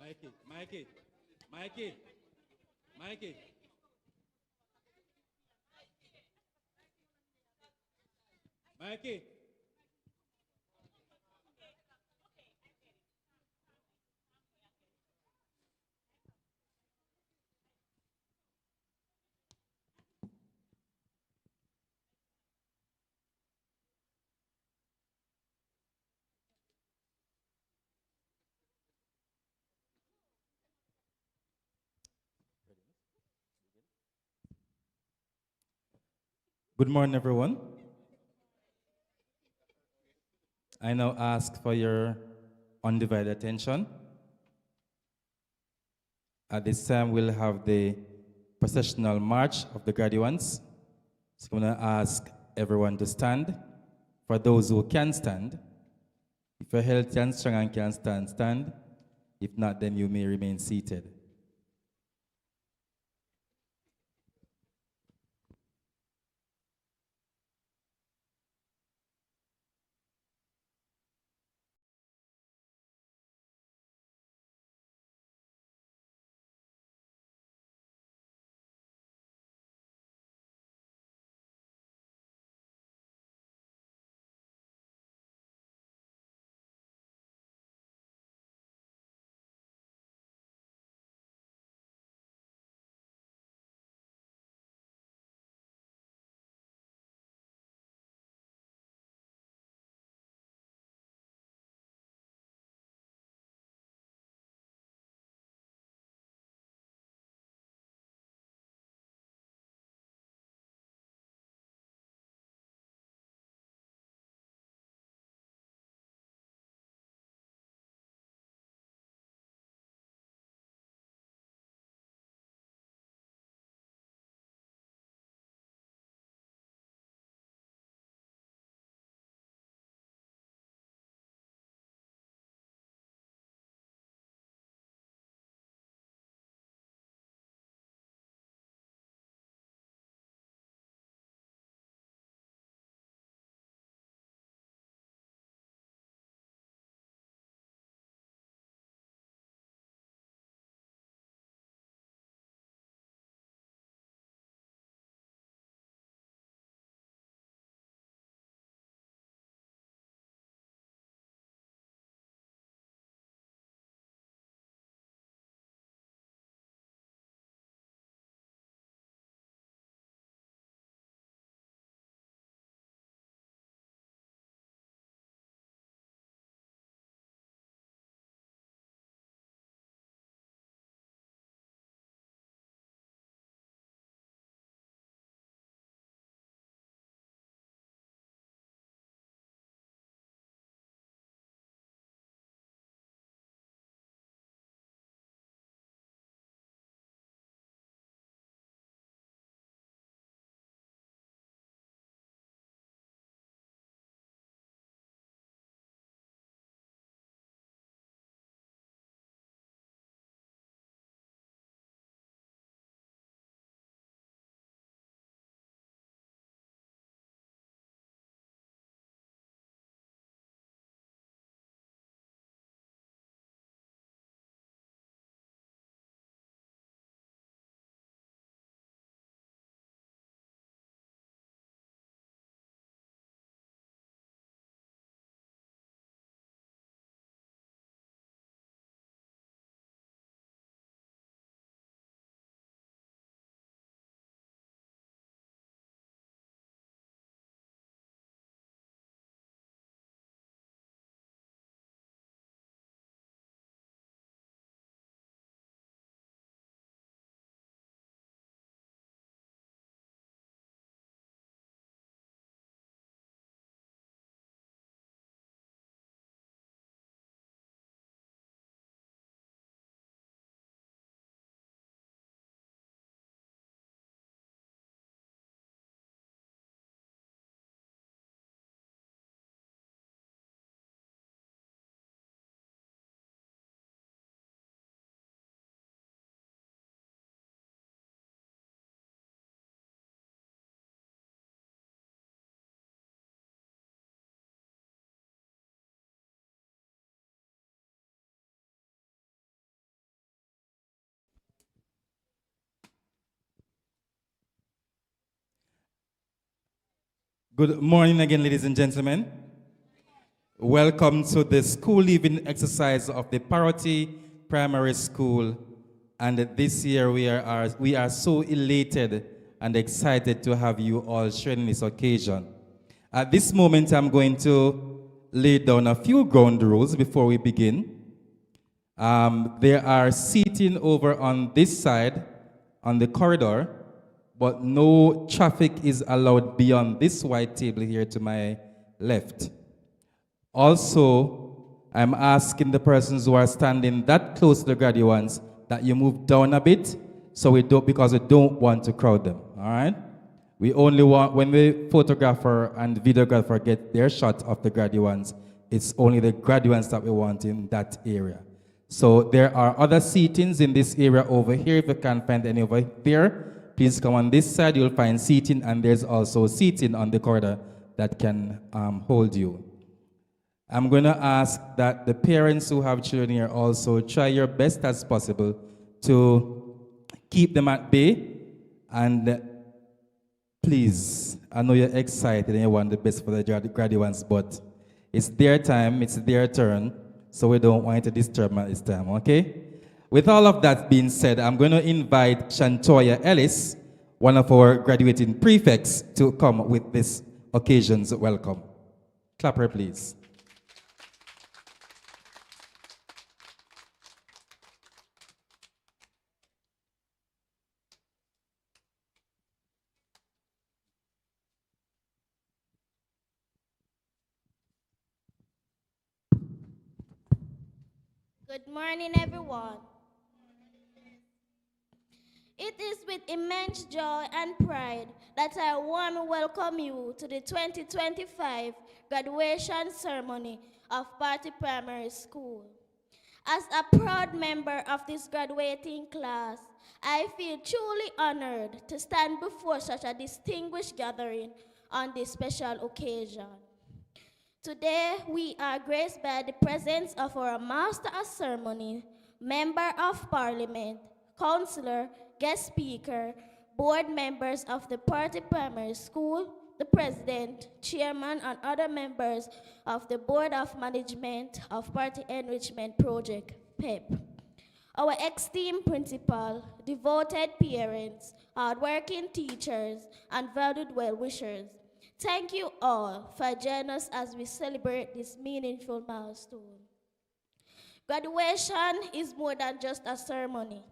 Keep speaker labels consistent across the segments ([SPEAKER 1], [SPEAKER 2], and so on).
[SPEAKER 1] Mikey, Mikey, Mikey, Mikey. Mikey. Good morning, everyone. I now ask for your undivided attention. At this time, we'll have the processional march of the graduates. So I'm going to ask everyone to stand. For those who can stand, if you're healthy and strong and can stand, stand. If not, then you may remain seated. Good morning again, ladies and gentlemen. Welcome to the school leaving exercise of the Parottee Primary School. And this year we are so elated and excited to have you all sharing this occasion. At this moment, I'm going to lay down a few ground rules before we begin. There are seating over on this side, on the corridor, but no traffic is allowed beyond this white table here to my left. Also, I'm asking the persons who are standing that close to the graduates that you move down a bit, because we don't want to crowd them, all right? We only want, when the photographer and videographer get their shot of the graduates, it's only the graduates that we want in that area. So there are other seatings in this area over here. If you can't find any over there, please come on this side, you'll find seating, and there's also seating on the corridor that can hold you. I'm going to ask that the parents who have children here also try your best as possible to keep them at bay. And please, I know you're excited and you want the best for the graduates, but it's their time, it's their turn, so we don't want to disturb them at this time, okay? With all of that being said, I'm going to invite Shantoya Ellis, one of our graduating prefects, to come with this occasion's welcome. Clap her, please.
[SPEAKER 2] Good morning, everyone. It is with immense joy and pride that I warmly welcome you to the 2025 graduation ceremony of Parottee Primary School. As a proud member of this graduating class, I feel truly honored to stand before such a distinguished gathering on this special occasion. Today, we are graced by the presence of our Master of Ceremony, Member of Parliament, Councilor, guest speaker, board members of the Parottee Primary School, the President, Chairman, and other members of the Board of Management of Parottee Enrichment Project, PEP. Our esteemed principal, devoted parents, hardworking teachers, and valued well-wishers, thank you all for joining us as we celebrate this meaningful milestone. Graduation is more than just a ceremony.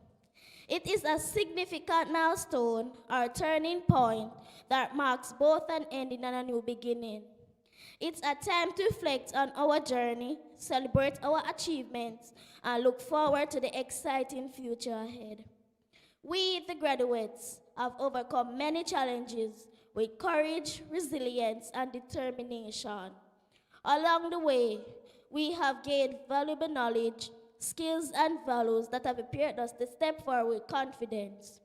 [SPEAKER 2] It is a significant milestone or turning point that marks both an ending and a new beginning. It's a time to reflect on our journey, celebrate our achievements, and look forward to the exciting future ahead. We, the graduates, have overcome many challenges with courage, resilience, and determination. Along the way, we have gained valuable knowledge, skills, and values that have prepared us to step forward with confidence.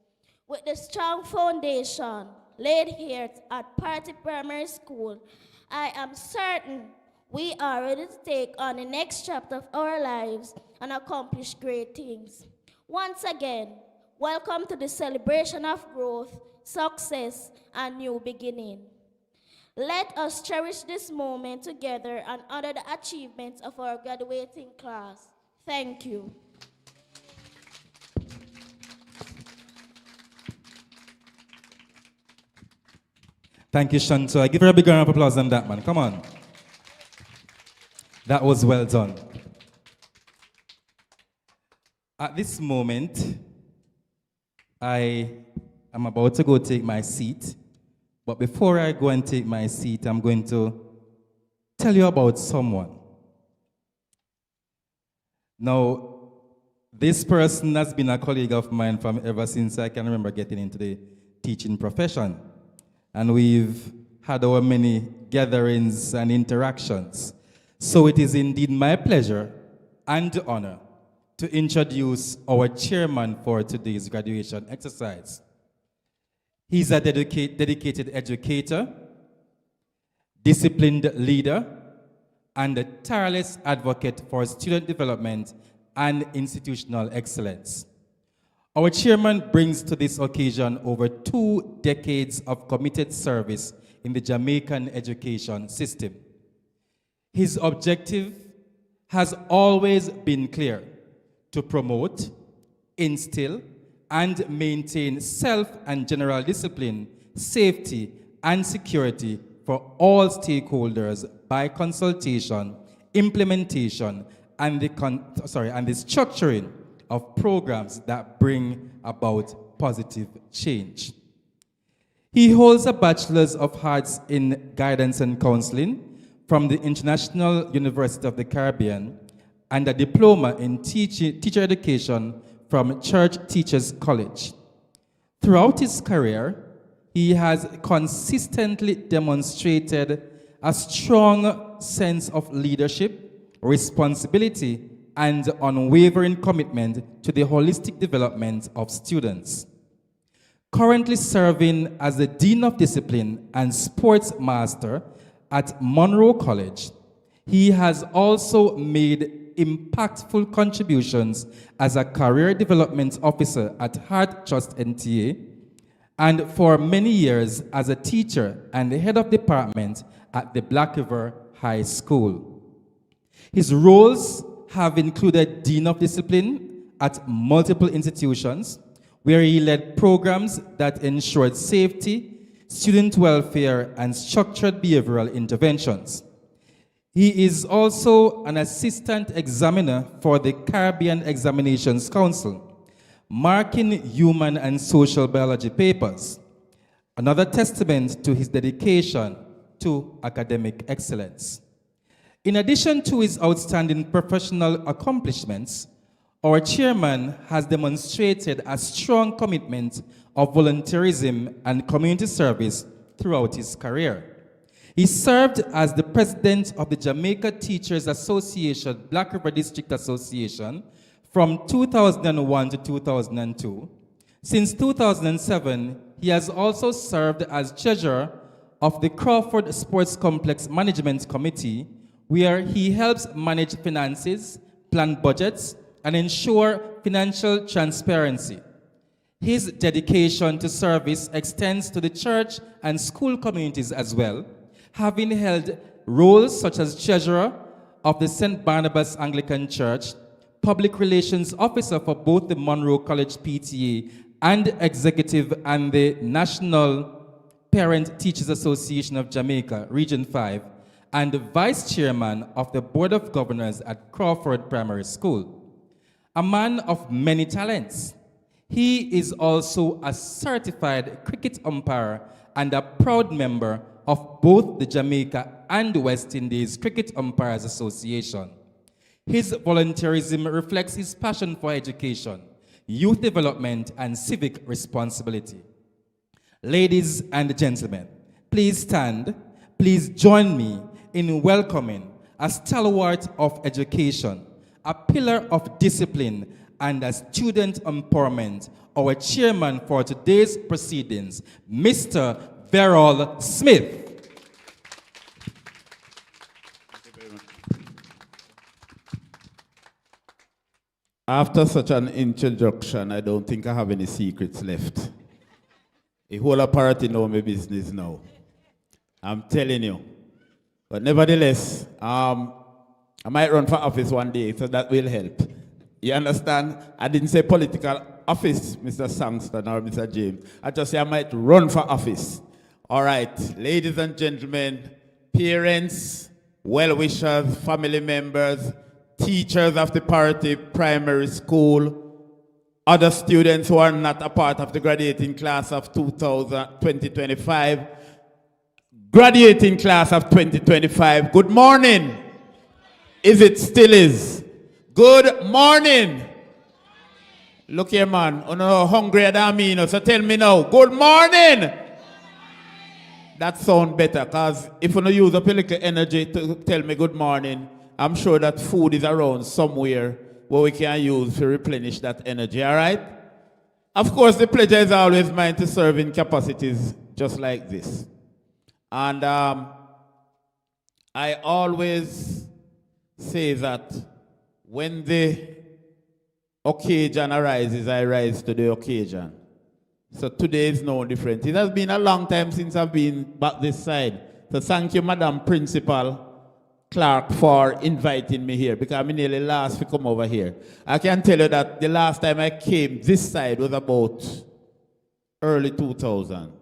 [SPEAKER 2] With the strong foundation laid here at Parottee Primary School, I am certain we are ready to take on the next chapter of our lives and accomplish great things. Once again, welcome to the celebration of growth, success, and new beginning. Let us cherish this moment together and honor the achievements of our graduating class. Thank you.
[SPEAKER 1] Thank you, Shantoya. Give her a big round of applause on that, man. Come on. That was well done. At this moment, I am about to go take my seat. But before I go and take my seat, I'm going to tell you about someone. Now, this person has been a colleague of mine from ever since I can remember getting into the teaching profession. And we've had our many gatherings and interactions. So it is indeed my pleasure and honor to introduce our chairman for today's graduation exercise. He's a dedicated educator, disciplined leader, and a tireless advocate for student development and institutional excellence. Our chairman brings to this occasion over 2 decades of committed service in the Jamaican education system. His objective has always been clear: to promote, instill, and maintain self and general discipline, safety, and security for all stakeholders by consultation, implementation, and the structuring of programs that bring about positive change. He holds a Bachelor's of Arts in Guidance and Counseling from the International University of the Caribbean and a diploma in teacher education from Church Teachers College. Throughout his career, he has consistently demonstrated a strong sense of leadership, responsibility, and unwavering commitment to the holistic development of students. Currently serving as the Dean of Discipline and Sports Master at Monroe College, he has also made impactful contributions as a Career Development Officer at Heart Trust NTA, and for many years as a teacher and the head of department at the Black River High School. His roles have included Dean of Discipline at multiple institutions, where he led programs that ensured safety, student welfare, and structured behavioral interventions. He is also an assistant examiner for the Caribbean Examinations Council, marking human and social biology papers, another testament to his dedication to academic excellence. In addition to his outstanding professional accomplishments, our chairman has demonstrated a strong commitment of volunteerism and community service throughout his career. He served as the president of the Jamaica Teachers Association Black River District Association from 2001 to 2002. Since 2007, he has also served as treasurer of the Crawford Sports Complex Management Committee, where he helps manage finances, plan budgets, and ensure financial transparency. His dedication to service extends to the church and school communities as well, having held roles such as treasurer of the St. Barnabas Anglican Church, public relations officer for both the Monroe College PTA and executive and the National Parent Teachers Association of Jamaica, Region 5, and vice chairman of the Board of Governors at Crawford Primary School. A man of many talents, he is also a certified cricket umpire and a proud member of both the Jamaica and West Indies Cricket Umpires Association. His volunteerism reflects his passion for education, youth development, and civic responsibility. Ladies and gentlemen, please stand. Please join me in welcoming a stalwart of education, a pillar of discipline, and a student empowerment, our chairman for today's proceedings, Mr. Verol Smith.
[SPEAKER 3] After such an introduction, I don't think I have any secrets left. A whole Parottee know my business now. I'm telling you. But nevertheless, I might run for office one day, so that will help. You understand? I didn't say political office, Mr. Sangston or Mr. James. I just say I might run for office. All right, ladies and gentlemen, parents, well-wishers, family members, teachers of the Parottee Primary School, other students who are not a part of the graduating class of 2025, graduating class of 2025, good morning. Is it still is? Good morning. Look here, man. I'm not hungrier than me, so tell me now. Good morning. That sounds better, because if you don't use up a little energy to tell me good morning, I'm sure that food is around somewhere where we can use to replenish that energy, all right? Of course, the pleasure is always mine to serve in capacities just like this. And I always say that when the occasion arises, I rise to the occasion. So today is no different. It has been a long time since I've been back this side. So thank you, Madam Principal Clark, for inviting me here, because I'm nearly last to come over here. I can tell you that the last time I came this side was about early 2000.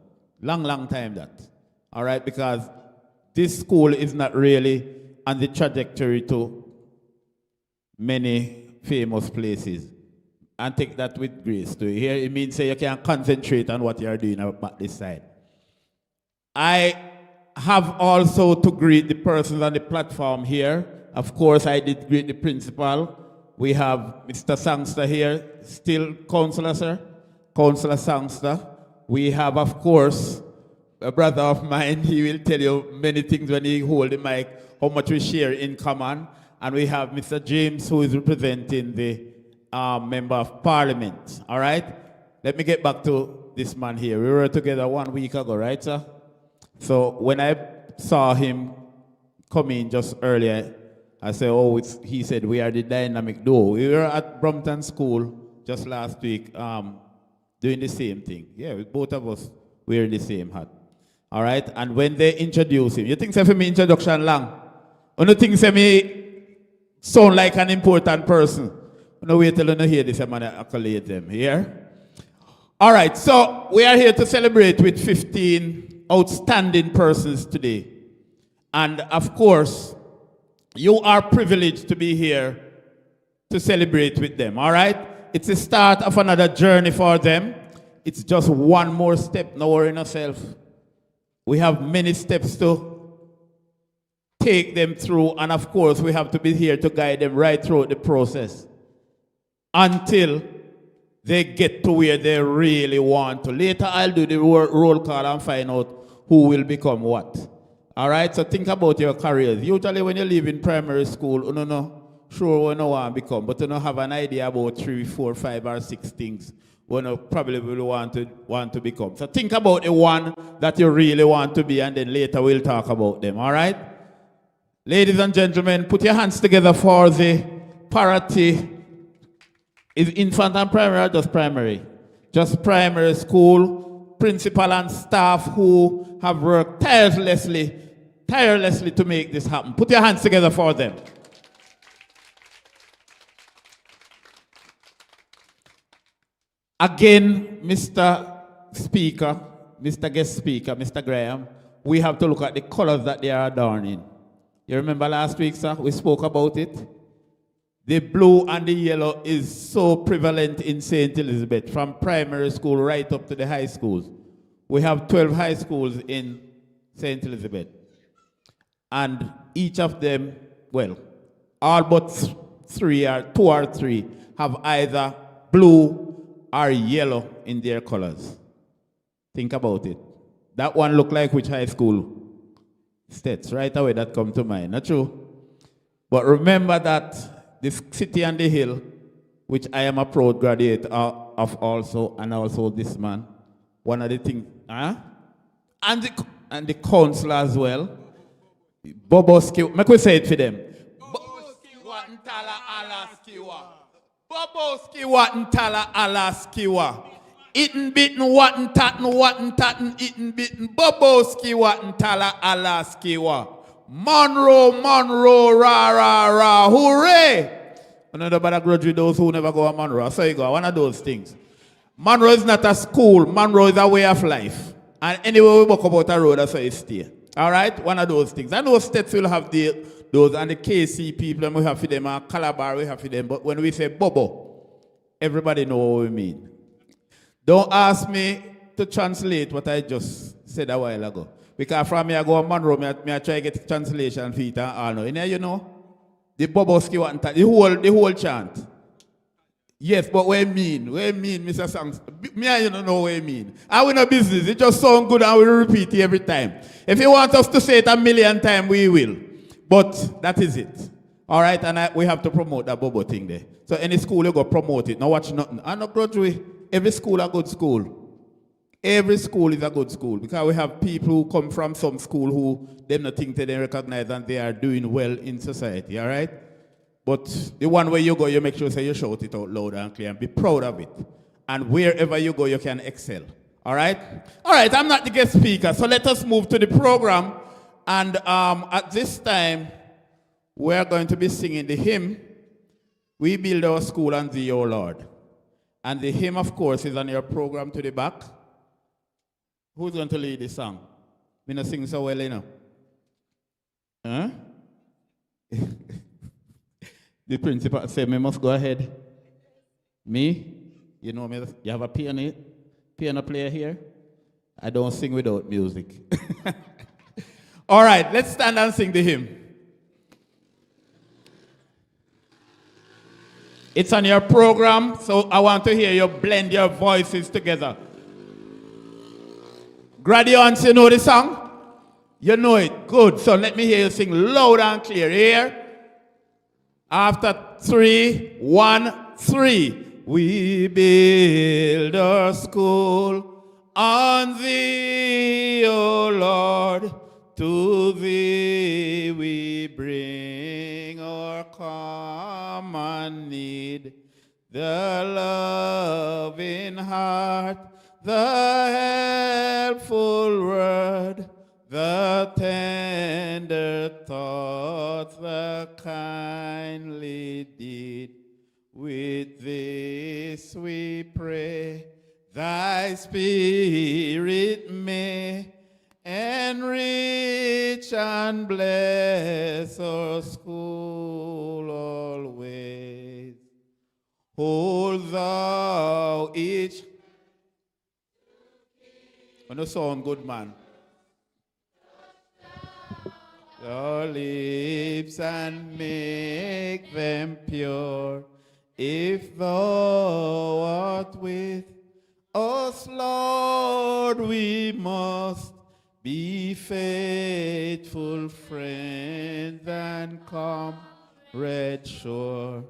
[SPEAKER 3] Long time that. All right, because this school is not really on the trajectory to many famous places. And take that with grace. To hear it means say you can concentrate on what you are doing about this side. I have also to greet the persons on the platform here. Of course, I did greet the principal. We have Mr. Sangster here, still Councilor, sir. Councilor Sangster. We have, of course, a brother of mine. He will tell you many things when he hold the mic, how much we share in common. And we have Mr. James, who is representing the Member of Parliament. All right? Let me get back to this man here. We were together 1 week ago, right, sir? So when I saw him come in just earlier, I said, he said, we are the dynamic duo. We were at Brompton School just last week doing the same thing. Yeah, with both of us wearing the same hat. All right? And when they introduce him, you think say for me introduction long? Or you think say me sound like an important person? No wait till you hear this, I'm going to accolade them here. All right, so we are here to celebrate with 15 outstanding persons today. And of course, you are privileged to be here to celebrate with them, all right? It's the start of another journey for them. It's just one more step, no worry yourself. We have many steps to take them through, and of course, we have to be here to guide them right through the process until they get to where they really want to. Later, I'll do the roll call and find out who will become what. All right, so think about your careers. Usually when you leave in primary school, you don't know sure what you want to become, but you don't have an idea about 3, 4, 5, or 6 things when you probably will want to become. So think about the one that you really want to be, and then later we'll talk about them, all right? Ladies and gentlemen, put your hands together for the Parottee. Is infant and primary or just primary? Just primary school, principal and staff who have worked tirelessly to make this happen. Put your hands together for them. Again, Mr. Speaker, Mr. Guest Speaker, Mr. Graham, we have to look at the colors that they are adorning. You remember last week, sir, we spoke about it? The blue and the yellow is so prevalent in St. Elizabeth, from primary school right up to the high schools. We have 12 high schools in St. Elizabeth. And each of them, well, all but 2 or 3 have either blue or yellow in their colors. Think about it. That one look like which high school? States, right away that come to mind, not true? But remember that this city and the hill, which I am a proud graduate of also, and also this man, one of the things, and the councilor as well, Boboski, make we say it for them. Boboski watntala alaskiwa. Boboski watntala alaskiwa. Itten bitten watten itten bitten Boboski watntala alaskiwa. Monroe, rah, hooray! Another bad grudge with those who never go to Monroe. So you go, one of those things. Monroe is not a school. Monroe is a way of life. And anyway, we walk about a road, that's where you stay. All right? One of those things. I know states will have those, and the KC people, we have for them, and Calabar, we have for them. But when we say Bobo, everybody know what we mean. Don't ask me to translate what I just said a while ago. Because from me, I go to Monroe, I try to get translation for it and all know. You know? The Boboski, the whole chant. Yes, but what I mean, Mr. Sangs? Me and you don't know what I mean. I win a business, it just sounds good and we repeat it every time. If you want us to say it 1,000,000 times, we will. But that is it. All right, and we have to promote that Bobo thing there. So any school, you go promote it. Now watch nothing. And no grudge way. Every school a good school. Every school is a good school because we have people who come from some school who them not think they recognize and they are doing well in society, all right? But the one where you go, you make sure say you shout it out loud and clear and be proud of it. And wherever you go, you can excel. All right? All right, I'm not the guest speaker, so let us move to the program. And at this time, we're going to be singing the hymn, We Build Our School on Thee, O Lord. And the hymn, of course, is on your program to the back. Who's going to lead the song? Me not sing so well, you know. Huh? The principal said, me must go ahead. Me? You know me, you have a piano player here? I don't sing without music. All right, let's stand and sing the hymn. It's on your program, so I want to hear you blend your voices together. Graduates, you know the song? You know it. Good. So let me hear you sing loud and clear. Here. After 3, 1, 3. We build our school on Thee, O Lord. To Thee we bring our common need. The loving heart, the helpful word, the tender thoughts, the kindly deed. With this we pray, Thy Spirit may enrich and bless our school always. Hold Thou each. On the sound, good man. Your lips and make them pure. If Thou art with us, Lord, we must be faithful friends and comrades sure.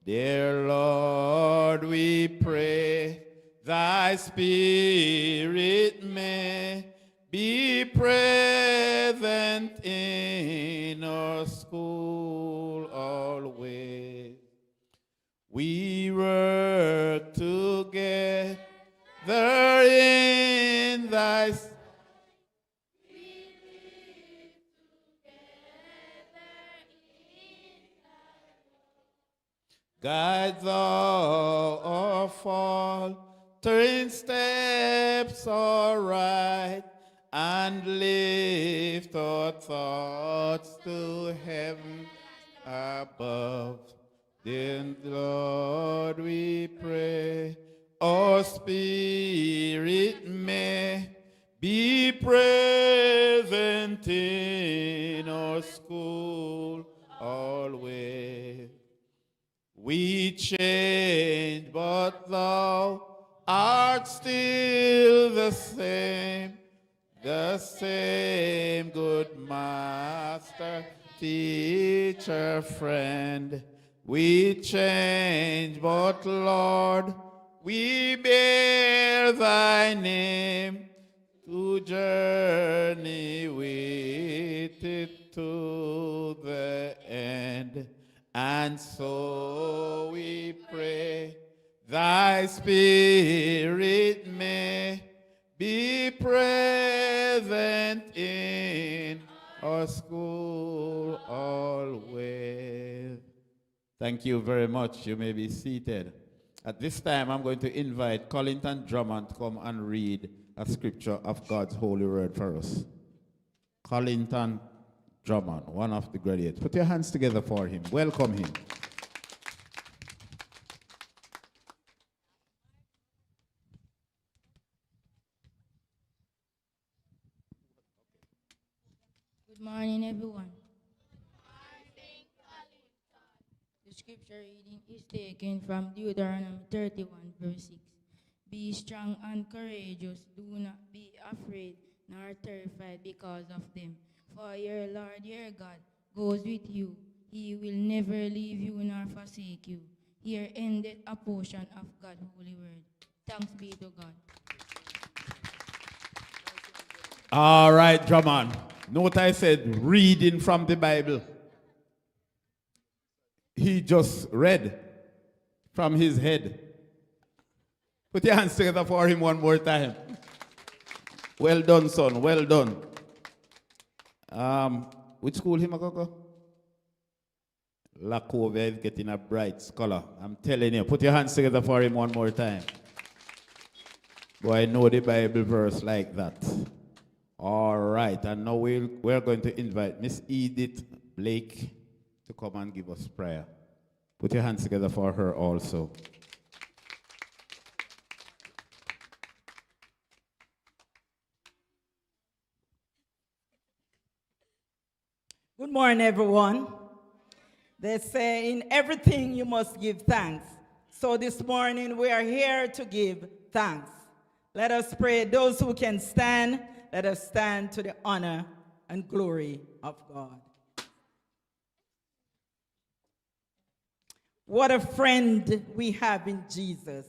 [SPEAKER 3] Dear Lord, we pray, Thy Spirit may be present in our school always. We work together in Thy guide Thou our faltering steps aright, and lift our thoughts to heaven above. Then, Lord, we pray, our spirit may be present in our school always. We change, but Thou art still the same good master, teacher, friend. We change, but Lord, we bear Thy name to journey with it to the end. And so we pray, Thy Spirit may be present in our school always. Thank you very much. You may be seated. At this time, I'm going to invite Collington Drummond to come and read a scripture of God's holy word for us. Collington Drummond, one of the graduates. Put your hands together for him. Welcome him.
[SPEAKER 4] Good morning, everyone. The scripture reading is taken from Deuteronomy 31, verse 6. Be strong and courageous. Do not be afraid nor terrified because of them. For your Lord, your God, goes with you. He will never leave you nor forsake you. Here ended a portion of God's holy word. Thanks be to God.
[SPEAKER 3] All right, Drummond. Note I said reading from the Bible. He just read from his head. Put your hands together for him one more time. Well done, son. Well done. Which school him a go? Lacovia is getting a bright scholar. I'm telling you. Put your hands together for him one more time. Boy, I know the Bible verse like that. All right. And now we're going to invite Miss Edith Blake to come and give us prayer. Put your hands together for her also.
[SPEAKER 5] Good morning, everyone. They say in everything you must give thanks. So this morning we are here to give thanks. Let us pray. Those who can stand, let us stand to the honor and glory of God. What a friend we have in Jesus.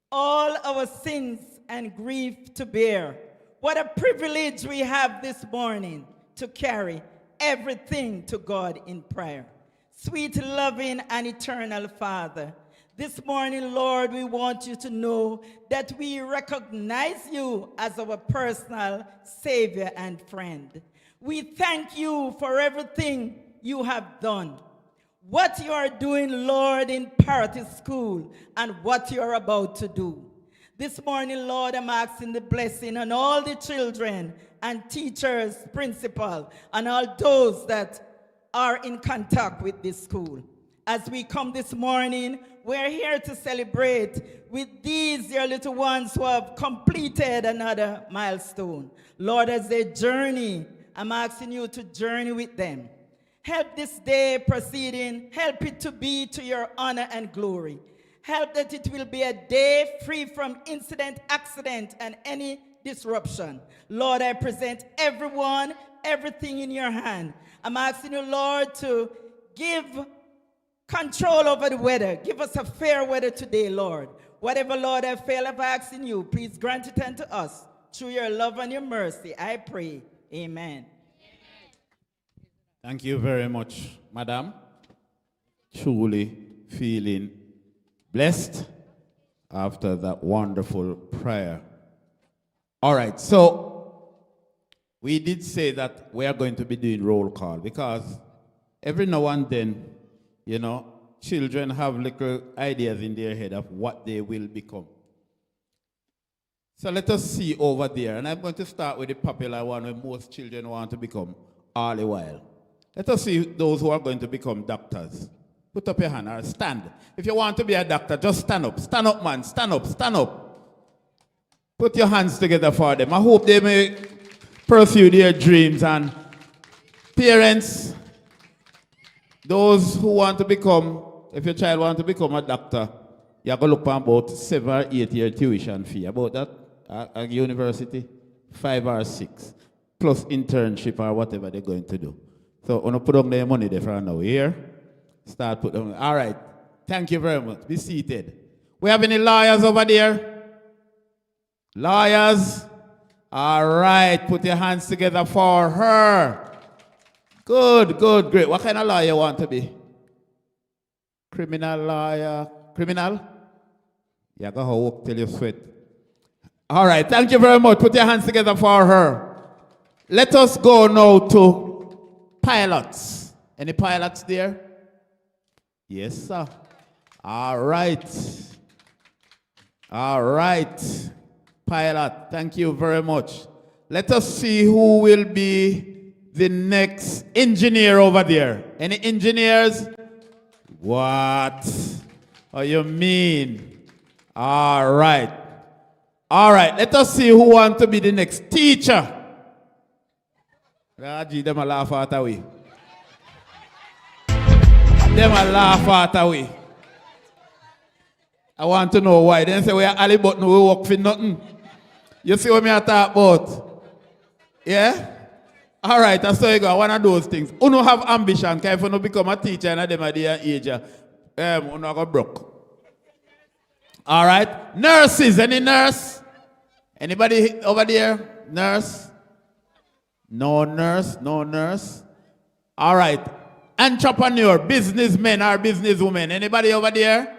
[SPEAKER 5] All our sins and grief to bear. What a privilege we have this morning to carry everything to God in prayer. Sweet, loving, and eternal Father, this morning, Lord, we want you to know that we recognize you as our personal Savior and friend. We thank you for everything you have done, what you are doing, Lord, in Parottee School, and what you are about to do. This morning, Lord, I'm asking the blessing on all the children and teachers, principal, and all those that are in contact with this school. As we come this morning, we're here to celebrate with these your little ones who have completed another milestone. Lord, as they journey, I'm asking you to journey with them. Help this day proceeding, help it to be to your honor and glory. Help that it will be a day free from incident, accident, and any disruption. Lord, I present everyone, everything in your hand. I'm asking you, Lord, to give control over the weather. Give us a fair weather today, Lord. Whatever, Lord, I fail of asking you, please grant it unto us. Through your love and your mercy, I pray. Amen.
[SPEAKER 3] Thank you very much, Madam. Truly feeling blessed after that wonderful prayer. All right, so we did say that we are going to be doing roll call because every now and then, you know, children have little ideas in their head of what they will become. So let us see over there, and I'm going to start with the popular one where most children want to become all the while. Let us see those who are going to become doctors. Put up your hand or stand. If you want to be a doctor, just stand up. Stand up, man. Stand up. Stand up. Put your hands together for them. I hope they may pursue their dreams. And parents, those who want to become, if your child wants to become a doctor, you have to look for about 7 or 8 year tuition fee. About that at university, 5 or 6, plus internship or whatever they're going to do. So, I'm going to put on their money there for now. Here. Start put them. All right. Thank you very much. Be seated. We have any lawyers over there? Lawyers? All right. Put your hands together for her. Good, good, great. What kind of lawyer you want to be? Criminal lawyer? Criminal? Yeah, go home work till you sweat. All right. Thank you very much. Put your hands together for her. Let us go now to pilots. Any pilots there? Yes, sir. All right. All right. Pilot, thank you very much. Let us see who will be the next engineer over there. Any engineers? What? Oh, you mean? All right. All right. Let us see who wants to be the next teacher. Raji, them a laugh out away. Them a laugh out away. I want to know why. They say we are Ali but no we work for nothing. You see what me I talk about? Yeah? All right, that's how you go. One of those things. Uno have ambition. Can you become a teacher and them at their age? Uno go broke. All right. Nurses. Any nurse? Anybody over there? Nurse? No nurse. No nurse. All right. Entrepreneur, businessmen or businesswomen. Anybody over there?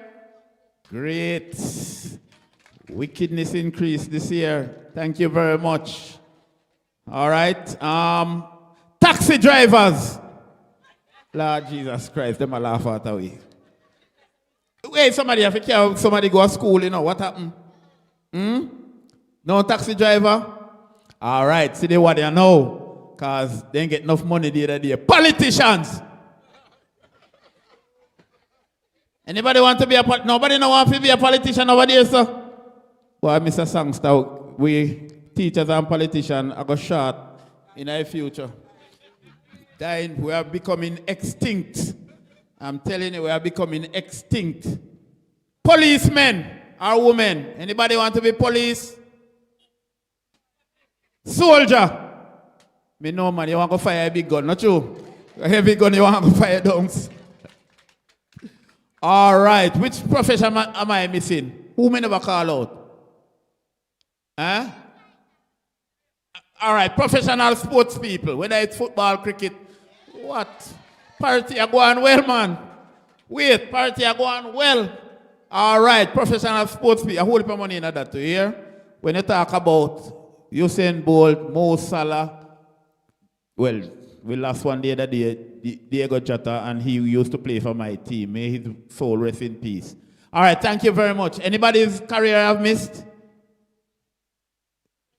[SPEAKER 3] Great. Wickedness increased this year. Thank you very much. All right. Taxi drivers. Lord Jesus Christ, them a laugh out of way. Wait, somebody have to carry somebody go to school, you know, what happened? No taxi driver? All right, see what they know, because they ain't get enough money the other day. Politicians! Anybody want to be nobody no want to be a politician over there, sir? Well, Mr. Sangster, we teachers and politicians are going short in our future. Dying, we are becoming extinct. I'm telling you, we are becoming extinct. Policemen or women. Anybody want to be police? Soldier. Me know, man, you want to fire a big gun, not you? A heavy gun, you want to fire dunks. All right, which profession am I missing? Who may never call out? Huh? All right, professional sports people, whether it's football, cricket, what? Parottee are going well, man. Wait, Parottee are going well. All right, professional sports people, a whole heap of money in that to hear. When you talk about Usain Bolt, Mo Salah, well, we lost one the other day, Diego Jota, and he used to play for my team. May his soul rest in peace. All right, thank you very much. Anybody's career I've missed?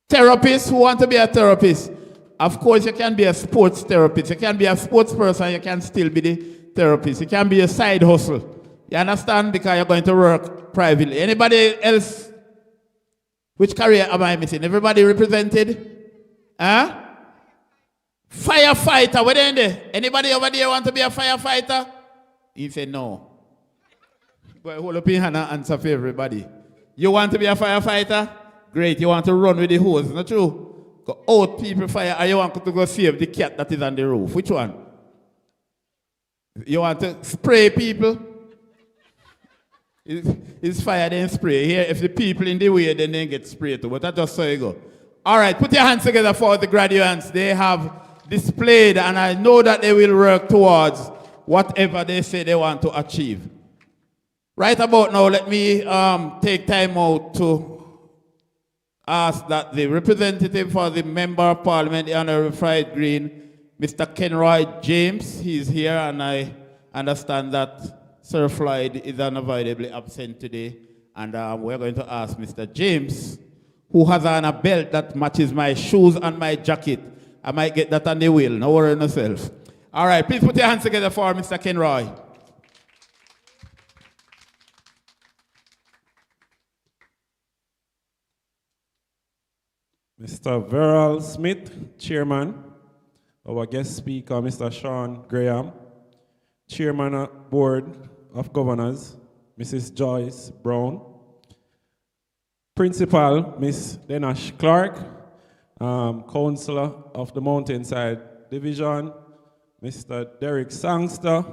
[SPEAKER 3] Therapist, who want to be a therapist? Of course, you can be a sports therapist. You can be a sports person, you can still be the therapist. You can be a side hustle. You understand? Because you're going to work privately. Anybody else? Which career am I missing? Everybody represented? Huh? Firefighter, where they in there? Anybody over there want to be a firefighter? He said no. But hold up your hand and answer for everybody. You want to be a firefighter? Great. You want to run with the hose, not true? Go out people fire, or you want to go save the cat that is on the roof? Which one? You want to spray people? It's fire, then spray. Here, if the people in the way, then they get sprayed too. But that's just so you go. All right, put your hands together for the graduates. They have displayed, and I know that they will work towards whatever they say they want to achieve. Right about now, let me take time out to ask that the representative for the Member of Parliament, the Honorable Fried Green, Mr. Kenroy James, he's here, and I understand that Sir Floyd is unavoidably absent today, and we're going to ask Mr. James, who has on a belt that matches my shoes and my jacket. I might get that on the wheel, no worry on yourself. All right, please put your hands together for Mr. Kenroy.
[SPEAKER 6] Mr. Verral Smith, Chairman. Our guest speaker, Mr. Sean Graham. Chairman of Board of Governors, Mrs. Joyce Brown. Principal, Miss Phyllis Clark. Councilor of the Mountainside Division, Mr. Derek Sangster.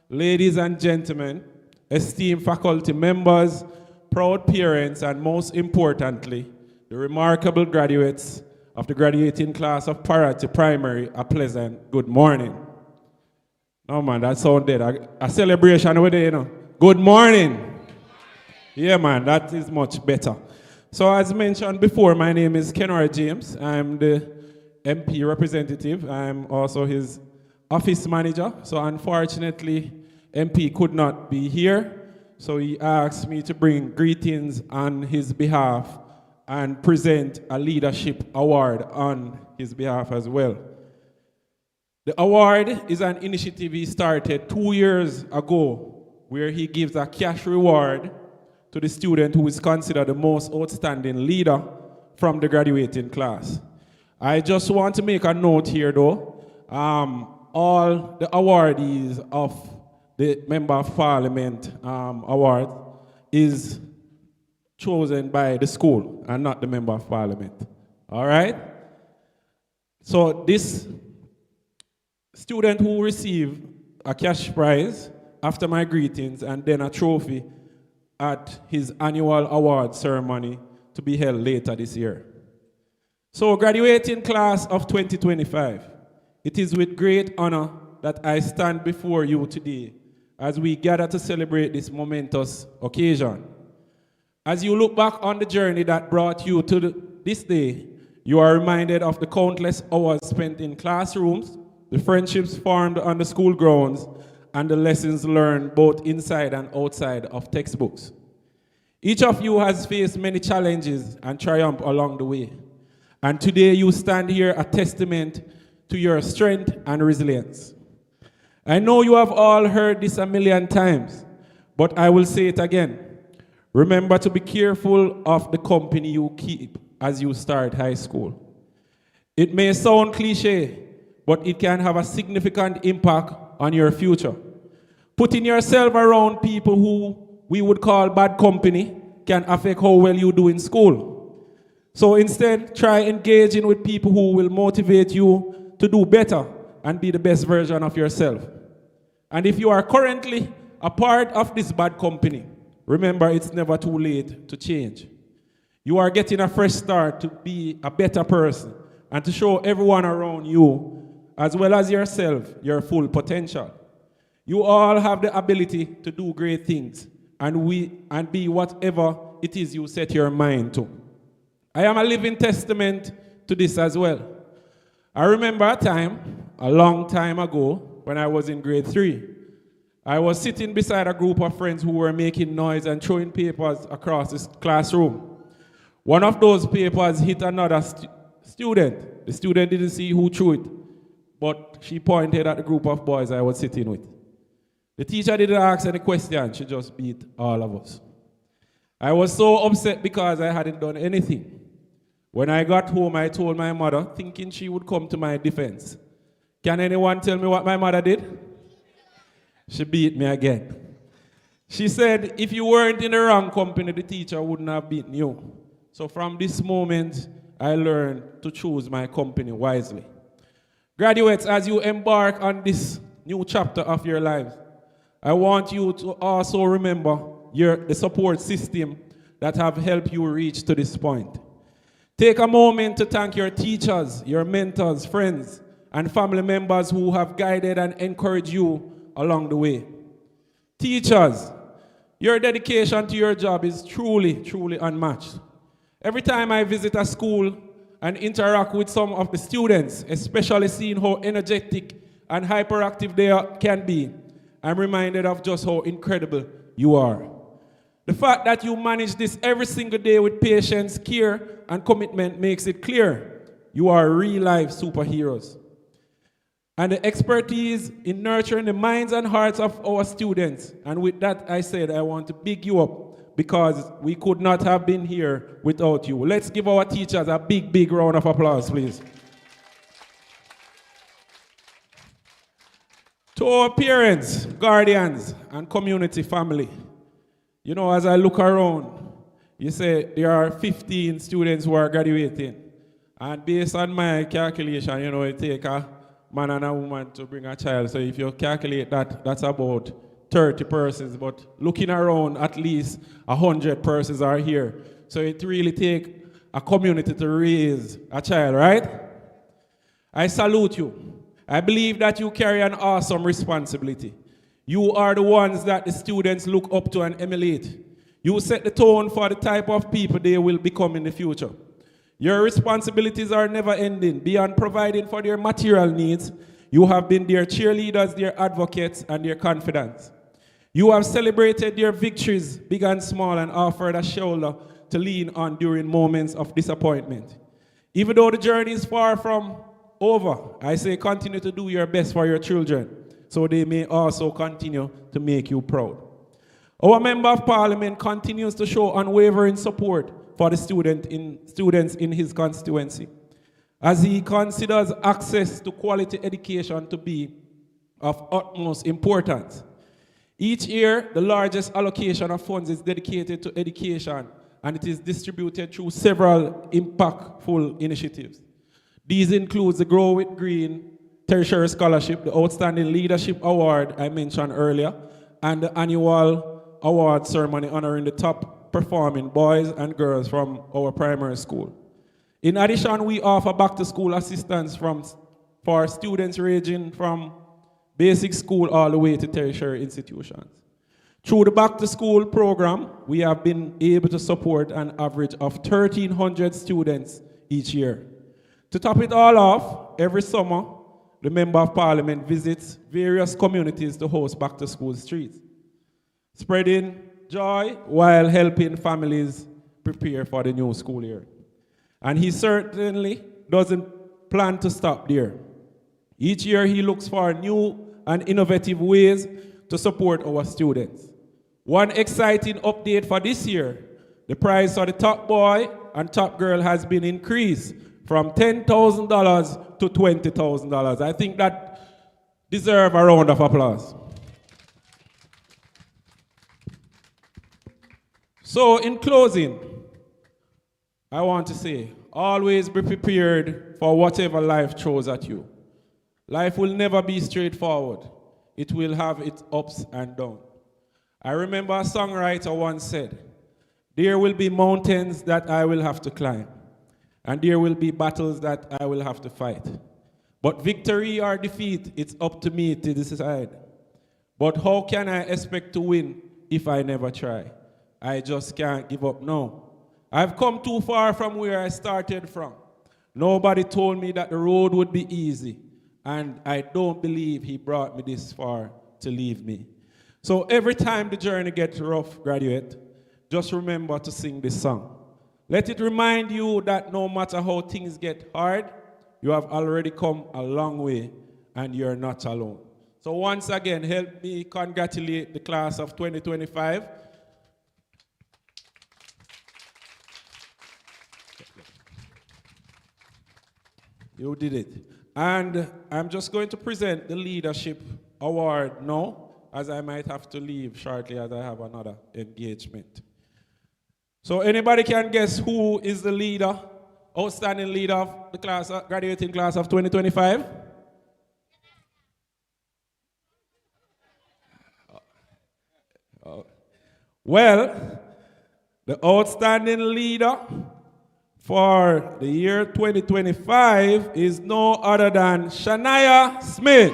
[SPEAKER 6] Ladies and gentlemen, esteemed faculty members, proud parents, and most importantly, the remarkable graduates of the graduating class of Parottee Primary, a pleasant good morning. No man, that sound dead. A celebration over there, you know. Good morning. Yeah man, that is much better. So as mentioned before, my name is Kenroy James. I'm the MP representative. I'm also his office manager. So unfortunately, MP could not be here. So he asked me to bring greetings on his behalf and present a leadership award on his behalf as well. The award is an initiative he started 2 years ago where he gives a cash reward to the student who is considered the most outstanding leader from the graduating class. I just want to make a note here though. All the awardees of the Member of Parliament award is chosen by the school and not the Member of Parliament. All right? So this student who received a cash prize after my greetings and then a trophy at his annual award ceremony to be held later this year. So graduating class of 2025, it is with great honor that I stand before you today as we gather to celebrate this momentous occasion. As you look back on the journey that brought you to this day, you are reminded of the countless hours spent in classrooms, the friendships formed on the school grounds, and the lessons learned both inside and outside of textbooks. Each of you has faced many challenges and triumph along the way. And today you stand here a testament to your strength and resilience. I know you have all heard this a million times, but I will say it again. Remember to be careful of the company you keep as you start high school. It may sound cliche, but it can have a significant impact on your future. Putting yourself around people who we would call bad company can affect how well you do in school. So instead, try engaging with people who will motivate you to do better and be the best version of yourself. And if you are currently a part of this bad company, remember it's never too late to change. You are getting a fresh start to be a better person and to show everyone around you, as well as yourself, your full potential. You all have the ability to do great things and be whatever it is you set your mind to. I am a living testament to this as well. I remember a time, a long time ago, when I was in grade 3. I was sitting beside a group of friends who were making noise and throwing papers across this classroom. One of those papers hit another student. The student didn't see who threw it, but she pointed at the group of boys I was sitting with. The teacher didn't ask any question, she just beat all of us. I was so upset because I hadn't done anything. When I got home, I told my mother, thinking she would come to my defense. Can anyone tell me what my mother did? She beat me again. She said, if you weren't in the wrong company, the teacher wouldn't have beaten you. So from this moment, I learned to choose my company wisely. Graduates, as you embark on this new chapter of your lives, I want you to also remember the support system that have helped you reach to this point. Take a moment to thank your teachers, your mentors, friends, and family members who have guided and encouraged you along the way. Teachers, your dedication to your job is truly, truly unmatched. Every time I visit a school and interact with some of the students, especially seeing how energetic and hyperactive they can be, I'm reminded of just how incredible you are. The fact that you manage this every single day with patience, care, and commitment makes it clear you are real-life superheroes. And the expertise in nurturing the minds and hearts of our students. And with that, I said, I want to big you up because we could not have been here without you. Let's give our teachers a big, big round of applause, please. To our parents, guardians, and community family, you know, as I look around, you say there are 15 students who are graduating. And based on my calculation, you know, it takes a man and a woman to bring a child. So if you calculate that, that's about 30 persons. But looking around, at least 100 persons are here. So it really takes a community to raise a child, right? I salute you. I believe that you carry an awesome responsibility. You are the ones that the students look up to and emulate. You set the tone for the type of people they will become in the future. Your responsibilities are never ending. Beyond providing for their material needs, you have been their cheerleaders, their advocates, and their confidants. You have celebrated their victories, big and small, and offered a shoulder to lean on during moments of disappointment. Even though the journey is far from over, I say continue to do your best for your children, so they may also continue to make you proud. Our Member of Parliament continues to show unwavering support for the students in his constituency, as he considers access to quality education to be of utmost importance. Each year, the largest allocation of funds is dedicated to education, and it is distributed through several impactful initiatives. These include the Grow with Green Tertiary Scholarship, the Outstanding Leadership Award I mentioned earlier, and the annual award ceremony honoring the top performing boys and girls from our primary school. In addition, we offer back-to-school assistance for students ranging from basic school all the way to tertiary institutions. Through the Back to School program, we have been able to support an average of 1,300 students each year. To top it all off, every summer, the Member of Parliament visits various communities to host Back to School streets, spreading joy while helping families prepare for the new school year. And he certainly doesn't plan to stop there. Each year he looks for new and innovative ways to support our students. One exciting update for this year, the prize for the top boy and top girl has been increased from $10,000 to $20,000. I think that deserves a round of applause. So in closing, I want to say, always be prepared for whatever life throws at you. Life will never be straightforward. It will have its ups and downs. I remember a songwriter once said, there will be mountains that I will have to climb, and there will be battles that I will have to fight. But victory or defeat, it's up to me to decide. But how can I expect to win if I never try? I just can't give up now. I've come too far from where I started from. Nobody told me that the road would be easy, and I don't believe he brought me this far to leave me. So every time the journey gets rough, graduate, just remember to sing this song. Let it remind you that no matter how things get hard, you have already come a long way and you're not alone. So once again, help me congratulate the class of 2025. You did it. And I'm just going to present the leadership award now, as I might have to leave shortly as I have another engagement. So anybody can guess who is the leader, outstanding leader of the class, graduating class of 2025? Well, the outstanding leader for the year 2025 is no other than Shania Smith.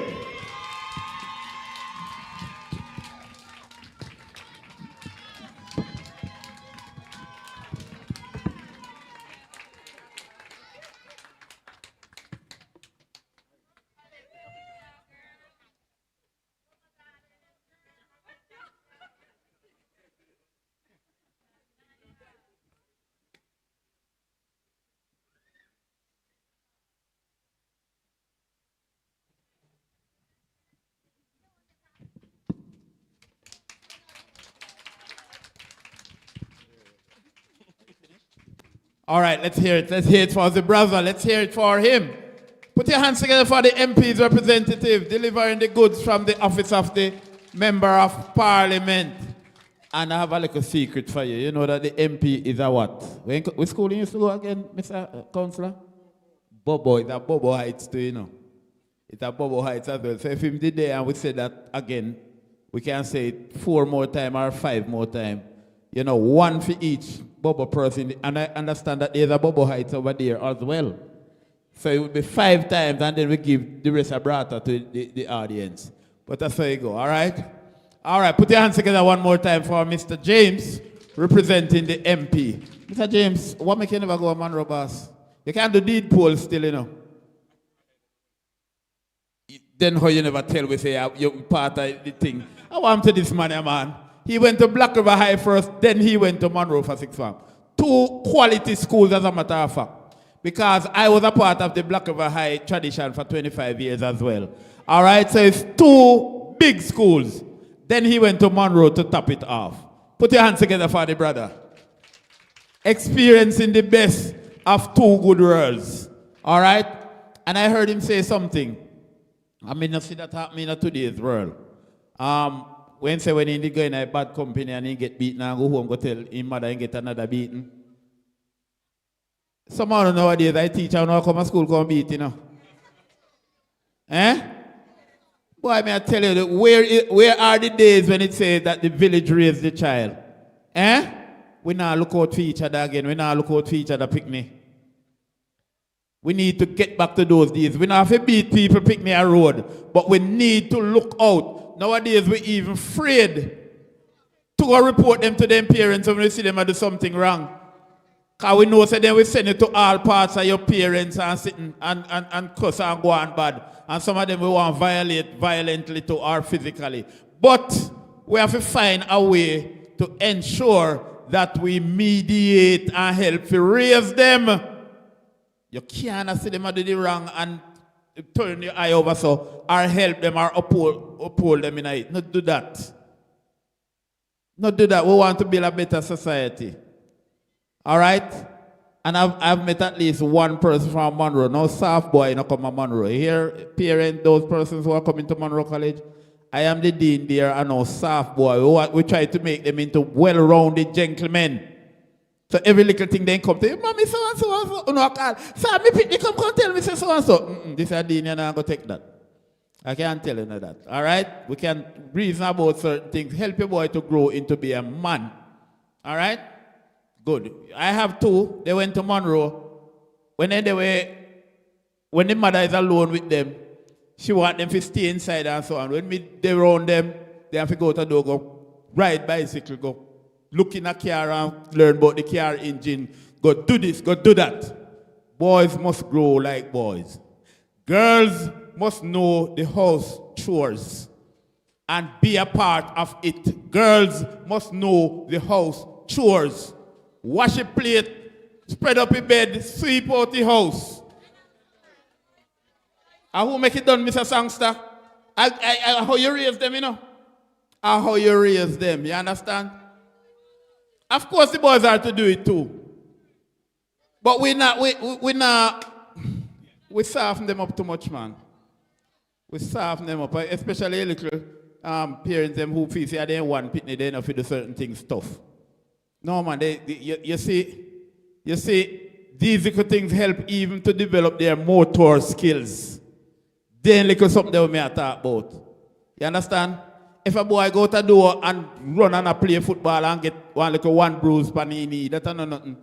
[SPEAKER 3] All right, let's hear it. Let's hear it for the brother. Let's hear it for him. Put your hands together for the MP's representative, delivering the goods from the office of the Member of Parliament. And I have a little secret for you. You know that the MP is a what? Which school you used to go again, Mr. Councilor? Bobo. It's a Bobo Heights too, you know. It's a Bobo Heights as well. So if him did there and we say that again, we can say it 4 more times or 5 more times. You know, 1 for each Bobo person. And I understand that there's a Bobo Heights over there as well. So it would be 5 times and then we give the rest of Brata to the audience. But that's how you go, all right? All right, put your hands together one more time for Mr. James, representing the MP. Mr. James, what make you never go a Monroe boss? You can't do deed poll still, you know. Then how you never tell we say you're part of the thing. I want to this man. He went to Black River High first, then he went to Monroe for 6 months. 2 quality schools as a matter of fact. Because I was a part of the Black River High tradition for 25 years as well. All right, so it's 2 big schools. Then he went to Monroe to top it off. Put your hands together for the brother. Experiencing the best of 2 good worlds. All right? And I heard him say something. I mean, not see that happening in today's world. When he go in a bad company and he get beaten and go home, go tell his mother and get another beating. Somehow nowadays, I teach how to come to school, come beat, you know. Eh? Boy, may I tell you, where are the days when it says that the village raised the child? Eh? We now look out for each other again. We now look out for each other picnic. We need to get back to those days. We not have to beat people pick me a road, but we need to look out. Nowadays, we're even afraid go report them to them parents when we see them do something wrong. Because we know so then we send it to all parts of your parents and sitting and cuss and go on bad. And some of them we want to violate violently to or physically. But we have to find a way to ensure that we mediate and help to raise them. You can't see them do the wrong and turn your eye over so or help them or uphold them in it. Not do that. Not do that. We want to build a better society. All right? And I've met at least one person from Monroe. No soft boy no come to Monroe. Here, parent, those persons who are coming to Monroe College, I am the dean there and no soft boy. We try to make them into well-rounded gentlemen. So every little thing they come to you, mommy, so and so. No, call. Sir, me pick, they come tell me so and so. This is a dean and I'm going to take that. I can't tell you that. All right? We can reason about certain things. Help your boy to grow into be a man. All right? Good. I have two. They went to Monroe. When the mother is alone with them, she want them to stay inside and so on. When they around them, they have to go to the door, go ride bicycle, go look in a car and learn about the car engine. Go do this, go do that. Boys must grow like boys. Girls must know the house chores and be a part of it. Girls must know the house chores. Wash a plate, spread up a bed, sweep out the house. And who make it done, Mr. Sangster? How you raise them, you know? How you raise them, you understand? Of course the boys are to do it too. But we soften them up too much, man. We soften them up, especially little parents them who feel say they want pitney, they don't feel do certain things tough. No, man, you see, these little things help even to develop their motor skills. Then little something that we may talk about. You understand? If a boy go to the door and run and play football and get one bruise on his knee, that's not nothing.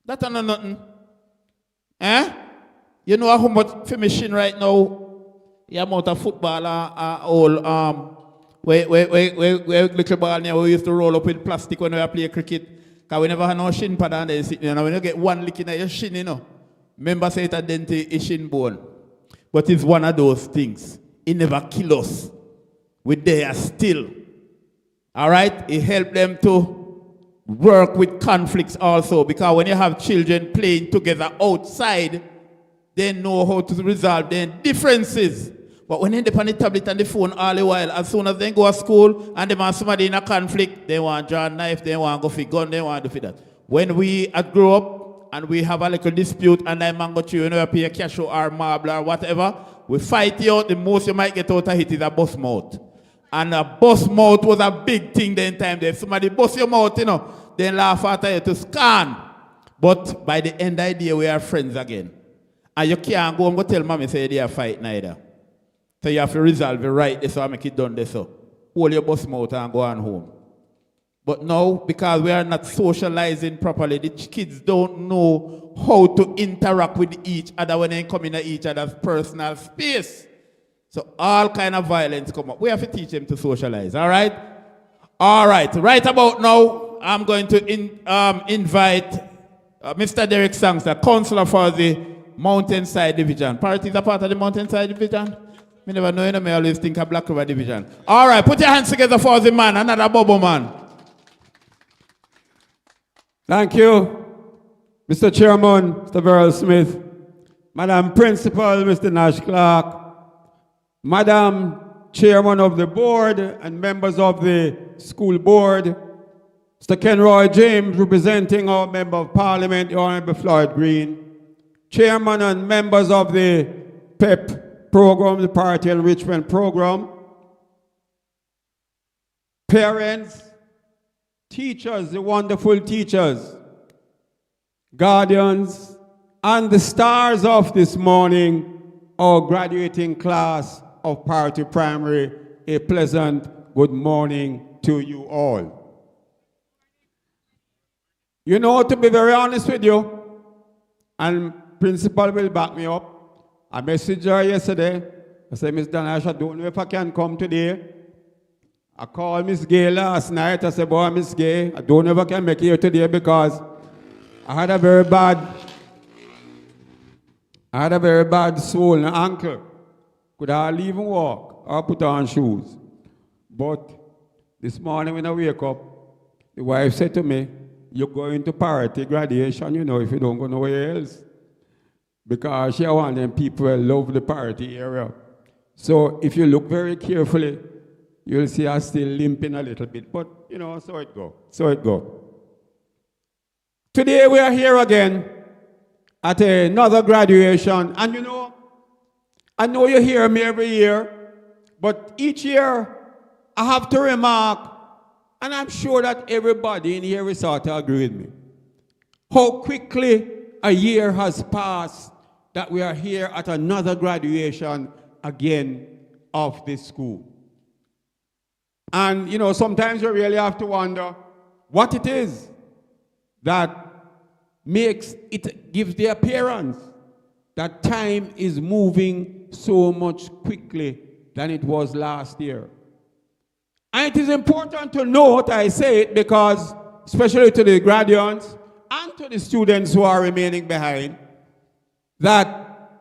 [SPEAKER 3] That's not nothing. Eh? You know how much for machine right now, the amount of football where little ball now we used to roll up with plastic when we play cricket. Because we never had no shin pad and they sit there. When you get one lick in your shin, you know, remember say it a dent a shin bone. But it's one of those things. It never kill us. We're there still. All right? It helps them to work with conflicts also. Because when you have children playing together outside, they know how to resolve their differences. But when they're on the tablet and the phone all the while, as soon as they go to school and they have somebody in a conflict, they want to draw a knife, they want to go for gun, they want to do for that. When we grow up and we have a little dispute and I man go to you know, pay a cash or marble or whatever, we fight you out, the most you might get out of it is a bust mouth. And a bust mouth was a big thing then time there. Somebody bust your mouth, you know, then laugh at you to scan. But by the end of the day, we are friends again. And you can't go and go tell mommy say they are fight neither. So you have to resolve it right, so I make it done this so. Hold your bus mouth and go on home. But now, because we are not socializing properly, the kids don't know how to interact with each other when they come in each other's personal space. So all kind of violence come up. We have to teach them to socialize, all right? All right, right about now, I'm going to invite Mr. Derek Sangster, Councilor for the Mountainside Division. Parottee is a part of the Mountainside Division? I never know, you know, I always think of Black River Division. All right, put your hands together for the man, another bubble man.
[SPEAKER 7] Thank you, Mr. Chairman, Mr. Verrill Smith, Madam Principal, Mr. Nash Clark, Madam Chairman of the Board and members of the School Board, Mr. Kenroy James, representing our Member of Parliament, the Honorable Floyd Green, Chairman and members of the PEP program, the Parottee Enrichment Program, parents, teachers, the wonderful teachers, guardians, and the stars of this morning, our graduating class of Parottee Primary, a pleasant good morning to you all. You know, to be very honest with you, and Principal will back me up, I messaged her yesterday. I said, Miss Danash, I don't know if I can come today. I called Miss Gay last night. I said, boy, Miss Gay, I don't ever can make it here today because I had a very bad sole in the ankle. Could hardly even walk or put on shoes. But this morning when I wake up, the wife said to me, you're going to Parottee graduation, you know, if you don't go nowhere else. Because she want them people who love the Parottee area. So if you look very carefully, you'll see her still limping a little bit. But, you know, so it go. Today we are here again at another graduation. And you know, I know you hear me every year, but each year I have to remark, and I'm sure that everybody in here will sort of agree with me, how quickly a year has passed that we are here at another graduation again of this school. And, you know, sometimes you really have to wonder what it is that gives the appearance that time is moving so much quickly than it was last year. And it is important to note, I say it because, especially to the graduates and to the students who are remaining behind, that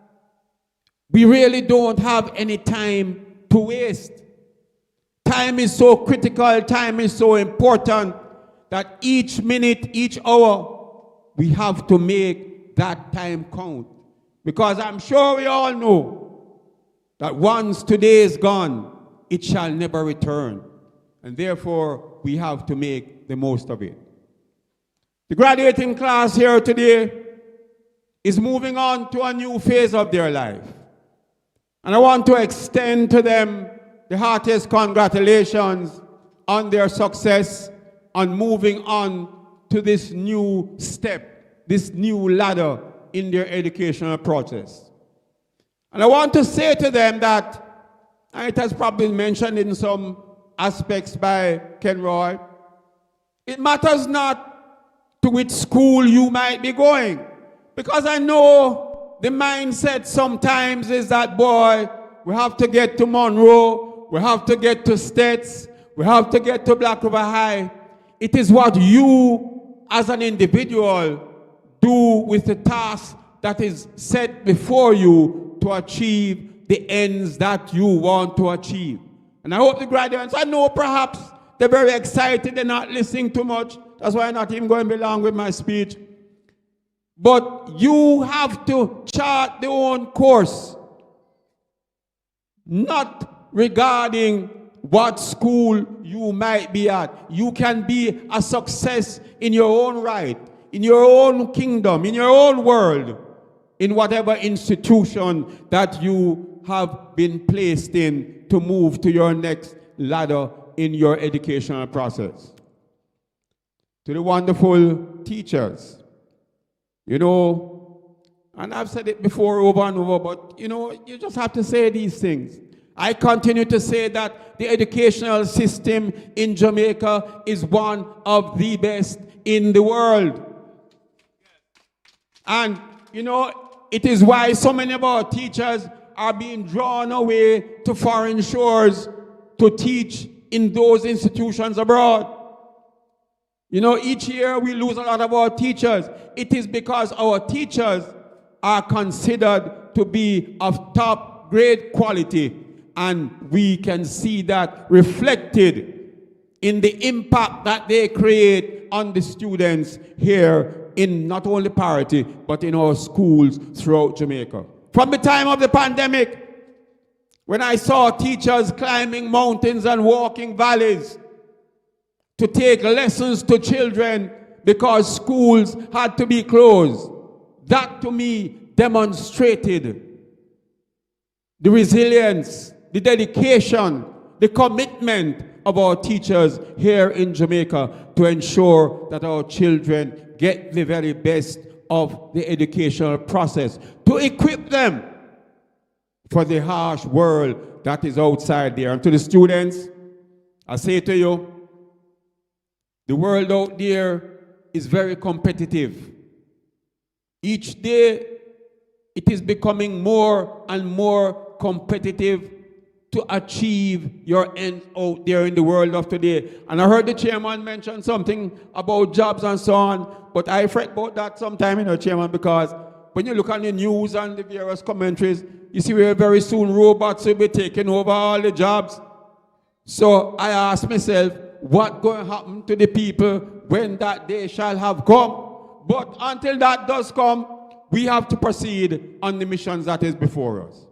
[SPEAKER 7] we really don't have any time to waste. Time is so critical, time is so important that each minute, each hour, we have to make that time count. Because I'm sure we all know that once today is gone, it shall never return. And therefore, we have to make the most of it. The graduating class here today is moving on to a new phase of their life. And I want to extend to them the heartiest congratulations on their success on moving on to this new step, this new ladder in their educational process. And I want to say to them that, and it has probably been mentioned in some aspects by Ken Roy, it matters not to which school you might be going. Because I know the mindset sometimes is that, boy, we have to get to Monroe, we have to get to States, we have to get to Black River High. It is what you as an individual do with the task that is set before you to achieve the ends that you want to achieve. And I hope the graduates, I know perhaps they're very excited, they're not listening too much. That's why I'm not even going to be long with my speech. But you have to chart their own course, not regarding what school you might be at. You can be a success in your own right, in your own kingdom, in your own world, in whatever institution that you have been placed in to move to your next ladder in your educational process. To the wonderful teachers, you know, and I've said it before over and over, but you know, you just have to say these things. I continue to say that the educational system in Jamaica is one of the best in the world. And, you know, it is why so many of our teachers are being drawn away to foreign shores to teach in those institutions abroad. You know, each year we lose a lot of our teachers. It is because our teachers are considered to be of top grade quality, and we can see that reflected in the impact that they create on the students here in not only Parottee, but in our schools throughout Jamaica. From the time of the pandemic, when I saw teachers climbing mountains and walking valleys to take lessons to children because schools had to be closed, that to me demonstrated the resilience, the dedication, the commitment of our teachers here in Jamaica to ensure that our children get the very best of the educational process, to equip them for the harsh world that is outside there. And to the students, I say to you, the world out there is very competitive. Each day, it is becoming more and more competitive, to achieve your ends out there in the world of today. And I heard the chairman mention something about jobs and so on, but I fret about that sometime, Chairman, because when you look on the news and the various commentaries, you see where very soon robots will be taking over all the jobs. So I ask myself, what going to happen to the people when that day shall have come? But until that does come, we have to proceed on the missions that is before us.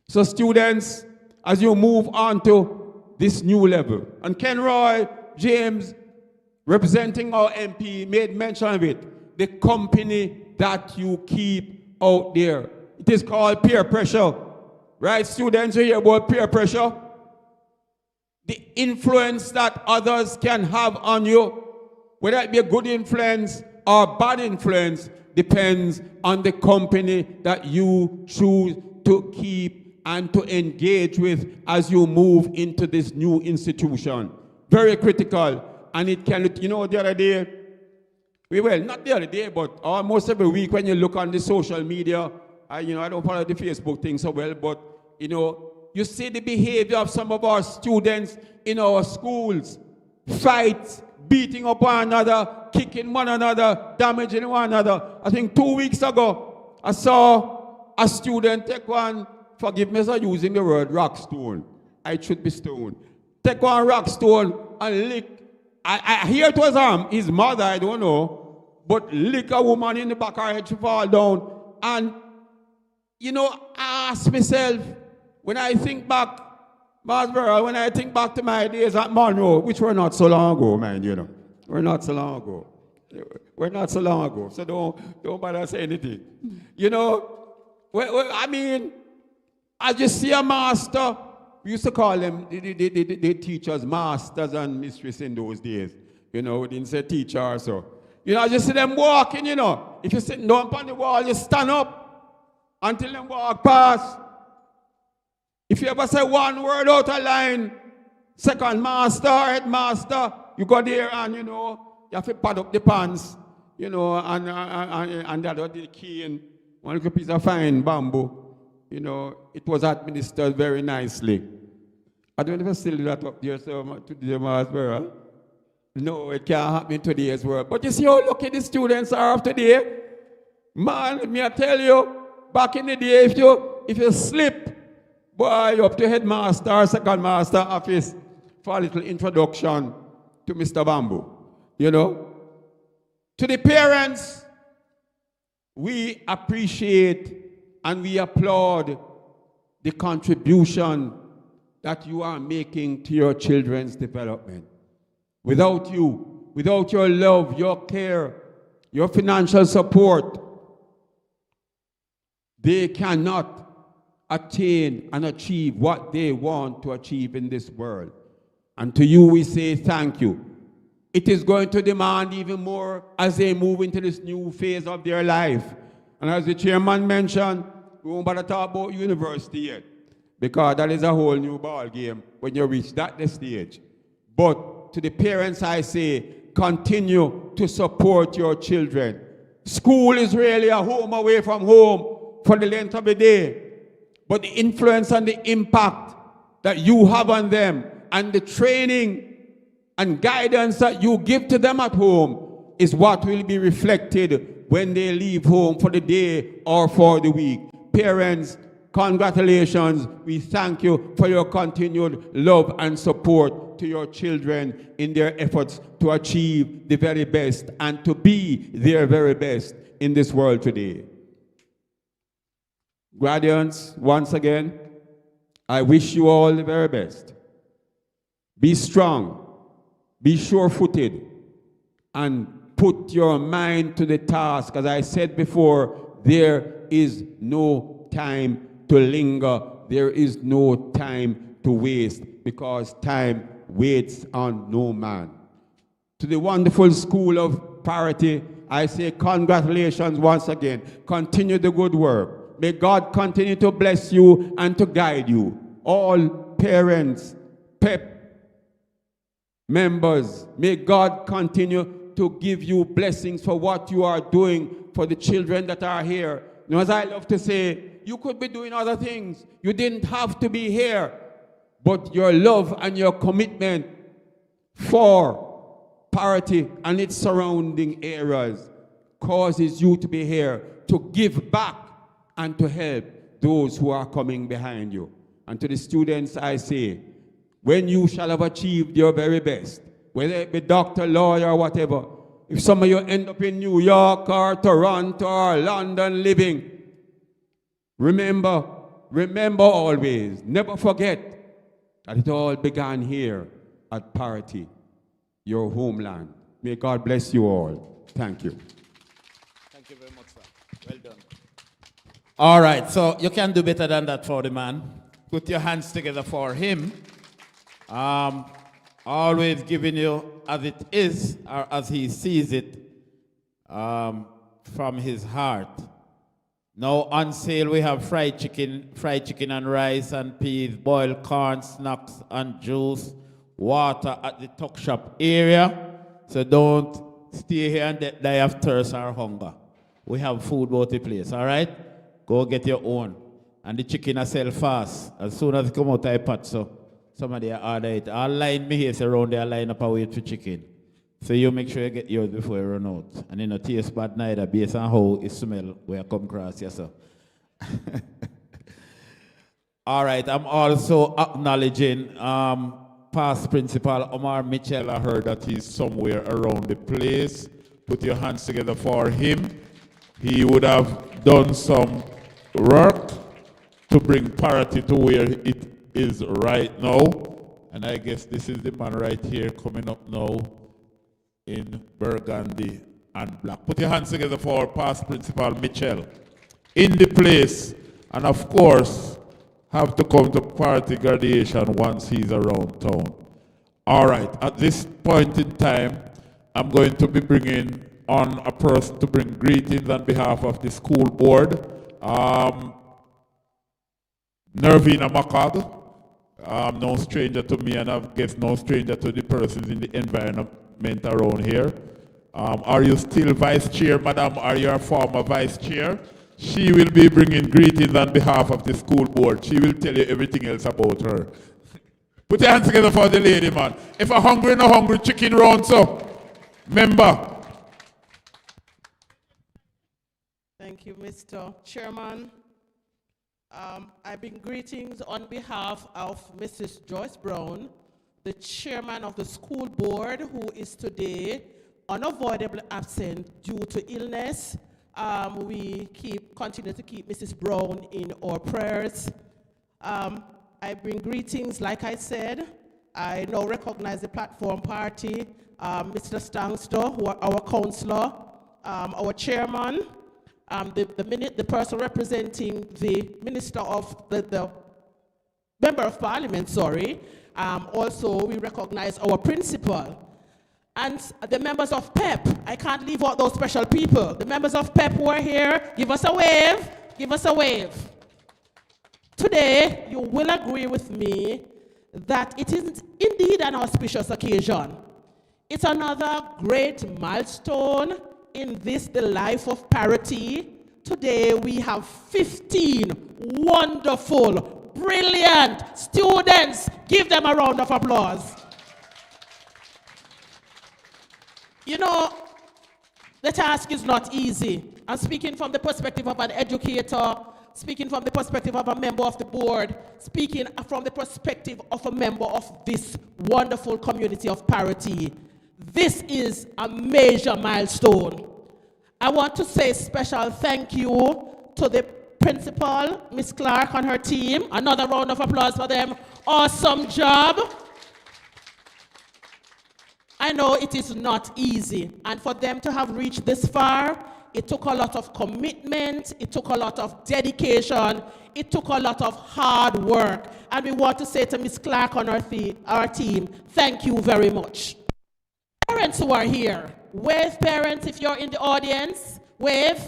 [SPEAKER 7] So students, as you move on to this new level, and Kenroy James, representing our MP, made mention of it, the company that you keep out there. It is called peer pressure. Right, students, you hear about peer pressure? The influence that others can have on you, whether it be a good influence or bad influence, depends on the company that you choose to keep and to engage with as you move into this new institution. Very critical. And it can, the other day, not the other day, but almost every week when you look on the social media, I don't follow the Facebook thing so well, but, you see the behavior of some of our students in our schools. Fights, beating up one another, kicking one another, damaging one another. I think 2 weeks ago, I saw a student take one, forgive me for using the word rock stone. I should be stoned. Take one rock stone and lick. I hear it was his mother, I don't know, but lick a woman in the back of her head, she fall down. And, I ask myself, when I think back, when I think back to my days at Monroe, which were not so long ago, man, We're not so long ago. We're not so long ago, so don't bother say anything. As you see a master, we used to call them the teachers, masters and mistresses in those days. We didn't say teacher, so. I just see them walking, If you're sitting down on the wall, you stand up until them walk past. If you ever say one word out of line, second master, headmaster, you go there and, you have to pad up the pants, and that was the key and one little piece of fine bamboo. It was administered very nicely. I don't ever still do that up there today as well. No, it can't happen today as well. But you see how lucky the students are of today? Man, me I tell you, back in the day, if you slip, boy, up to headmaster, second master office for a little introduction to Mr. Bamboo. To the parents, we appreciate and we applaud the contribution that you are making to your children's development. Without you, without your love, your care, your financial support, they cannot attain and achieve what they want to achieve in this world. And to you we say thank you. It is going to demand even more as they move into this new phase of their life. And as the chairman mentioned, we won't bother talk about university yet, because that is a whole new ball game when you reach that stage. But to the parents I say, continue to support your children. School is really a home away from home for the length of the day. But the influence and the impact that you have on them and the training and guidance that you give to them at home is what will be reflected when they leave home for the day or for the week. Parents, congratulations. We thank you for your continued love and support to your children in their efforts to achieve the very best and to be their very best in this world today. Graduates, once again, I wish you all the very best. Be strong, be sure-footed, and put your mind to the task. As I said before, there is no time to linger. There is no time to waste, because time waits on no man. To the wonderful school of Parottee, I say congratulations once again. Continue the good work. May God continue to bless you and to guide you. All parents, PEP members, may God continue to give you blessings for what you are doing for the children that are here. As I love to say, you could be doing other things. You didn't have to be here. but your love and your commitment for Parottee and its surrounding areas causes you to be here to give back and to help those who are coming behind you. And to the students I say, when you shall have achieved your very best, whether it be doctor, lawyer, or whatever, if some of you end up in New York or Toronto or London living, remember always, never forget that it all began here at Parottee, your homeland. May God bless you all. Thank you.
[SPEAKER 3] Thank you very much, sir. Well done. All right, so you can do better than that for the man. Put your hands together for him. Always giving you as it is, or as he sees it, from his heart. Now on sale we have fried chicken and rice and peas, boiled corn, snacks and juice, water at the tuck shop area. So don't stay here and die of thirst or hunger. We have food about the place, all right? Go get your own. And the chicken I sell fast. As soon as it come out of the pot, so somebody order it. I'll line me here, so around there, line up and wait for chicken. So you make sure you get yours before you run out. And you know, taste bad neither, based on how it smell when you come across yourself. All right, I'm also acknowledging past principal Omar Mitchell. I heard that he's somewhere around the place. Put your hands together for him. He would have done some work to bring Parottee to where it is right now. And I guess this is the man right here coming up now in burgundy and black. Put your hands together for our past principal Mitchell in the place, and of course have to come to Parottee graduation once he's around town. All right, at this point in time, I'm going to be bringing on a person to bring greetings on behalf of the school board. Nervina Makag, no stranger to me, and I guess no stranger to the persons in the environment around here. Are you still vice chair, madam? Are you a former vice chair? She will be bringing greetings on behalf of the school board. She will tell you everything else about her. Put your hands together for the lady, man. If I'm hungry, no hungry chicken round, so member.
[SPEAKER 8] Thank you, Mr. Chairman. I bring greetings on behalf of Mrs. Joyce Brown, the chairman of the school board, who is today unavoidably absent due to illness. We continue to keep Mrs. Brown in our prayers. I bring greetings, like I said. I now recognize the platform party, Mr. Stangster, who are our councillor, our chairman, the person representing the minister of the member of parliament, sorry. Also, we recognize our principal and the members of PEP. I can't leave out those special people. The members of PEP who are here, give us a wave, give us a wave. Today, you will agree with me that it is indeed an auspicious occasion. It's another great milestone in the life of Parottee. Today we have 15 wonderful, brilliant students. Give them a round of applause. You know, the task is not easy. I'm speaking from the perspective of an educator, speaking from the perspective of a member of the board, speaking from the perspective of a member of this wonderful community of Parottee. This is a major milestone. I want to say special thank you to the principal, Miss Clark, and her team. Another round of applause for them. Awesome job. I know it is not easy, and for them to have reached this far, it took a lot of commitment, it took a lot of dedication, it took a lot of hard work, and we want to say to Miss Clark and our team, thank you very much. Parents who are here, wave parents if you're in the audience, wave.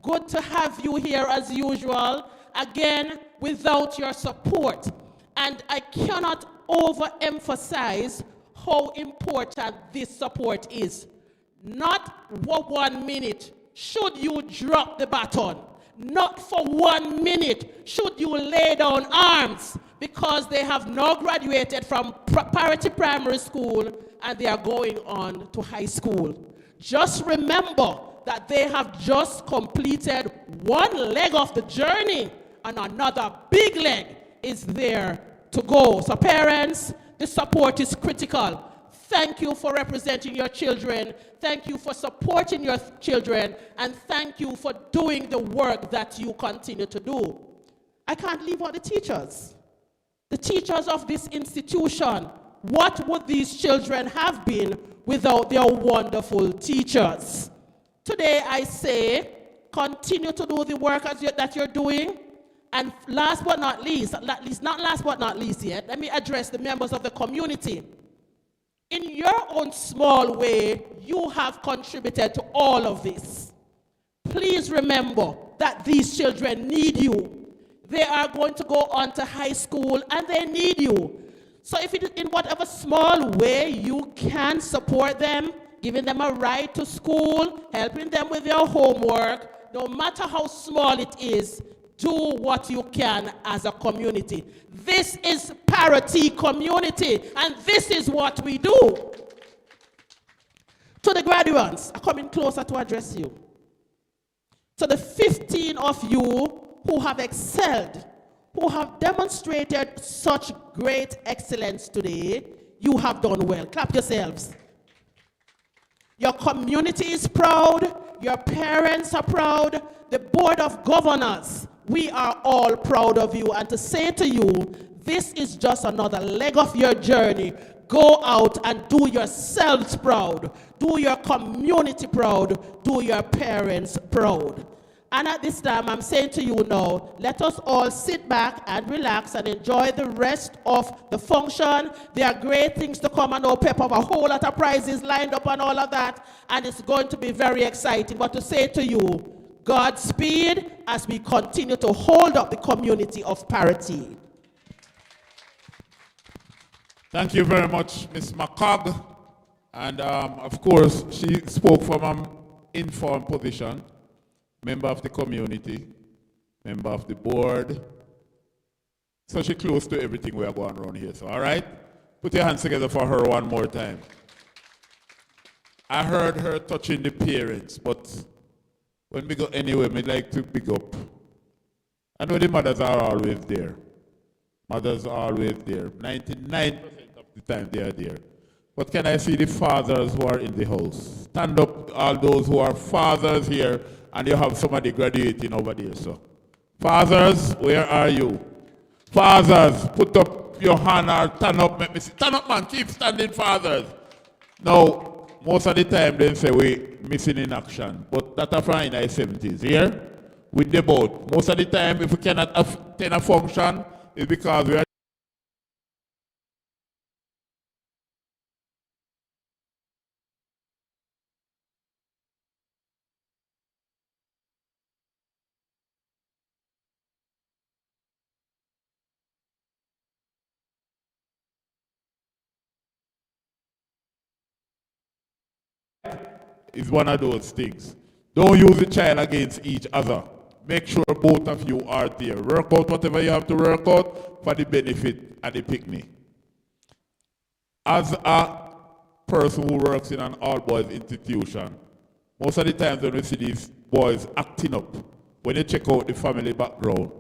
[SPEAKER 8] Good to have you here as usual. Again, without your support, and I cannot overemphasize how important this support is. Not for 1 minute should you drop the baton. Not for 1 minute should you lay down arms, because they have now graduated from Parottee Primary School and they are going on to high school. Just remember that they have just completed one leg of the journey and another big leg is there to go. So parents, the support is critical. Thank you for representing your children. Thank you for supporting your children. And thank you for doing the work that you continue to do. I can't leave out the teachers. The teachers of this institution. What would these children have been without their wonderful teachers? Today I say, continue to do the work that you're doing. And last but not least, not last but not least yet, let me address the members of the community. In your own small way, you have contributed to all of this. Please remember that these children need you. They are going to go on to high school and they need you. So if it is in whatever small way you can support them, giving them a ride to school, helping them with their homework, no matter how small it is, do what you can as a community. This is Parottee community, and this is what we do. To the graduates, I'm coming closer to address you. To the 15 of you who have excelled, who have demonstrated such great excellence today, you have done well. Clap yourselves. Your community is proud, your parents are proud, the Board of Governors, we are all proud of you. And to say to you, this is just another leg of your journey. Go out and do yourselves proud. Do your community proud. Do your parents proud. And at this time, I'm saying to you now, let us all sit back and relax and enjoy the rest of the function. There are great things to come, and no pep of a whole lot of prizes lined up and all of that. And it's going to be very exciting. But to say to you, Godspeed as we continue to hold up the community of Parottee.
[SPEAKER 3] Thank you very much, Ms. McCogg. And of course, she spoke from an informed position, member of the community, member of the board. So she's close to everything we are going around here. So, all right? Put your hands together for her one more time. I heard her touching the parents, but when we go anywhere, we like to big up. I know the mothers are always there. Mothers are always there. 99% of the time they are there. But can I see the fathers who are in the house? Stand up, all those who are fathers here, and you have somebody graduating over there. So, fathers, where are you? Fathers, put up your hand or stand up. Let me see. Stand up, man. Keep standing, fathers. Now, most of the time they say we missing in action, but that's a from in the 70s. Here, with the boat. Most of the time, if we cannot attend a function, it's because we are is one of those things. Don't use the child against each other. Make sure both of you are there. Work out whatever you have to work out for the benefit of the picnic. As a person who works in an all-boys institution, most of the times when we see these boys acting up, when you check out the family background,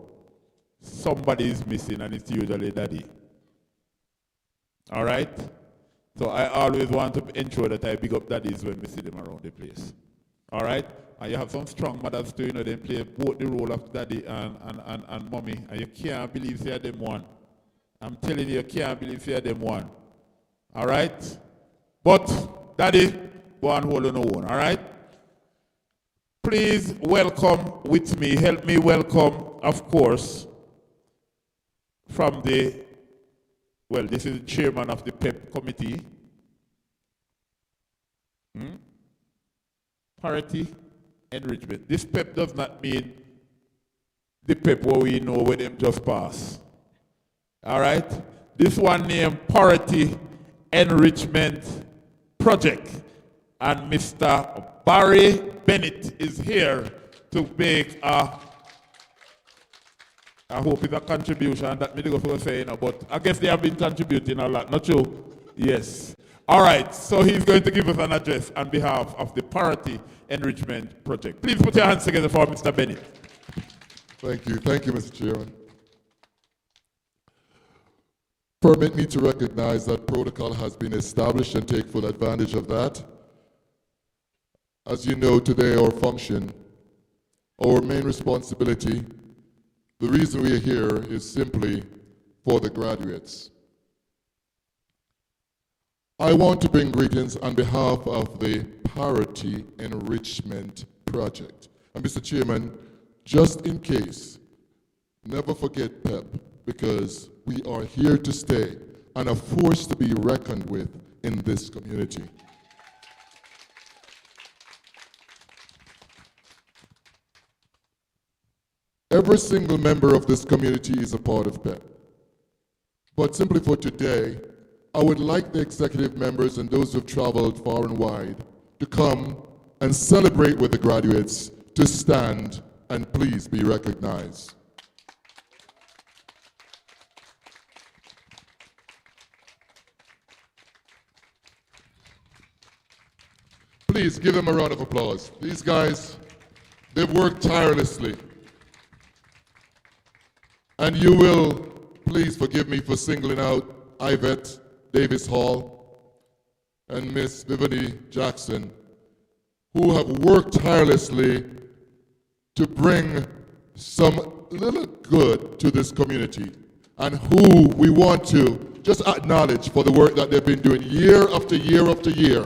[SPEAKER 3] somebody is missing and it's usually daddy. All right? So I always want to ensure that I big up daddies when we see them around the place. All right? And you have some strong mothers too, you know, they play both the role of daddy and mommy. And you can't believe they are them one. I'm telling you, you can't believe they are them one. All right? But daddy, go and hold on the one. All right? Please welcome with me, help me welcome, of course, from the, well, this is the chairman of the PEP committee. Parottee enrichment. This PEP does not mean the PEP where we know where them just pass. All right? This one named Parottee Enrichment Project. And Mr. Barry Bennett is here to make a
[SPEAKER 9] I hope it's a contribution that me go for saying, but I guess they have been contributing a lot, not true? Yes. All right, so he's going to give us an address on behalf of the Parottee Enrichment Project. Please put your hands together for Mr. Bennett.
[SPEAKER 10] Thank you, Mr. Chairman. Permit me to recognize that protocol has been established and take full advantage of that. As you know, today our function, our main responsibility, the reason we are here is simply for the graduates. I want to bring greetings on behalf of the Parottee Enrichment Project. And Mr. Chairman, just in case, never forget PEP, because we are here to stay and a force to be reckoned with in this community. Every single member of this community is a part of PEP. But simply for today, I would like the executive members and those who have traveled far and wide to come and celebrate with the graduates, to stand and please be recognized. Please give them a round of applause. These guys, they've worked tirelessly. And you will, please forgive me for singling out Yvette Davis Hall and Miss Vivian Jackson, who have worked tirelessly to bring some little good to this community, and who we want to just acknowledge for the work that they've been doing year after year after year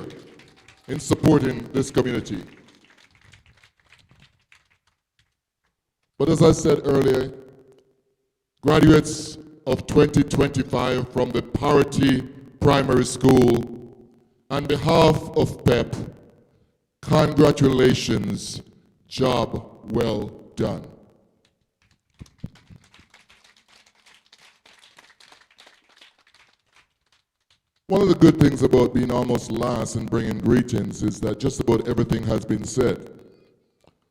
[SPEAKER 10] in supporting this community. But as I said earlier, graduates of 2025 from the Parottee Primary School, on behalf of PEP, congratulations, job well done. One of the good things about being almost last and bringing greetings is that just about everything has been said.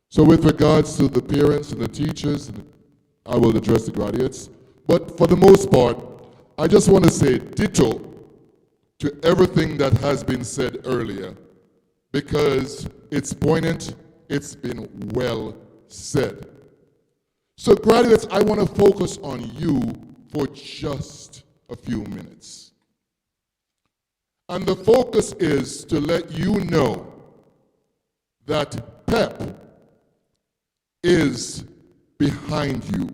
[SPEAKER 10] So with regards to the parents and the teachers, I will address the graduates. But for the most part, I just want to say ditto to everything that has been said earlier, because it's poignant, it's been well said. So graduates, I want to focus on you for just a few minutes. And the focus is to let you know that PEP is behind you.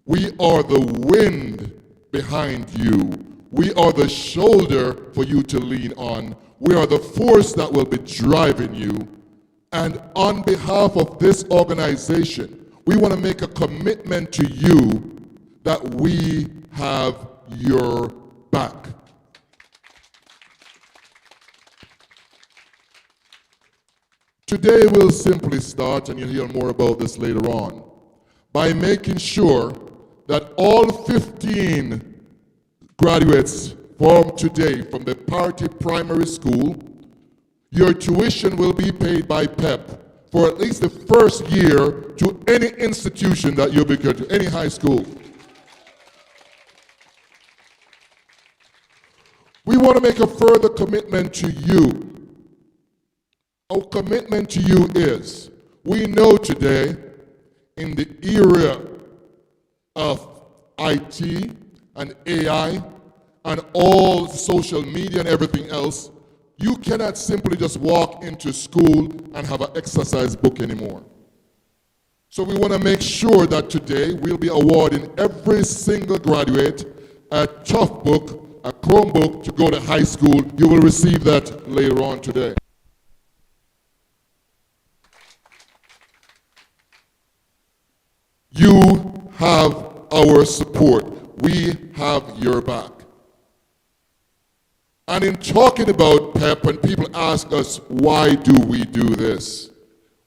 [SPEAKER 10] We are the wind behind you. We are the shoulder for you to lean on. We are the force that will be driving you. And on behalf of this organization, we want to make a commitment to you that we have your back. Today we'll simply start, and you'll hear more about this later on, by making sure that all 15 graduates from today from the Parottee Primary School, your tuition will be paid by PEP for at least the first year to any institution that you'll be going to, any high school. We want to make a further commitment to you. Our commitment to you is, we know today, in the era of IT and AI and all social media and everything else, you cannot simply just walk into school and have an exercise book anymore. So we want to make sure that today we'll be awarding every single graduate a tough book, a Chromebook to go to high school. You will receive that later on today. You have our support. We have your back. And in talking about PEP, when people ask us, why do we do this?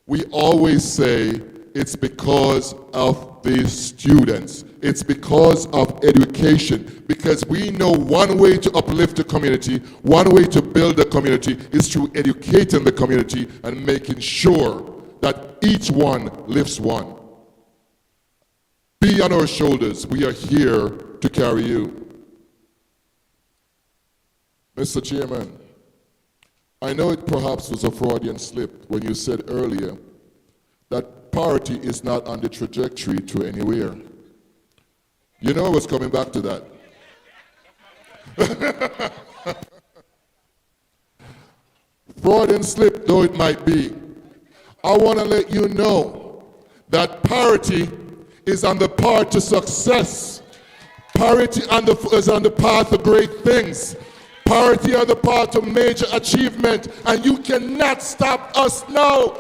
[SPEAKER 10] We always say it's because of the students. It's because of education. Because we know one way to uplift the community, one way to build the community is through educating the community and making sure that each one lifts one. Be on our shoulders. We are here to carry you. Mr. Chairman, I know it perhaps was a Freudian slip when you said earlier that Parottee is not on the trajectory to anywhere. You know I was coming back to that. Freudian slip though it might be, I want to let you know that Parottee is on the path to success. Parottee is on the path to great things. Parottee on the path to major achievement, and you cannot stop us now.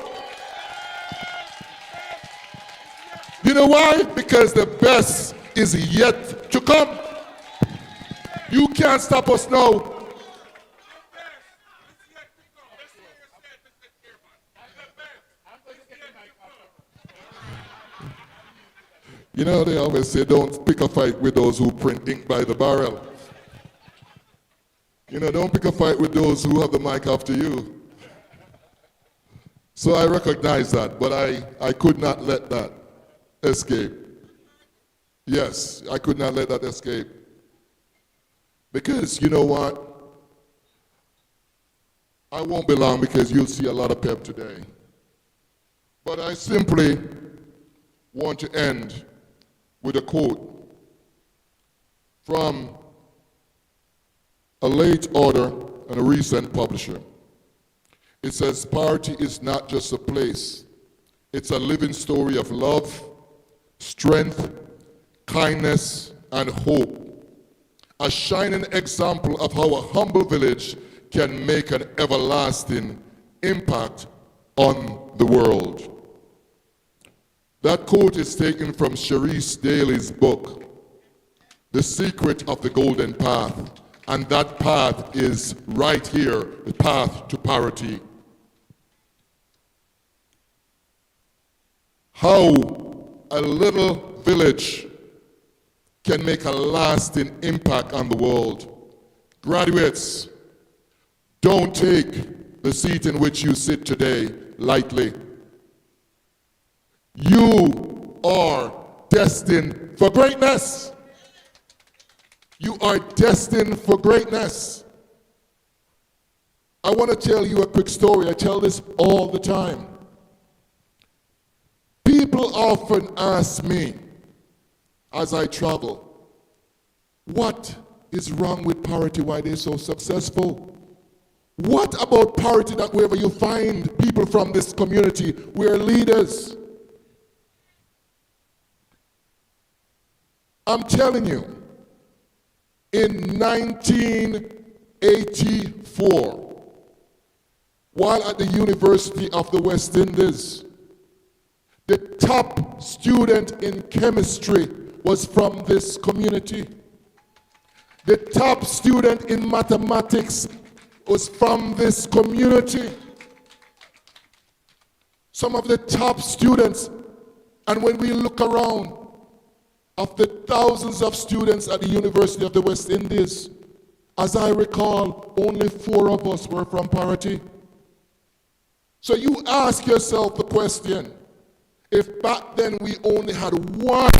[SPEAKER 10] You know why? Because the best is yet to come. You can't stop us now. You know, they always say don't pick a fight with those who print ink by the barrel. You know, don't pick a fight with those who have the mic after you. So I recognize that, but I could not let that escape. Yes, I could not let that escape. Because you know what? I won't be long because you'll see a lot of pep today. But I simply want to end with a quote from a late author and a recent publisher. It says, Parottee is not just a place. It's a living story of love, strength, kindness, and hope. A shining example of how a humble village can make an everlasting impact on the world. That quote is taken from Sharice Daly's book, The Secret of the Golden Path, and that path is right here, the path to Parottee. How a little village can make a lasting impact on the world. Graduates, don't take the seat in which you sit today lightly. You are destined for greatness. You are destined for greatness. I want to tell you a quick story. I tell this all the time. People often ask me as I travel, what is wrong with Parottee? Why they're so successful? What about Parottee that wherever you find people from this community, we're leaders? I'm telling you, in 1984, while at the University of the West Indies, the top student in chemistry was from this community. The top student in mathematics was from this community. Some of the top students, and when we look around, of the thousands of students at the University of the West Indies, as I recall, only 4 of us were from Parottee. So you ask yourself the question, if back then we only had one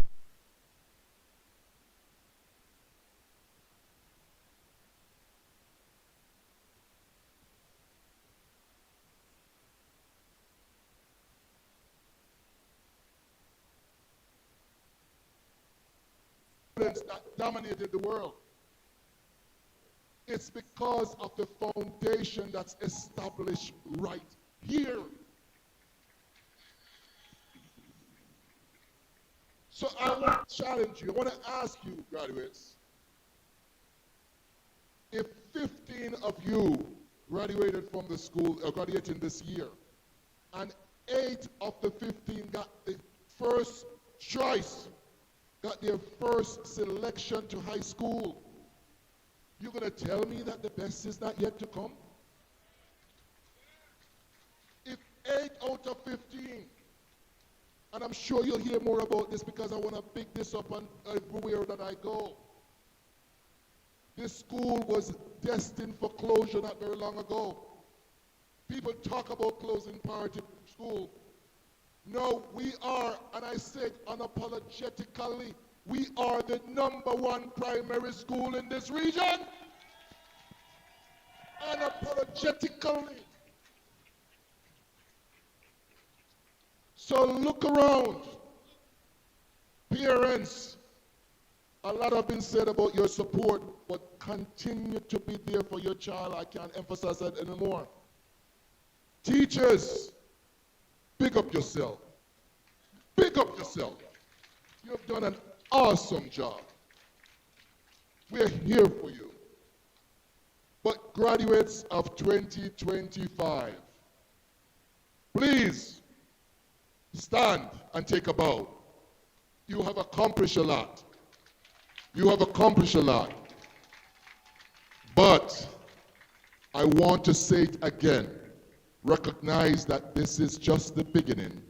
[SPEAKER 10] that dominated the world. It's because of the foundation that's established right here. So I want to challenge you. I want to ask you, graduates, if 15 of you graduated from the school, or graduating this year, and 8 of the 15 got the first choice, got their first selection to high school, you're going to tell me that the best is not yet to come? If 8 out of 15, and I'm sure you'll hear more about this because I want to pick this up on everywhere that I go. This school was destined for closure not very long ago. People talk about closing Parottee School. No, we are, and I said unapologetically, we are the #1 primary school in this region. Unapologetically. So look around. Parents, a lot have been said about your support, but continue to be there for your child. I can't emphasize that anymore. Teachers, big up yourself. Big up yourself. You've done an awesome job. We're here for you. But graduates of 2025, please stand and take a bow. You have accomplished a lot. You have accomplished a lot. But I want to say it again. Recognize that this is just the beginning.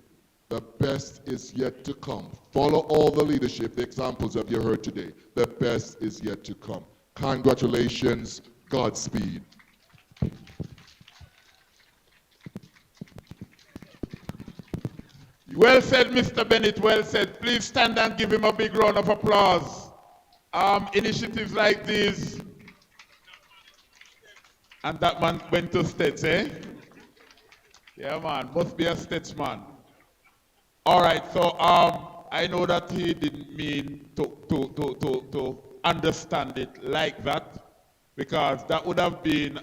[SPEAKER 10] The best is yet to come. Follow all the leadership, the examples that you heard today. The best is yet to come. Congratulations. Godspeed.
[SPEAKER 9] Well said, Mr. Bennett, well said. Please stand and give him a big round of applause. Initiatives like these. And that man went to States, eh? Yeah, man, must be a statesman. All right, so I know that he didn't mean to understand it like that, because that would have been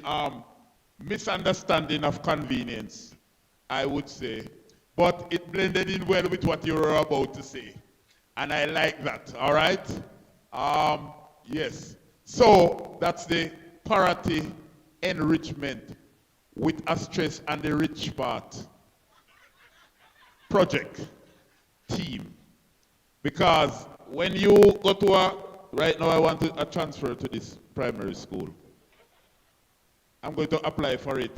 [SPEAKER 9] misunderstanding of convenience, I would say. But it blended in well with what you were about to say. And I like that, all right? Yes. So that's the Parottee enrichment with a stress on the rich part project team. Because when you go to right now I want a transfer to this primary school. I'm going to apply for it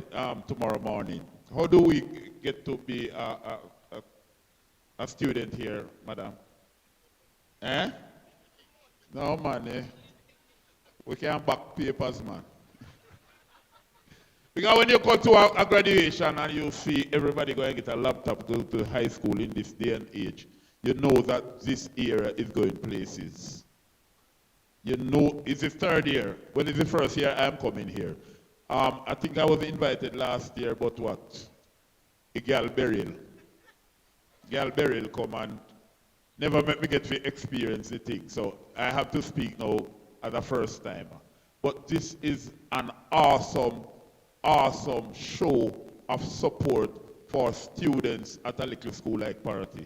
[SPEAKER 9] tomorrow morning. How do we get to be a student here, madam? Eh? No, man. Eh? We can't back papers, man. Because when you go to a graduation and you see everybody going to get a laptop, go to high school in this day and age, you know that this era is going places. You know, it's the third year. When it's the first year I'm coming here. I think I was invited last year, but what? A gal burial. Gal burial come and never let me get to experience the thing. So I have to speak now as a first timer. But this is an awesome show of support for students at a little school like Parottee.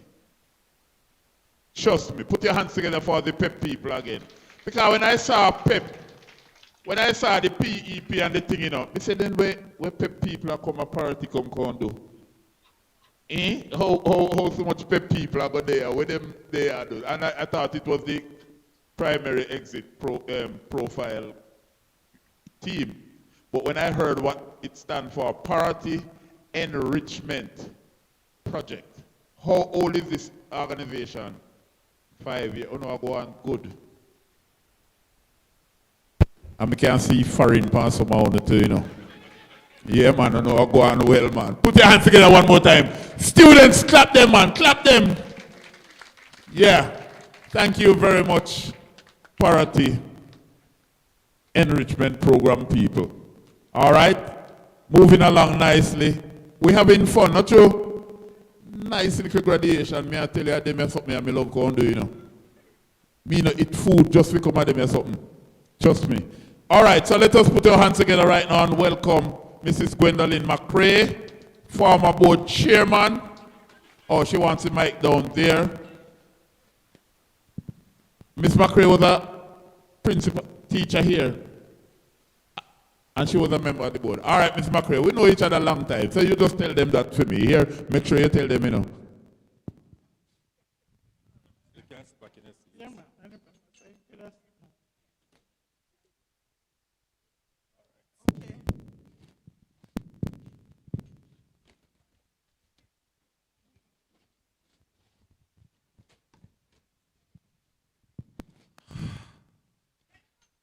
[SPEAKER 9] Trust me, put your hands together for the PEP people again. Because when I saw PEP, when I saw the PEP and the thing, you know, I said, then where PEP people are come a Parottee come do? Eh? How so much PEP people are going there? Where them they are do? And I thought it was the primary exit profile team. But when I heard what it stands for, Parottee Enrichment Project. How old is this organization? 5 years. Oh no, I go on good. And we can see foreign pass some on the two, you know. Yeah, man, I know I go on well, man. Put your hands together one more time. Students, clap them, man, clap them. Yeah, thank you very much, Parottee Enrichment Program people. All right, moving along nicely. We having fun, not true? Nice little graduation. Me I tell you, them something I love going do, you know. Me no eat food just because of them something. Trust me. All right, so let us put our hands together right now and welcome Mrs. Gwendolyn McCrae, former board chairman. Oh, she wants the mic down there. Miss McCrae was a principal teacher here. And she was a member of the board. All right, Miss McCrae, we know each other a long time, so you just tell them that for me. Here, make sure you tell them, you know.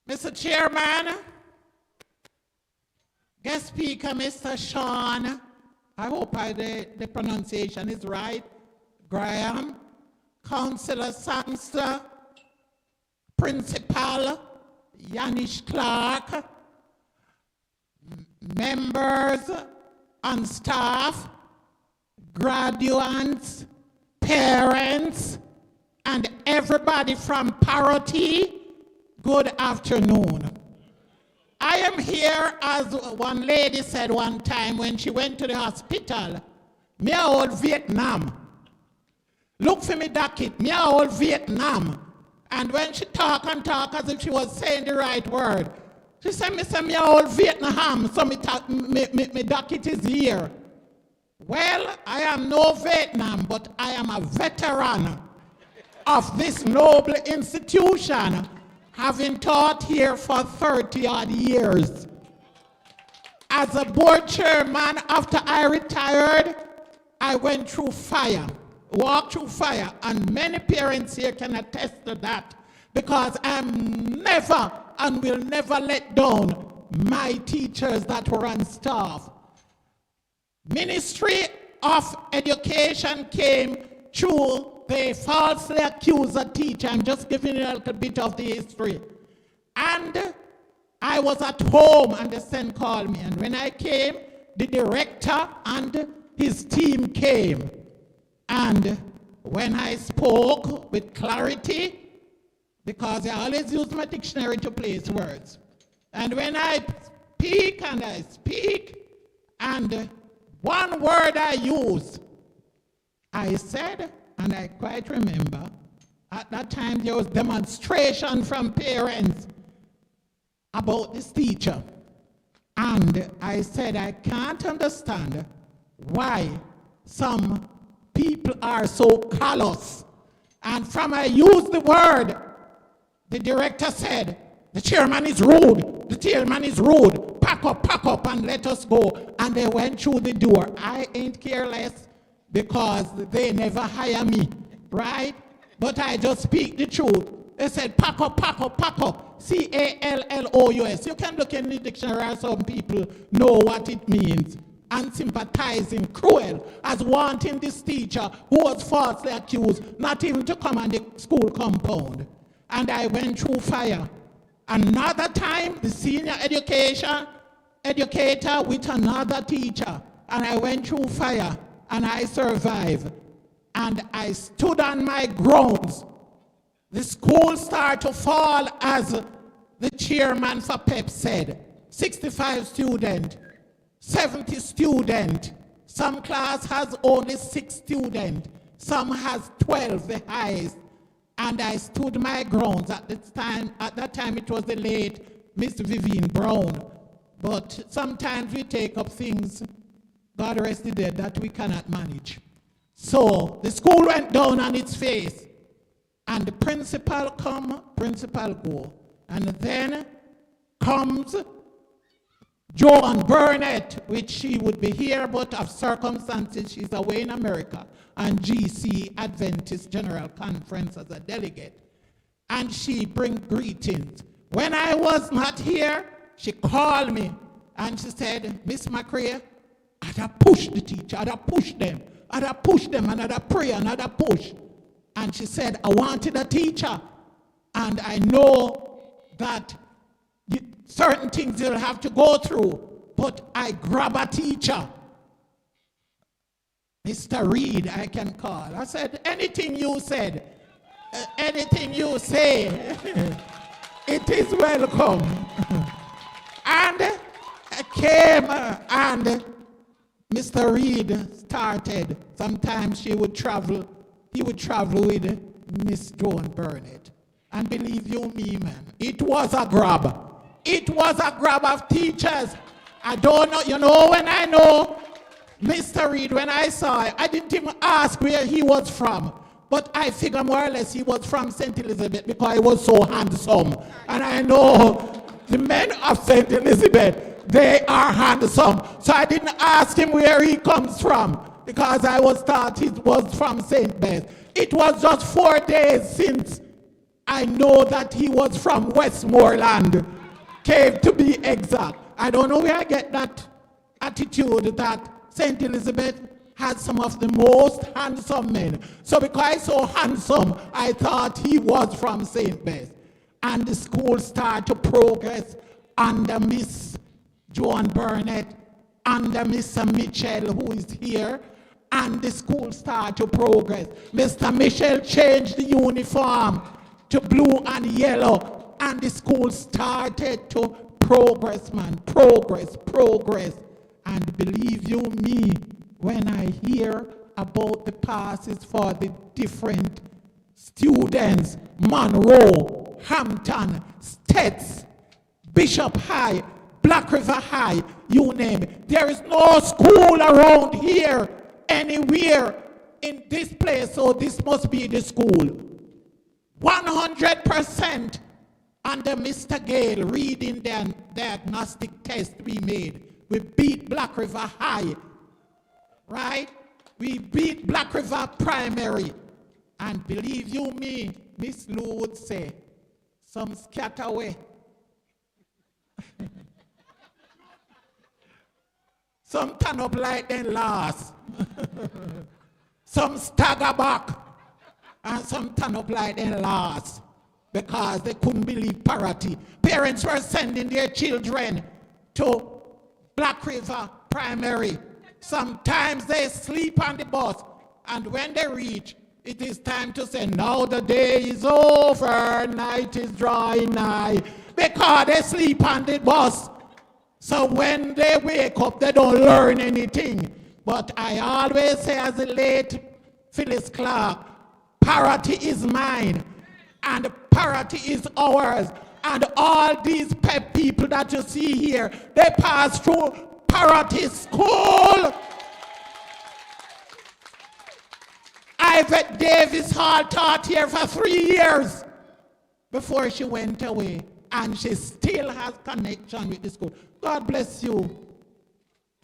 [SPEAKER 11] Mr. Chairman, guest speaker, Mr. Sean, I hope the pronunciation is right. Graham, Councilor Sangster, Principal Yanish Clark, members and staff, graduates, parents, and everybody from Parottee, good afternoon. I am here, as one lady said one time when she went to the hospital, me a old Vietnam. Look for me docket, me a old Vietnam. And when she talk and talk as if she was saying the right word, she said, me a old Vietnam, so me docket is here. Well, I am no Vietnam, but I am a veteran of this noble institution, having taught here for 30-odd years. As a board chairman, after I retired, I went through fire, walked through fire, and many parents here can attest to that, because I'm never and will never let down my teachers that were on staff. Ministry of Education came through the falsely accused teacher. I'm just giving you a little bit of the history. And I was at home and the son called me. And when I came, the director and his team came. And when I spoke with clarity, because I always use my dictionary to place words. And when I speak, and one word I use, I said, and I quite remember, at that time there was demonstration from parents about this teacher. And I said, I can't understand why some people are so callous. And from I used the word, the director said, the chairman is rude, the chairman is rude, pack up and let us go. And they went through the door. I ain't careless because they never hire me, right? But I just speak the truth. They said, pack up, C-A-L-L-O-U-S. You can look in the dictionary, some people know what it means. Unsympathizing, cruel, as wanting this teacher who was falsely accused not even to come on the school compound. And I went through fire. Another time, the senior educator with another teacher. And I went through fire, and I survived. And I stood on my grounds. The school started to fall, as the chairman for PEP said. 65 students, 70 students. Some class has only 6 students. Some has 12, the highest. And I stood my grounds at that time it was the late Miss Vivian Brown. But sometimes we take up things, God rest the dead, that we cannot manage. So the school went down on its face. And the principal come, principal go. And then comes Joan Burnett, which she would be here, but of circumstances she's away in America, and GC Adventist General Conference as a delegate. And she bring greetings. When I was not here, she called me and she said, Miss McCray, I'd push the teacher, I'd push them, and I'd pray, and I'd push. And she said, I wanted a teacher, and I know that certain things you'll have to go through, but I grab a teacher. Mr. Reed, I can call. I said, anything you said, anything you say, it is welcome. And I came, and Mr. Reed started. Sometimes he would travel with Miss Joan Burnett. And believe you me, man, it was a grab. It was a grab of teachers. I don't know, you know, when I know Mr. Reed, when I saw it, I didn't even ask where he was from. But I figure more or less he was from St. Elizabeth because he was so handsome. And I know the men of St. Elizabeth, they are handsome. So I didn't ask him where he comes from because I was thought he was from St. Beth. It was just 4 days since I know that he was from Westmoreland, Cave to be exact. I don't know where I get that attitude that St. Elizabeth had some of the most handsome men. So because he's so handsome, I thought he was from St. Bess. And the school started to progress under Miss Joan Burnett, under Mr. Mitchell, who is here, and the school started to progress. Mr. Mitchell changed the uniform to blue and yellow, and the school started to progress, man, progress. And believe you me, when I hear about the passes for the different students, Monroe, Hampton, Stets, Bishop High, Black River High, you name it. There is no school around here, anywhere in this place, so this must be the school. 100% under Mr. Gale reading the diagnostic test we made. We beat Black River High, right? We beat Black River Primary. And believe you me, Miss Lou would say, some scatter away. Some turn up like they last. Some stagger back. And some turn up like they last. Because they couldn't believe Parottee. Parents were sending their children to Black River Primary. Sometimes they sleep on the bus. And when they reach, it is time to say, now the day is over, night is drawing nigh. Because they sleep on the bus. So when they wake up, they don't learn anything. But I always say, as the late Phyllis Clark, Parottee is mine, and Parottee is ours. And all these people that you see here, they pass through Parottee School. Ivette Davis Hall taught here for 3 years before she went away. And she still has connection with the school. God bless you.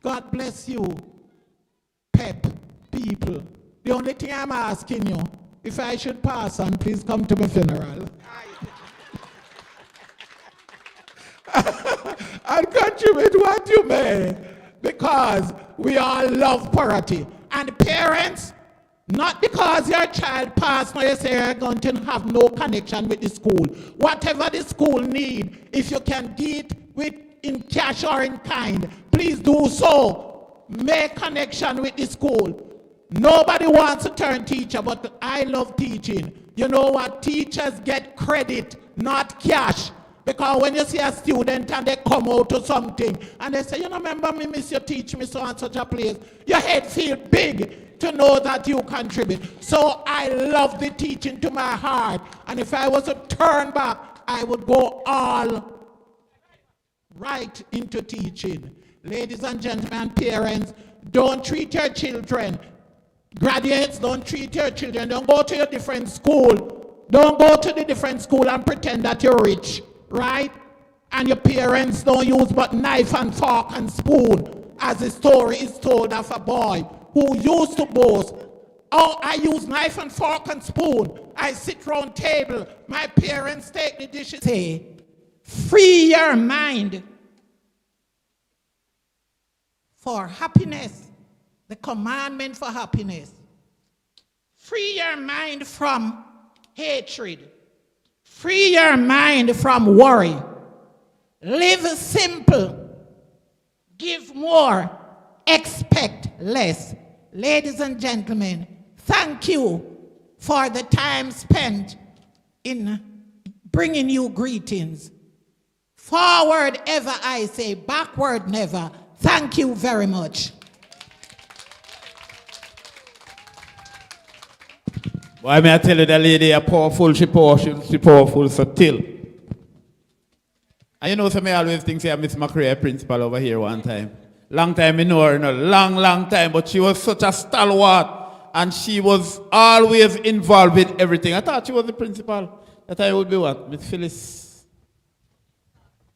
[SPEAKER 11] God bless you, PEP people. The only thing I'm asking you, if I should pass on, please come to my funeral. And contribute what you may, because we all love Parottee. And parents, not because your child passed, now you say you're going to have no connection with the school. Whatever the school need, if you can get with in cash or in kind, please do so. Make connection with the school. Nobody wants to turn teacher, but I love teaching. You know what? Teachers get credit, not cash. Because when you see a student and they come out to something and they say, you know, remember me, miss, you teach me so and such a place, your head feel big to know that you contribute. So I love the teaching to my heart. And if I was to turn back, I would go all right into teaching. Ladies and gentlemen, parents, don't treat your children. Graduates, don't treat your children. Don't go to your different school. Don't go to the different school and pretend that you're rich, right? And your parents don't use but knife and fork and spoon, as the story is told of a boy who used to boast, oh, I use knife and fork and spoon. I sit round table. My parents take the dishes. Say, free your mind for happiness. The commandment for happiness. Free your mind from hatred. Free your mind from worry. Live simple. Give more. Expect less. Ladies and gentlemen, thank you for the time spent in bringing you greetings. Forward ever I say, backward never. Thank you very much.
[SPEAKER 3] Why may I tell you the lady is powerful, she powerful, so till. And you know, so I always think say Miss McCray, principal over here one time. Long time I know her, long time, but she was such a stalwart and she was always involved with everything. I thought she was the principal. That time would be what? Miss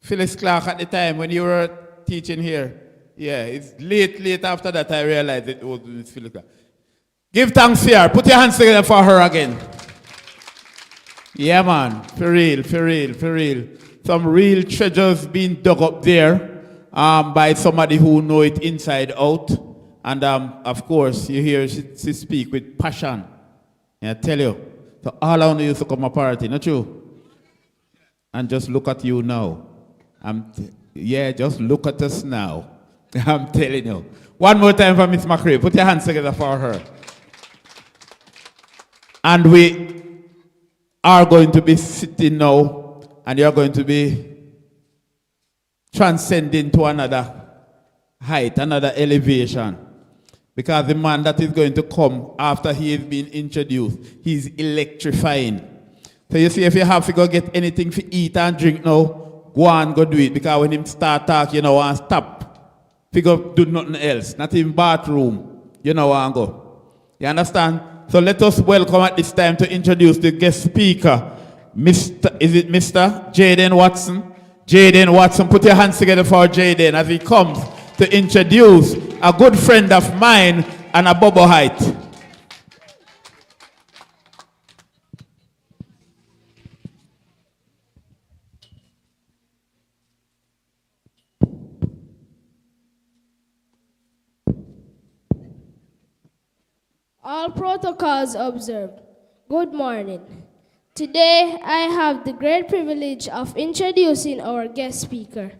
[SPEAKER 3] Phyllis Clark at the time when you were teaching here. Yeah, it's late after that I realized it was Miss Phyllis Clark. Give thanks here. Put your hands together for her again. Yeah, man. For real. Some real treasures being dug up there by somebody who know it inside out. And of course, you hear she speak with passion. And I tell you, so all I want you to come a party, not you? And just look at you now. Just look at us now. I'm telling you. One more time for Miss McCrae. Put your hands together for her. And we are going to be sitting now, and you're going to be transcending to another height, another elevation. Because the man that is going to come after he has been introduced, he's electrifying. So you see, if you have to go get anything to eat and drink now, go on, go do it. Because when him start talking, you know, and stop. Figure do nothing else, not even bathroom, you know, and go. You understand? So let us welcome at this time to introduce the guest speaker, Mr. Jaden Watson? Jaden Watson, put your hands together for Jaden as he comes to introduce a good friend of mine and a bubble height.
[SPEAKER 12] All protocols observed. Good morning. Today, I have the great privilege of introducing our guest speaker.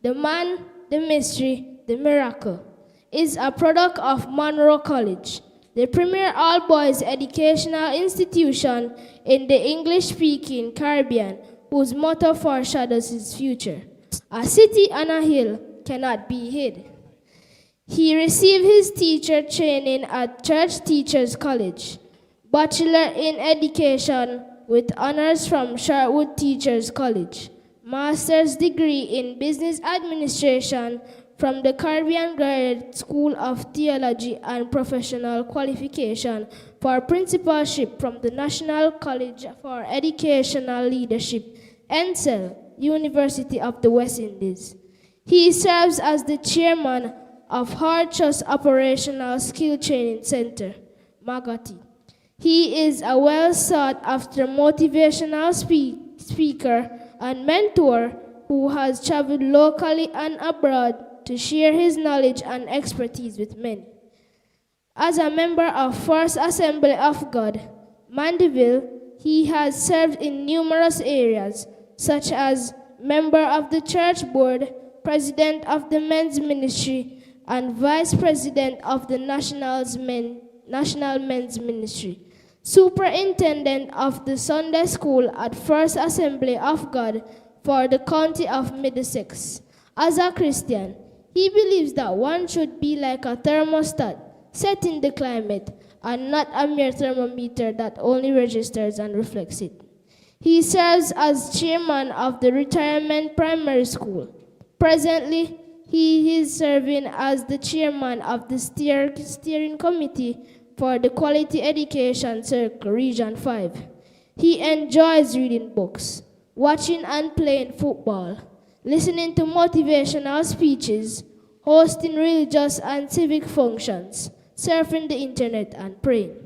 [SPEAKER 12] The man, the mystery, the miracle is a product of Monroe College, the premier all-boys educational institution in the English-speaking Caribbean, whose motto foreshadows his future. A city on a hill cannot be hid. He received his teacher training at Church Teachers College, Bachelor in Education with honors from Sherwood Teachers College, Master's degree in Business Administration from the Caribbean Graduate School of Theology and Professional Qualification for Principalship from the National College for Educational Leadership, NCEL, University of the West Indies. He serves as the chairman of Hard Trust Operational Skill Training Center, Magaty. He is a well-sought-after motivational speaker and mentor who has traveled locally and abroad to share his knowledge and expertise with many. As a member of First Assembly of God, Mandeville, he has served in numerous areas, such as member of the church board, president of the men's ministry, and Vice President of the National Men's Ministry, Superintendent of the Sunday School at First Assembly of God for the County of Middlesex. As a Christian, he believes that one should be like a thermostat, setting the climate, and not a mere thermometer that only registers and reflects it. He serves as chairman of the Retirement Primary School. Presently, he is serving as the chairman of the steering committee for the Quality Education Circle, Region 5. He enjoys reading books, watching and playing football, listening to motivational speeches, hosting religious and civic functions, surfing the internet, and praying.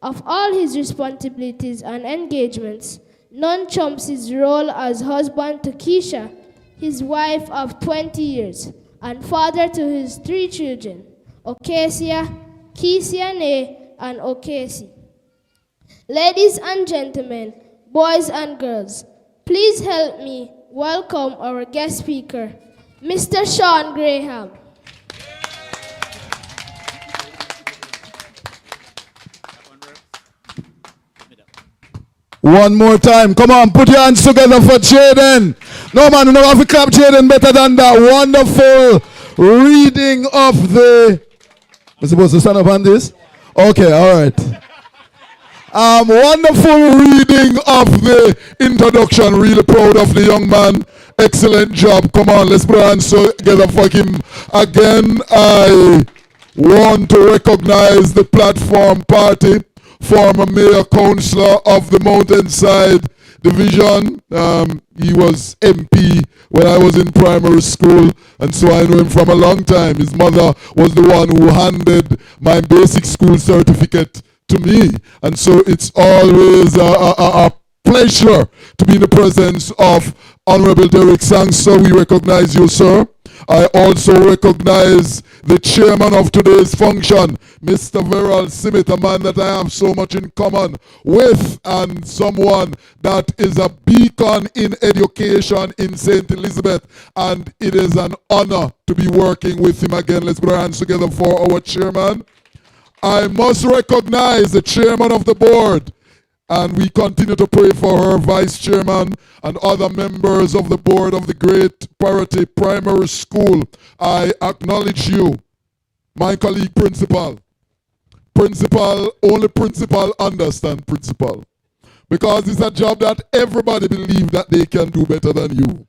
[SPEAKER 12] Of all his responsibilities and engagements, none trumps his role as husband to Keisha, his wife of 20 years, and father to his 3 children, Okesia, Kisiane, and Okesi. Ladies and gentlemen, boys and girls, please help me welcome our guest speaker, Mr. Sean Graham.
[SPEAKER 10] One more time. Come on, put your hands together for Jaden. No, man, you know have to clap Jaden better than that. Wonderful reading of the... I'm supposed to stand up on this? Okay, all right. Wonderful reading of the introduction. Really proud of the young man. Excellent job. Come on, let's put our hands together for him. Again, I want to recognize the platform party. Former mayor, councilor of the Mountainside Division. He was MP when I was in primary school, and so I know him from a long time. His mother was the one who handed my basic school certificate to me, and so it's always a pleasure to be in the presence of Honorable Derek Sangster. We recognize you, sir. I also recognize the chairman of today's function, Mr. Veral Simit, a man that I have so much in common with, and someone that is a beacon in education in St. Elizabeth. And it is an honor to be working with him again. Let's put our hands together for our chairman. I must recognize the chairman of the board, and we continue to pray for her vice chairman and other members of the board of the great Parottee Primary School. I acknowledge you, my colleague principal. Principal, only principal understand principal. Because it's a job that everybody believes that they can do better than you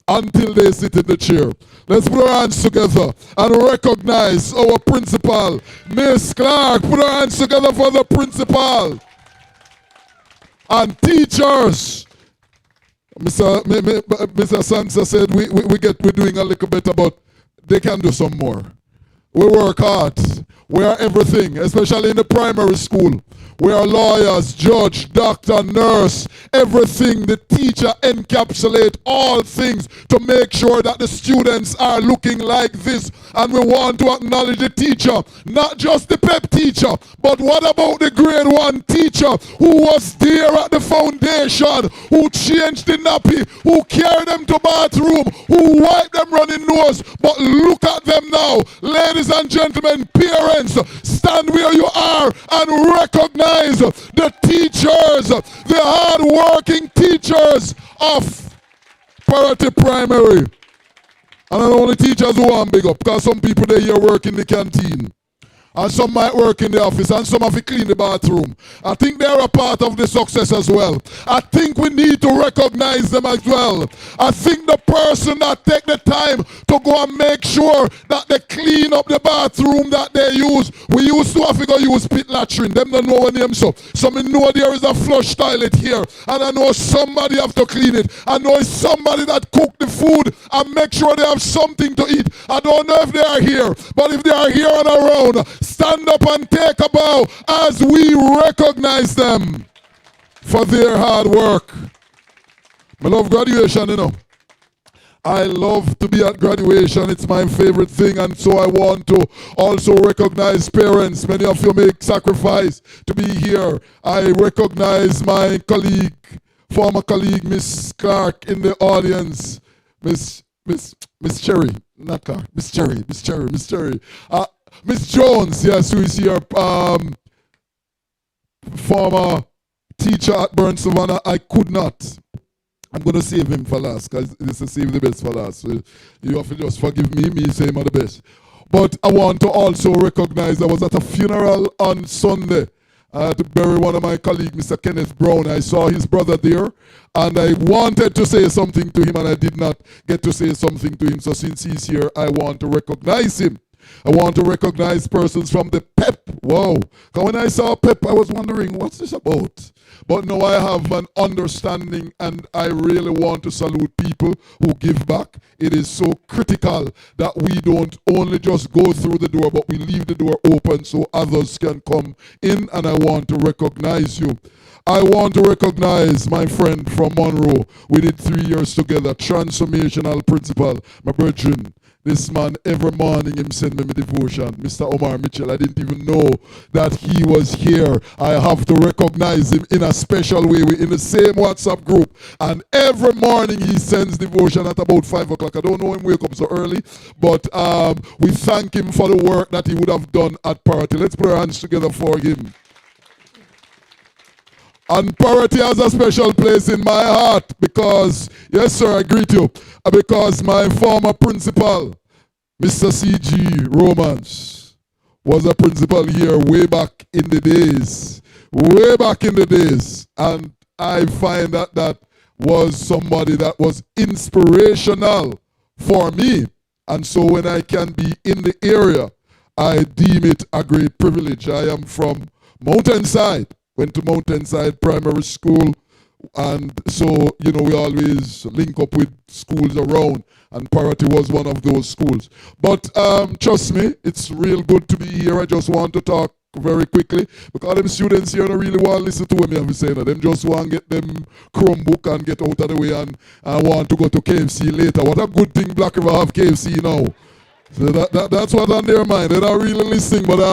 [SPEAKER 10] until they sit in the chair. Let's put our hands together and recognize our principal, Miss Clark. Put our hands together for the principal. And teachers. Mr. Sansa said we're doing a little better, but they can do some more. We work hard. We are everything, especially in the primary school. We are lawyers, judge, doctor, nurse, everything. The teacher encapsulate all things to make sure that the students are looking like this. And we want to acknowledge the teacher, not just the PEP teacher, but what about the grade 1 teacher who was there at the foundation, who changed the nappy, who carried them to bathroom, who wiped them running nose. But look at them now. Ladies and gentlemen, parents, stand where you are and recognize the teachers, the hard-working teachers of Parottee Primary. And not only teachers who want big up, because some people they here work in the canteen. And some might work in the office, and some have to clean the bathroom. I think they're a part of the success as well. I think we need to recognize them as well. I think the person that take the time to go and make sure that they clean up the bathroom that they use. We used to have to go use pit latrine. Them don't know what name so. Some know there is a flush toilet here. And I know somebody have to clean it. I know it's somebody that cook the food and make sure they have something to eat. I don't know if they are here. But if they are here and around, stand up and take a bow as we recognize them for their hard work. I love graduation, you know. I love to be at graduation. It's my favorite thing, and so I want to also recognize parents. Many of you make sacrifice to be here. I recognize my colleague, former colleague, Miss Clark, in the audience. Miss Cherry, not Clark, Miss Cherry. Miss Jones, yes, who is here, former teacher at Burn Savannah. I could not. I'm going to save him for last, because this is save the best for last. So you have to just forgive me say him are the best. But I want to also recognize I was at a funeral on Sunday to bury one of my colleagues, Mr. Kenneth Brown. I saw his brother there, and I wanted to say something to him, and I did not get to say something to him. So since he's here, I want to recognize him. I want to recognize persons from the PEP. Wow. Because when I saw PEP, I was wondering, what's this about? But now I have an understanding, and I really want to salute people who give back. It is so critical that we don't only just go through the door, but we leave the door open so others can come in, and I want to recognize you. I want to recognize my friend from Monroe. We did 3 years together, transformational principal, my brethren. This man, every morning, him send me my devotion. Mr. Omar Mitchell, I didn't even know that he was here. I have to recognize him in a special way. We're in the same WhatsApp group. And every morning he sends devotion at about 5 o'clock. I don't know him wake up so early. But we thank him for the work that he would have done at Parottee. Let's put our hands together for him. And Parottee has a special place in my heart because, yes sir, I greet you, because my former principal, Mr. C.G. Romans, was a principal here way back in the days. And I find that that was somebody that was inspirational for me. And so when I can be in the area, I deem it a great privilege. I am from Mountainside. Went to Mountainside Primary School, and so, you know, we always link up with schools around, and Parottee was one of those schools. But trust me, it's real good to be here. I just want to talk very quickly because them students here don't really want to listen to what me have to say. Now. Them just want to get them Chromebook and get out of the way and want to go to KFC later. What a good thing Black River have KFC now. So that's what's on their mind. They're not really listening, but I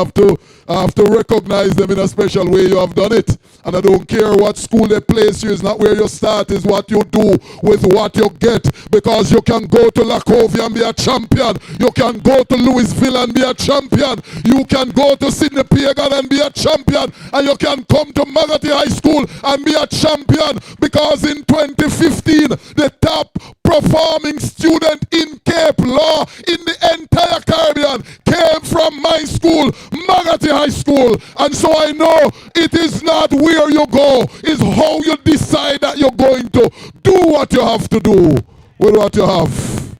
[SPEAKER 10] have to recognize them in a special way. You have done it. And I don't care what school they place you. It's not where you start. It's what you do with what you get. Because you can go to Lacovia and be a champion. You can go to Louisville and be a champion. You can go to Sydney Pagan and be a champion. And you can come to Parottee High School and be a champion. Because in 2015, the top performing student in Cape Law in the entire Caribbean came from my school, Parottee High School. And so I know it is not where you go, it's how you decide that you're going to do what you have to do with what you have.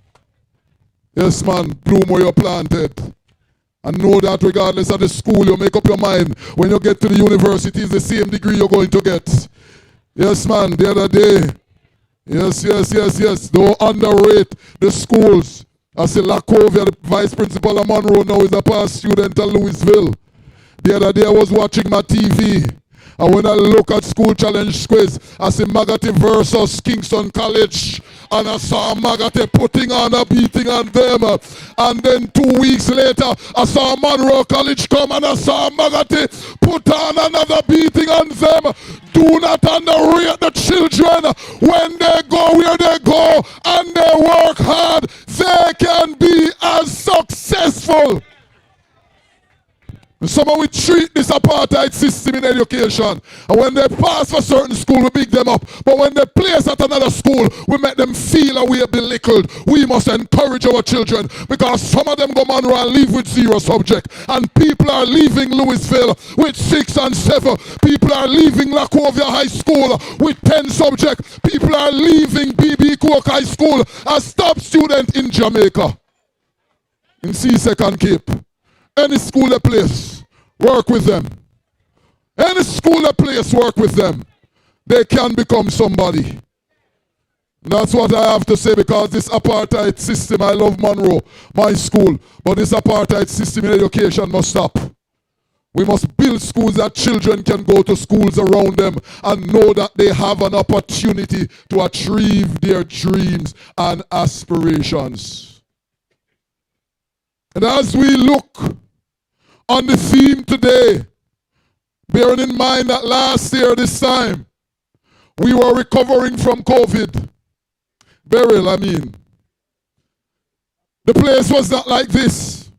[SPEAKER 10] Yes, man, bloom where you're planted. And know that regardless of the school, you make up your mind. When you get to the university, it's the same degree you're going to get. Yes, man, the other day, yes. Don't underrate the schools. I say Lacovia, the vice principal of Monroe, now is a past student at Louisville. The other day I was watching my TV. And when I look at school challenge quiz, I see Parottee versus Kingston College. And I saw Parottee putting on a beating on them. And then 2 weeks later, I saw Monroe College come and I saw Parottee put on another beating on them. Do not underrate the children. When they go where they go and they work hard, they can be as successful. Some of we treat this apartheid system in education. And when they pass for certain school, we big them up. But when they place at another school, we make them feel that we are belittled. We must encourage our children because some of them go Monroe and leave with 0 subject. And people are leaving Louisville with 6 and 7. People are leaving Lacovia High School with 10 subject. People are leaving BB Cook High School as top student in Jamaica. In C-Second Cape. Any school or place, work with them. Any school or place, work with them. They can become somebody. That's what I have to say because this apartheid system, I love Monroe, my school, but this apartheid system in education must stop. We must build schools that children can go to schools around them and know that they have an opportunity to achieve their dreams and aspirations. And as we look on the theme today, bearing in mind that last year this time, we were recovering from COVID. Beryl, I mean. The place was not like this.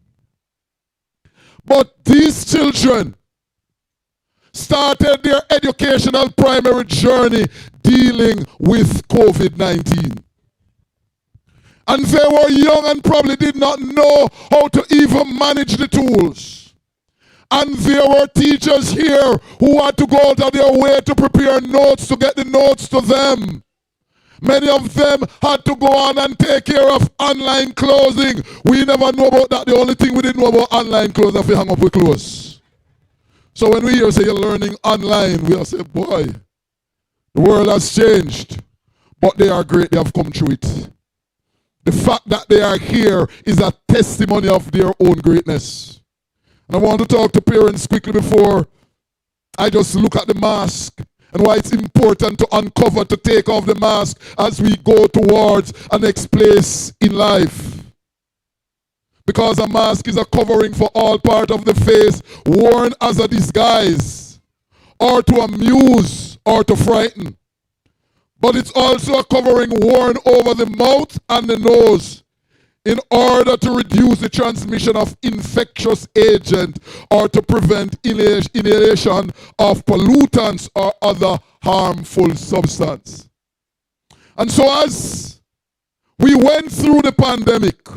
[SPEAKER 10] But these children started their educational primary journey dealing with COVID-19. And they were young and probably did not know how to even manage the tools. And there were teachers here who had to go out of their way to prepare notes to get the notes to them. Many of them had to go on and take care of online clothing. We never know about that. The only thing we didn't know about online clothes is if we hang up with clothes. So when we hear say you're learning online, we all say, boy, the world has changed. But they are great. They have come through it. The fact that they are here is a testimony of their own greatness. And I want to talk to parents quickly before I just look at the mask and why it's important to uncover, to take off the mask as we go towards the next place in life. Because a mask is a covering for all part of the face, worn as a disguise, or to amuse or to frighten. But it's also a covering worn over the mouth and the nose in order to reduce the transmission of infectious agent or to prevent inhalation of pollutants or other harmful substance. And so as we went through the pandemic,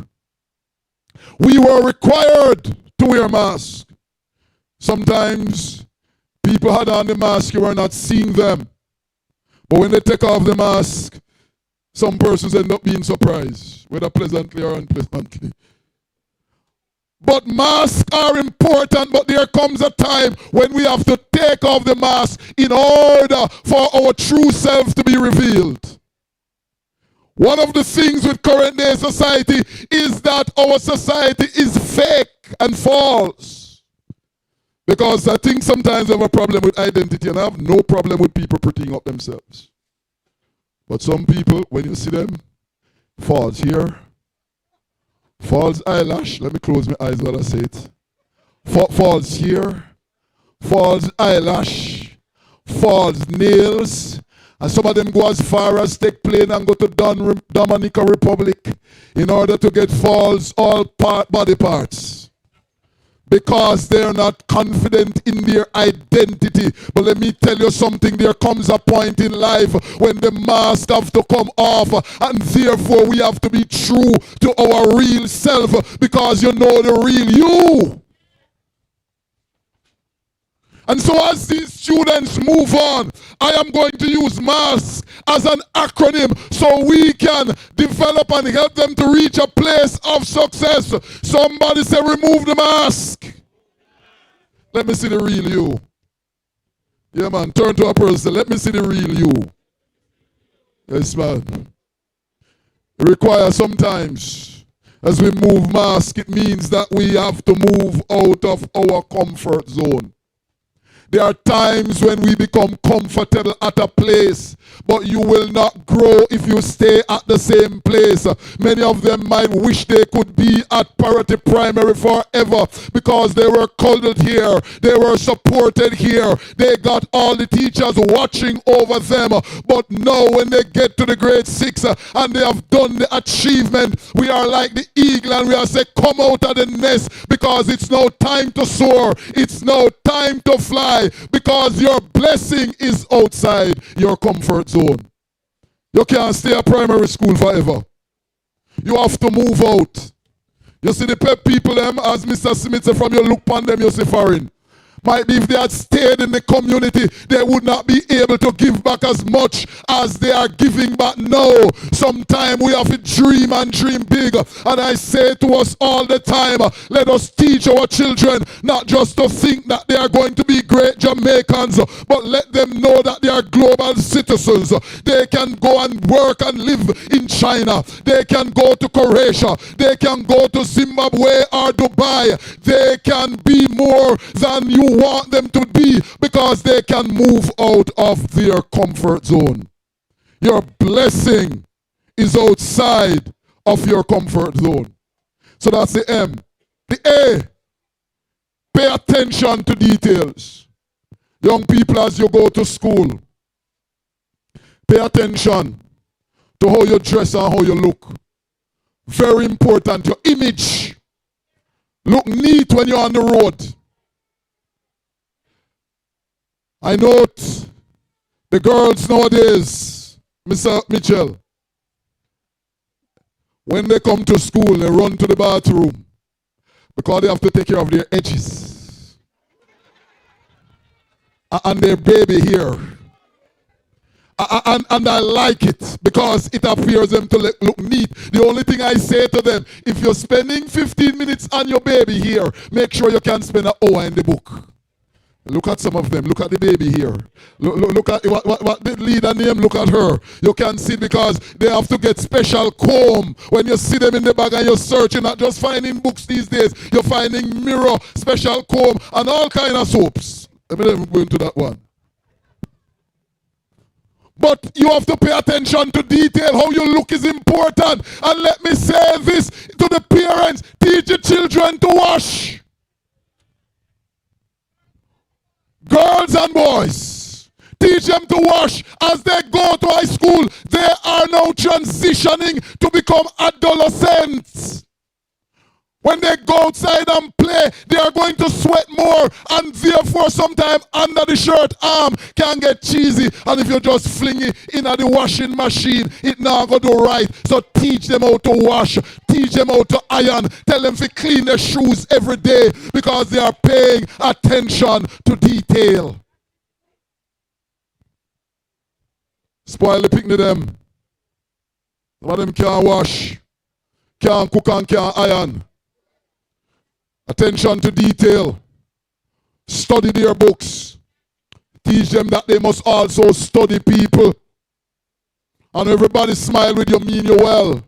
[SPEAKER 10] we were required to wear masks. Sometimes people had on the mask, you were not seeing them. But when they take off the mask, some persons end up being surprised, whether pleasantly or unpleasantly. But masks are important, but there comes a time when we have to take off the mask in order for our true self to be revealed. One of the things with current day society is that our society is fake and false. Because I think sometimes I have a problem with identity, and I have no problem with people prettying up themselves. But some people, when you see them, false here, false eyelash. Let me close my eyes while I say it. False here, false eyelash, false nails. And some of them go as far as take plane and go to Dominica Republic in order to get false body parts. Because they're not confident in their identity. But let me tell you something, there comes a point in life when the mask have to come off, and therefore we have to be true to our real self, because you know the real you. And so as these students move on, I am going to use MASK as an acronym so we can develop and help them to reach a place of success. Somebody say, remove the mask. Let me see the real you. Yeah, man, turn to a person. Let me see the real you. Yes, man. It requires sometimes, as we move mask, it means that we have to move out of our comfort zone. There are times when we become comfortable at a place, but you will not grow if you stay at the same place. Many of them might wish they could be at Parottee Primary forever because they were cuddled here, they were supported here, they got all the teachers watching over them. But now when they get to the grade 6 and they have done the achievement, we are like the eagle and we are saying, come out of the nest, because it's now time to soar, it's now time to fly. Because your blessing is outside your comfort zone. You can't stay at primary school forever. You have to move out. You see the pep people, them, as Mr. Smith said, from your look upon them, you see foreign. Might be if they had stayed in the community, they would not be able to give back as much as they are giving back now. Sometimes we have to dream and dream big. And I say to us all the time, let us teach our children not just to think that they are going to be great Jamaicans, but let them know that they are global citizens. They can go and work and live in China. They can go to Croatia. They can go to Zimbabwe or Dubai. They can be more than you want them to be, because they can move out of their comfort zone. Your blessing is outside of your comfort zone. So that's the M. The A, pay attention to details. Young people, as you go to school, pay attention to how you dress and how you look. Very important, your image. Look neat when you're on the road. I note the girls nowadays, Mr. Mitchell, when they come to school, they run to the bathroom because they have to take care of their edges and their baby hair. And I like it because it appears them to look neat. The only thing I say to them, if you're spending 15 minutes on your baby hair, make sure you can spend an hour in the book. Look at some of them. Look at the baby here. Look at what the leader name. Look at her. You can see, because they have to get special comb. When you see them in the bag and you're searching, not just finding books these days, you're finding mirror, special comb, and all kind of soaps. Let me go into that one. But you have to pay attention to detail. How you look is important. And let me say this to the parents. Teach your children to wash. Girls and boys, teach them to wash. As they go to high school, they are now transitioning to become adolescents. When they go outside and play, they are going to sweat more, and therefore sometimes under the shirt arm can get cheesy. And if you just fling it in at the washing machine, it not going to do right. So teach them how to wash, teach them how to iron, tell them to clean their shoes every day, because they are paying attention to detail. Spoil the picnic them. Some of them can't wash, can't cook and can't iron. Attention to detail. Study their books. Teach them that they must also study people. And everybody smile with you, mean you well.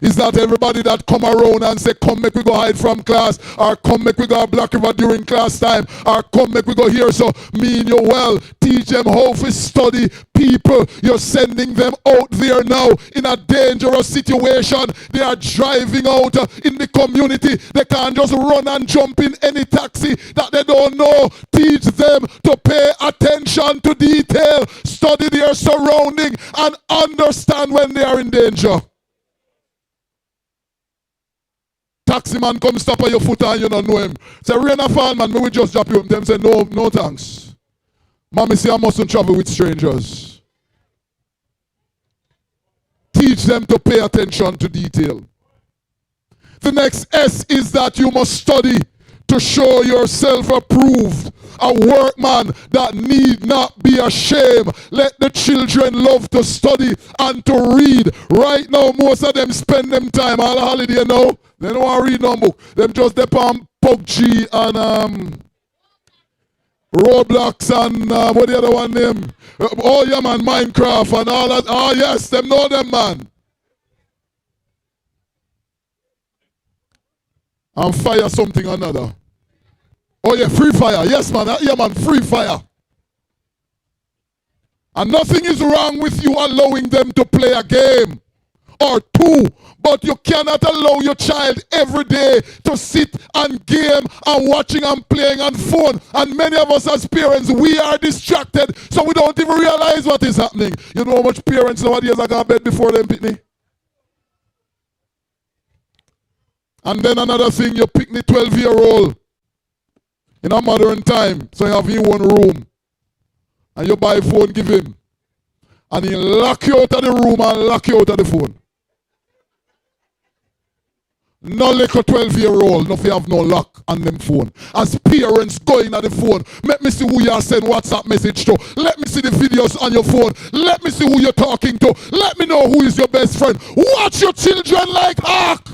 [SPEAKER 10] Is that everybody that come around and say, come make we go hide from class, or come make we go Black River during class time, or come make we go here, so mean you well. Teach them how to study. People, you're sending them out there now in a dangerous situation. They are driving out in the community. They can't just run and jump in any taxi that they don't know. Teach them to pay attention to detail, study their surrounding, and understand when they are in danger. Taxi man come stop on your foot and you don't know him. Say, rain a fall, man, me we just drop you. Them say, no, no thanks. Mommy say I mustn't travel with strangers. Teach them to pay attention to detail. The next S is that you must study to show yourself approved, a workman that need not be ashamed. Let the children love to study and to read. Right now, most of them spend them time all holiday now. They don't want to read no book. Them just depend PUBG and Roblox and what the other one name? Oh yeah man, Minecraft and all that. Oh yes, them know them man. And fire something another. Oh yeah, free fire. Yes man, yeah man, free fire. And nothing is wrong with you allowing them to play a game or two, but you cannot allow your child every day to sit and game and watching and playing on phone. And many of us as parents, we are distracted, so we don't even realize what is happening. You know how much parents nowadays are going to bed before them pick me? And then another thing, you pick the 12-year-old in a modern time, so you have in one room, and you buy a phone, give him, and he lock you out of the room and lock you out of the phone. No little 12-year-old, no, if you have no lock on them phone. As parents going at the phone, let me see who you are sending WhatsApp message to. Let me see the videos on your phone. Let me see who you're talking to. Let me know who is your best friend. Watch your children like hawk.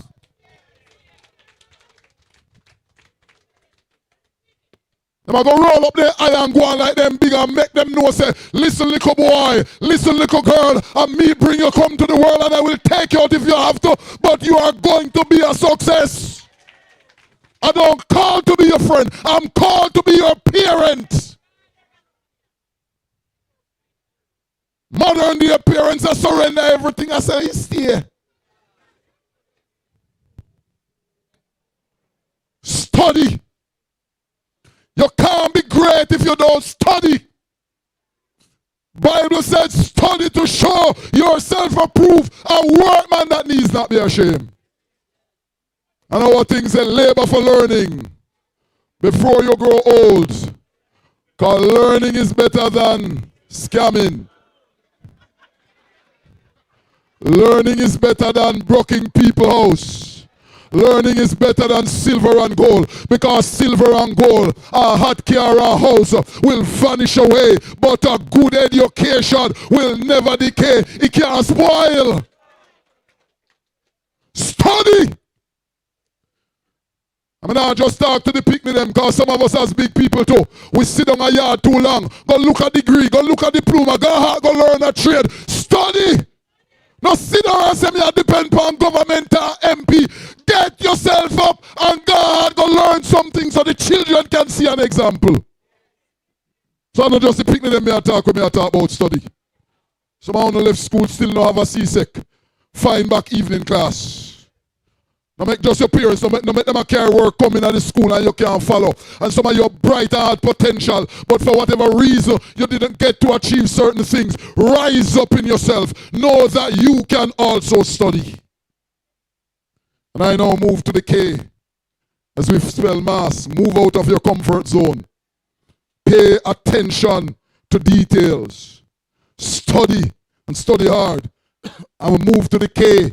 [SPEAKER 10] Them I go roll up their eye and go on like them big and make them know, say, listen little boy, listen little girl, and me bring you come to the world and I will take you out if you have to, but you are going to be a success. I don't call to be your friend, I'm called to be your parent. Modern day parents, I surrender everything. I say, stay. Study. You can't be great if you don't study. Bible says study to show yourself approved, a workman that needs not be ashamed. And our things say labor for learning before you grow old. Because learning is better than scamming. Learning is better than broken people's house. Learning is better than silver and gold, because silver and gold, a hot car or a house will vanish away, but a good education will never decay. It can't spoil. Study. I mean, I just talk to the picnic them, because some of us as big people too, we sit on a yard too long. Go look at the degree, go look at the diploma, go learn a trade. Study. Now sit down and say me I depend upon government or MP. Get yourself up and go learn something so the children can see an example. So I'm not just the picnic them me I talk when me I talk about study. Some of them left school still not have a CSEC. Find back evening class. Now make just your parents, don't make them a care work coming at the school and you can't follow. And some of your bright hard potential, but for whatever reason you didn't get to achieve certain things. Rise up in yourself. Know that you can also study. And I now move to the K. As we spell mass, move out of your comfort zone. Pay attention to details. Study and study hard. I will move to the K.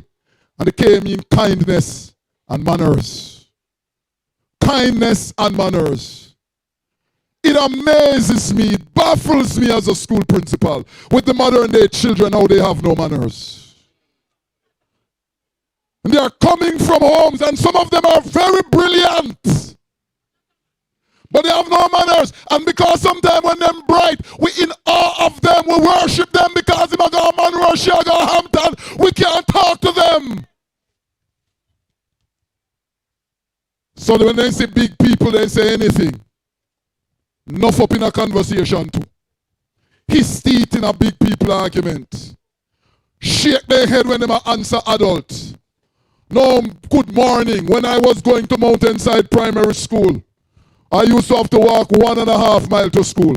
[SPEAKER 10] And the K means kindness and manners. Kindness and manners. It amazes me, it baffles me as a school principal with the modern day children, how they have no manners. And they are coming from homes, and some of them are very brilliant, but they have no manners. And because sometimes when they're bright, we in awe of them, we worship them because they got man Russia, got Hampton, we can't talk to them. So when they say big people, they say anything. Enough up in a conversation too. His teeth in a big people argument. Shake their head when they answer adult. No, good morning. When I was going to Mountainside Primary School, I used to have to walk 1.5 miles to school.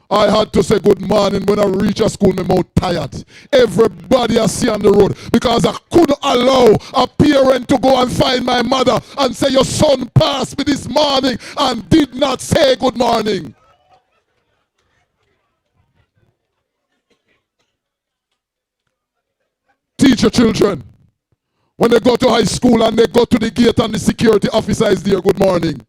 [SPEAKER 10] I had to say good morning when I reach a school, my mouth tired. Everybody I see on the road because I couldn't allow a parent to go and find my mother and say your son passed me this morning and did not say good morning. Teach your children. When they go to high school and they go to the gate and the security officer is there, good morning.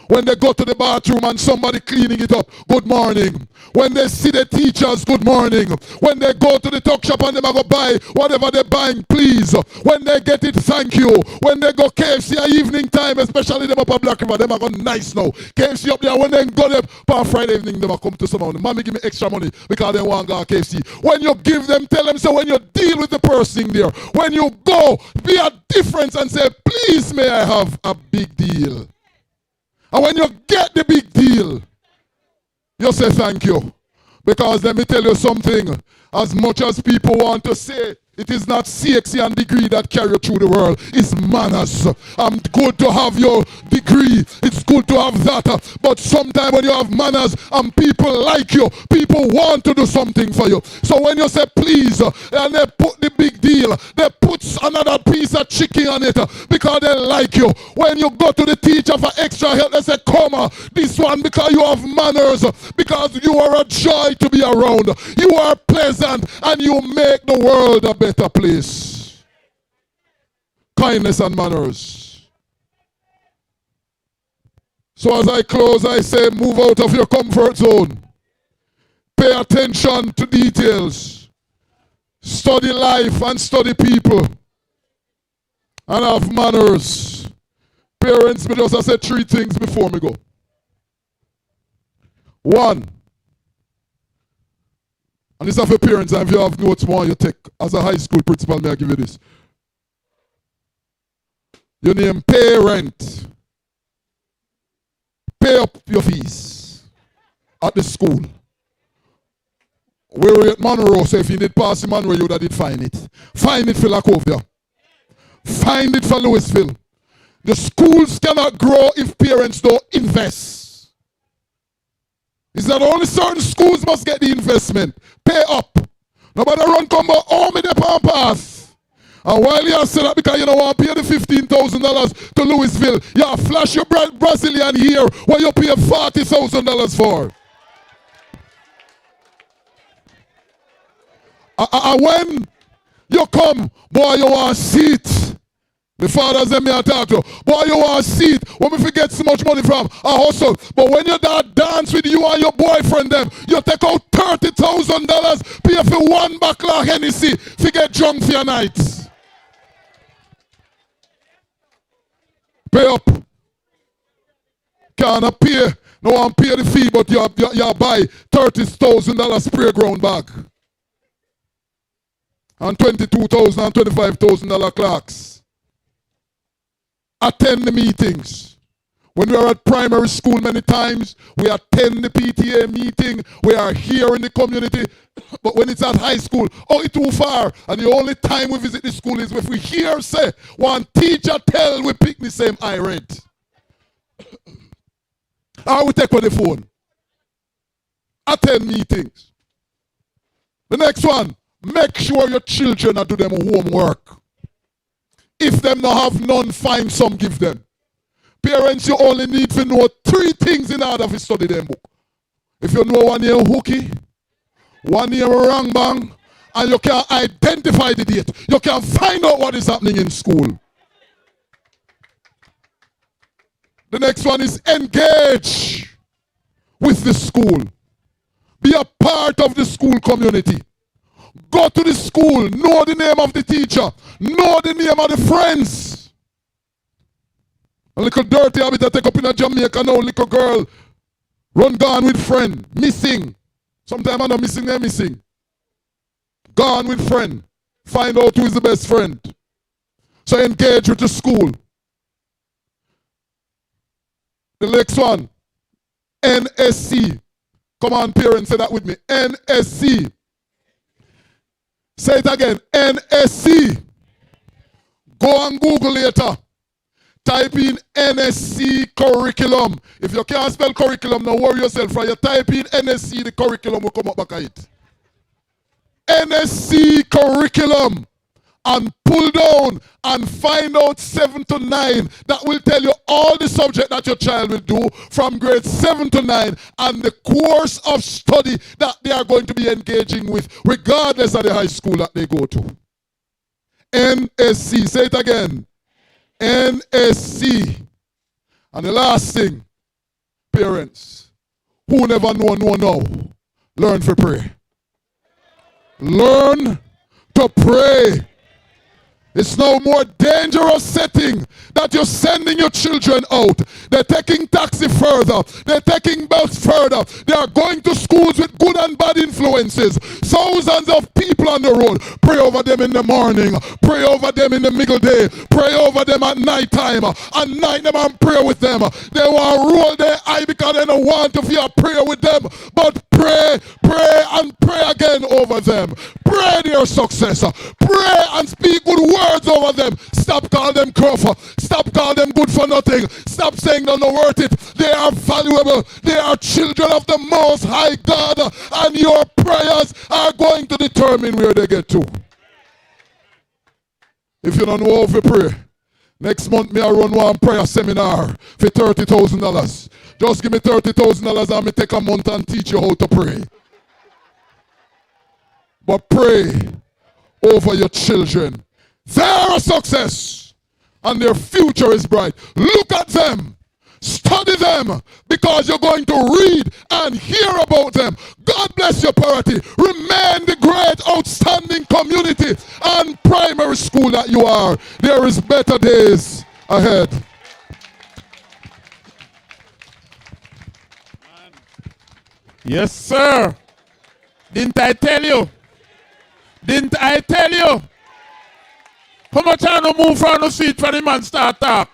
[SPEAKER 10] When they go to the bathroom and somebody cleaning it up, good morning. When they see the teachers, good morning. When they go to the tuck shop and they go buy whatever they're buying, please. When they get it, thank you. When they go KFC at evening time, especially them up at Black River, them are go nice now. KFC up there, when they go there on Friday evening, they will come to someone. Mommy, give me extra money because they want to go to KFC. When you give them, tell them, so when you deal with the person there, when you go, be a difference and say, please, may I have a big deal. And when you get the big deal, you say thank you. Because let me tell you something. As much as people want to say, it is not CXC and degree that carry you through the world. It's manners. I'm good to have your degree. It's good to have that. But sometimes when you have manners and people like you, people want to do something for you. So when you say please, and they put the big deal, they put another piece of chicken on it because they like you. When you go to the teacher for extra help, they say, come, this one because you have manners, because you are a joy to be around. You are pleasant and you make the world a better place. Kindness and manners. So as I close, I say move out of your comfort zone. Pay attention to details. Study life and study people. And have manners. Parents, me just say 3 things before me go. 1. And this is for parents, and if you have notes more you take. As a high school principal, may I give you this. Your name parent. Pay up your fees at the school. Where we at Monroe, so if you need pass Monroe, you would have did find it. Find it for Lacovia. Find it for Louisville. The schools cannot grow if parents don't invest. It's not only certain schools must get the investment. Pay up. Nobody run come but all me the pampas. And while you say that because you don't want to pay the $15,000 to Louisville, you flash your Brazilian here where you pay $40,000 for. And when you come, boy, you want a seat. The fathers them me talk to. Boy, you want a seat. When we forget so much money from a hustle. But when you dance with you and your boyfriend them, you take out $30,000, pay for 1 bottle of Hennessy, to get drunk for your night. Pay up. Can't pay. No one pay the fee, but you buy $30,000 spray ground bag. And $22,000 and $25,000 clocks. Attend the meetings. When we are at primary school many times, we attend the PTA meeting. We are here in the community. But when it's at high school, oh, it's too far. And the only time we visit the school is if we hear say, one teacher tell we pick the same I read. Or we take on the phone. Attend meetings. The next one, make sure your children are doing them homework. If them not have none, find some, give them. Parents, you only need to know 3 things in order to study them book. If you know one year hooky, one year wrong bang, and you can identify the date, you can find out what is happening in school. The next one is engage with the school. Be a part of the school community. Go to the school, know the name of the teacher, know the name of the friends. A little dirty habit I take up in a Jamaica now, little girl, run gone with friend, missing. Sometimes I'm not missing, they're missing. Gone with friend. Find out who is the best friend. So engage with the school. The next one, NSC. Come on, parents, say that with me. NSC. Say it again, NSC. Go on Google later. Type in NSC curriculum. If you can't spell curriculum, don't worry yourself. Right? You type in NSC, the curriculum will come up back at it. NSC curriculum. And pull down and find out 7 to 9. That will tell you all the subject that your child will do from grade 7 to 9 and the course of study that they are going to be engaging with, regardless of the high school that they go to. NSC. Say it again. NSC. And the last thing, parents, who never know, learn to pray. Learn to pray. It's no more dangerous setting that you're sending your children out. They're taking taxi further. They're taking bus further. They are going to schools with good and bad influences. Thousands of people on the road. Pray over them in the morning. Pray over them in the middle day. Pray over them at night time. At night them and pray with them. They want to roll their eye because they don't want to feel prayer with them. But pray, pray, and pray again over them. Pray their success. Pray and speak good words over them. Stop calling them cruffer. Stop calling them good for nothing. Stop saying they're not worth it. They are valuable. They are children of the Most High God. And your prayers are going to determine where they get to. If you don't know how to pray, next month me I run one prayer seminar for $30,000. Just give me $30,000 and me take a month and teach you how to pray. But pray over your children. They're a success and their future is bright. Look at them. Study them because you're going to read and hear about them. God bless your Parottee. Remain the great, outstanding community and primary school that you are. There is better days ahead.
[SPEAKER 9] Yes, sir. Didn't I tell you? Didn't I tell you? How much I no move from the seat for the man start talk?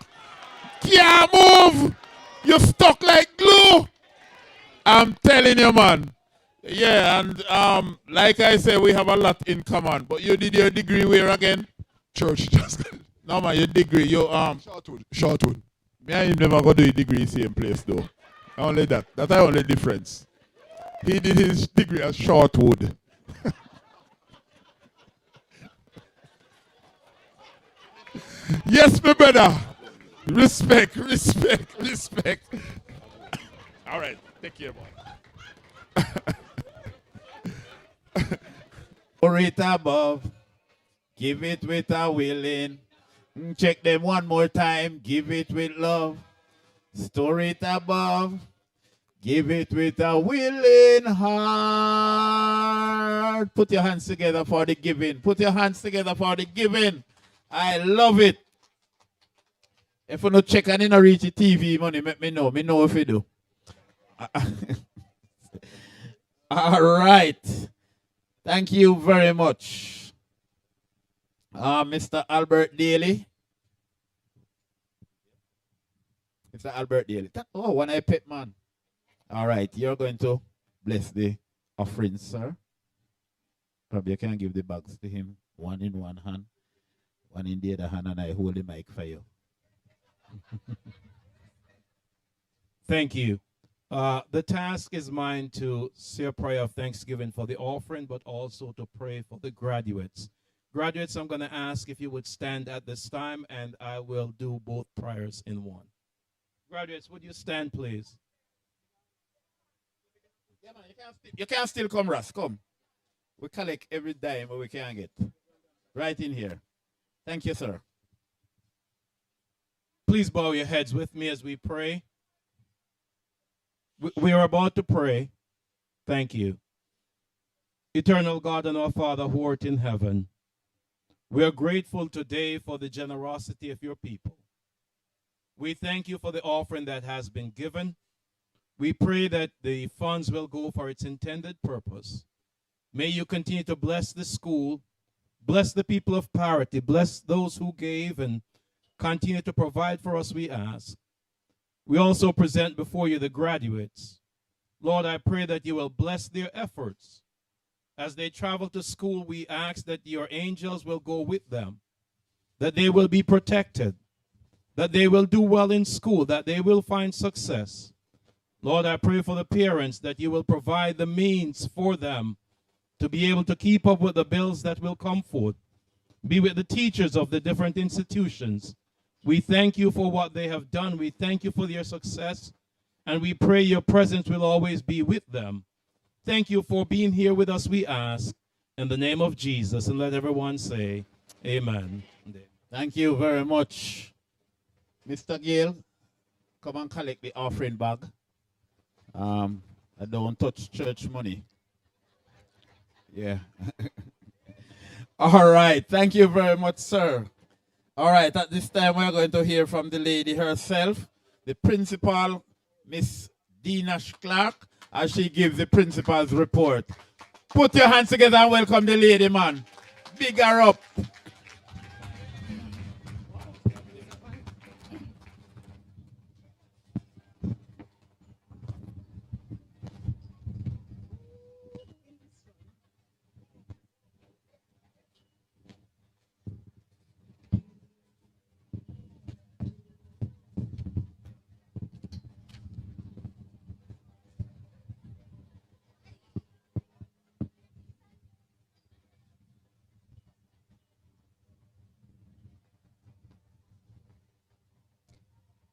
[SPEAKER 9] Can't move. You stuck like glue. I'm telling you, man. Yeah, and like I said, we have a lot in common. But you did your degree where again?
[SPEAKER 10] Church. Just
[SPEAKER 9] no man, your degree, you
[SPEAKER 10] Shortwood.
[SPEAKER 9] Me and him never go do a degree same place though. Only that. That's the only difference. He did his degree at Shortwood. Yes, my brother. Respect, respect, respect. All right, take care, boy.
[SPEAKER 3] Pour it above, give it with a willing. Check them one more time, give it with love. Store it above, give it with a willing heart. Put your hands together for the giving. Put your hands together for the giving. I love it. If you don't check and you don't reach the TV money, let me know. Me know if you do. All right. Thank you very much. Mr. Albert Daly. Mr. Albert Daly. Oh, one eye pet man. All right. You're going to bless the offering, sir. Probably you can give the bags to him. One in one hand. One in the other hand, and I hold the mic for you.
[SPEAKER 1] Thank you. The task is mine to say a prayer of thanksgiving for the offering, but also to pray for the graduates. Graduates, I'm going to ask if you would stand at this time, and I will do both prayers in one. Graduates, would you stand, please?
[SPEAKER 3] Yeah, man, you can still come, Russ. Come. We collect every dime we can get. Right in here. Thank you, sir.
[SPEAKER 1] Please bow your heads with me as we pray. We are about to pray. Thank you. Eternal God and our Father who art in heaven, we are grateful today for the generosity of your people. We thank you for the offering that has been given. We pray that the funds will go for its intended purpose. May you continue to bless the school, bless the people of Parottee, bless those who gave and continue to provide for us, we ask.
[SPEAKER 13] We also present before you the graduates. Lord, I pray that you will bless their efforts. As they travel to school, we ask that your angels will go with them, that they will be protected, that they will do well in school, that they will find success. Lord, I pray for the parents that you will provide the means for them to be able to keep up with the bills that will come forth. Be with the teachers of the different institutions. We thank you for what they have done. We thank you for their success, and we pray your presence will always be with them. Thank you for being here with us, we ask, in the name of Jesus, and let everyone say, amen.
[SPEAKER 3] Thank you very much. Mr. Gale, come and collect the offering bag. I don't touch church money. Yeah. All right. Thank you very much, sir. All right. At this time, we're going to hear from the lady herself, the principal, Miss Dina Clark, as she gives the principal's report. Put your hands together and welcome the lady, man. Big her up.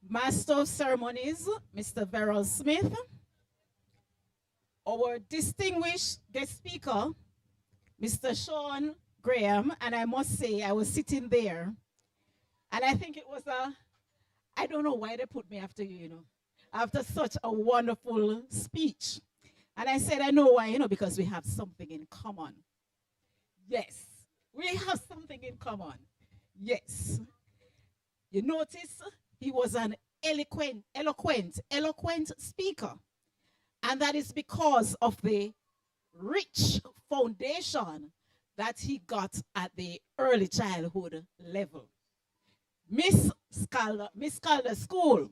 [SPEAKER 5] Master of Ceremonies, Mr. Verrell Smith, our distinguished guest speaker, Mr. Sean Graham, and I must say, I was sitting there, and I think it was I don't know why they put me after you, after such a wonderful speech. And I said, I know why, because we have something in common. Yes, we have something in common. Yes. You notice he was an eloquent speaker. And that is because of the rich foundation that he got at the early childhood level. Miss Calder School,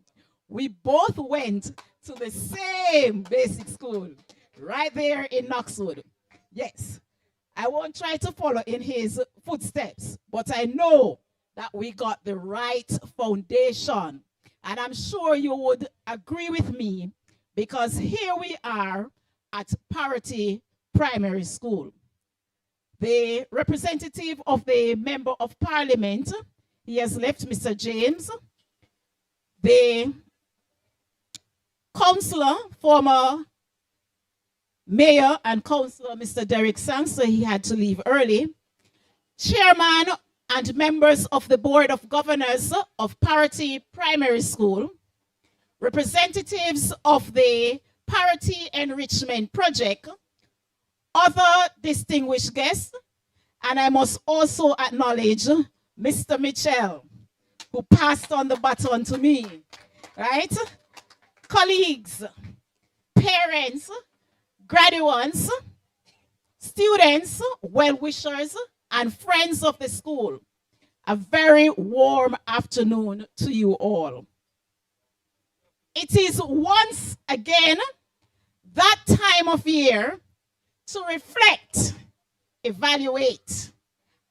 [SPEAKER 5] we both went to the same basic school right there in Knoxwood. Yes, I won't try to follow in his footsteps, but I know that we got the right foundation. And I'm sure you would agree with me, because here we are at Parottee Primary School. The representative of the Member of Parliament, he has left, Mr. James. The Councilor, former Mayor and Councilor, Mr. Derek Sangster, he had to leave early. Chairman and members of the Board of Governors of Parottee Primary School, representatives of the Parottee Enrichment Project, other distinguished guests, and I must also acknowledge Mr. Mitchell, who passed on the baton to me, right? Colleagues, parents, graduates, students, well-wishers, and friends of the school, a very warm afternoon to you all. It is once again that time of year to reflect, evaluate,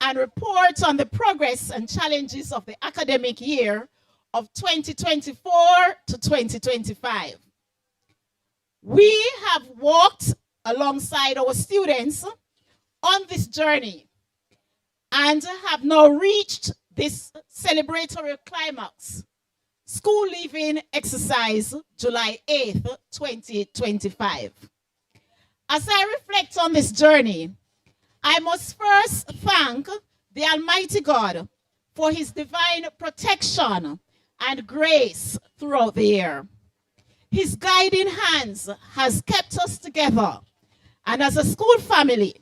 [SPEAKER 5] and report on the progress and challenges of the academic year of 2024 to 2025. We have walked alongside our students on this journey and have now reached this celebratory climax, school leaving exercise, July 8th, 2025. As I reflect on this journey, I must first thank the Almighty God for his divine protection and grace throughout the year. His guiding hands has kept us together and as a school family,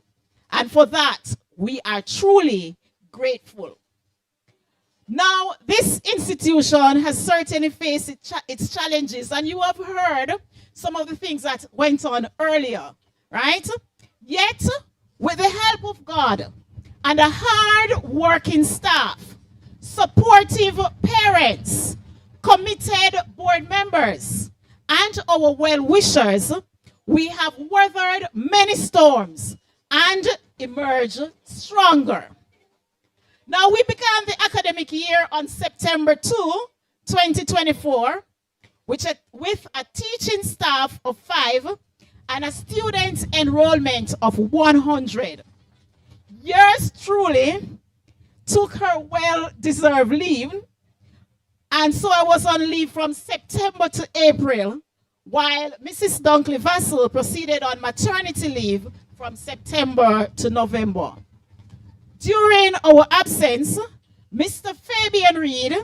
[SPEAKER 5] and for that, we are truly grateful. Now, this institution has certainly faced its challenges, and you have heard some of the things that went on earlier, right? Yet, with the help of God and a hard-working staff, supportive parents,
[SPEAKER 11] committed board members and our well-wishers, we have weathered many storms and emerged stronger. Now, we began the academic year on September 2, 2024, with a teaching staff of 5 and a student enrollment of 100. Yours truly took her well-deserved leave, and so I was on leave from September to April, while Mrs. Dunkley Vassell proceeded on maternity leave from September to November. During our absence, Mr. Fabian Reed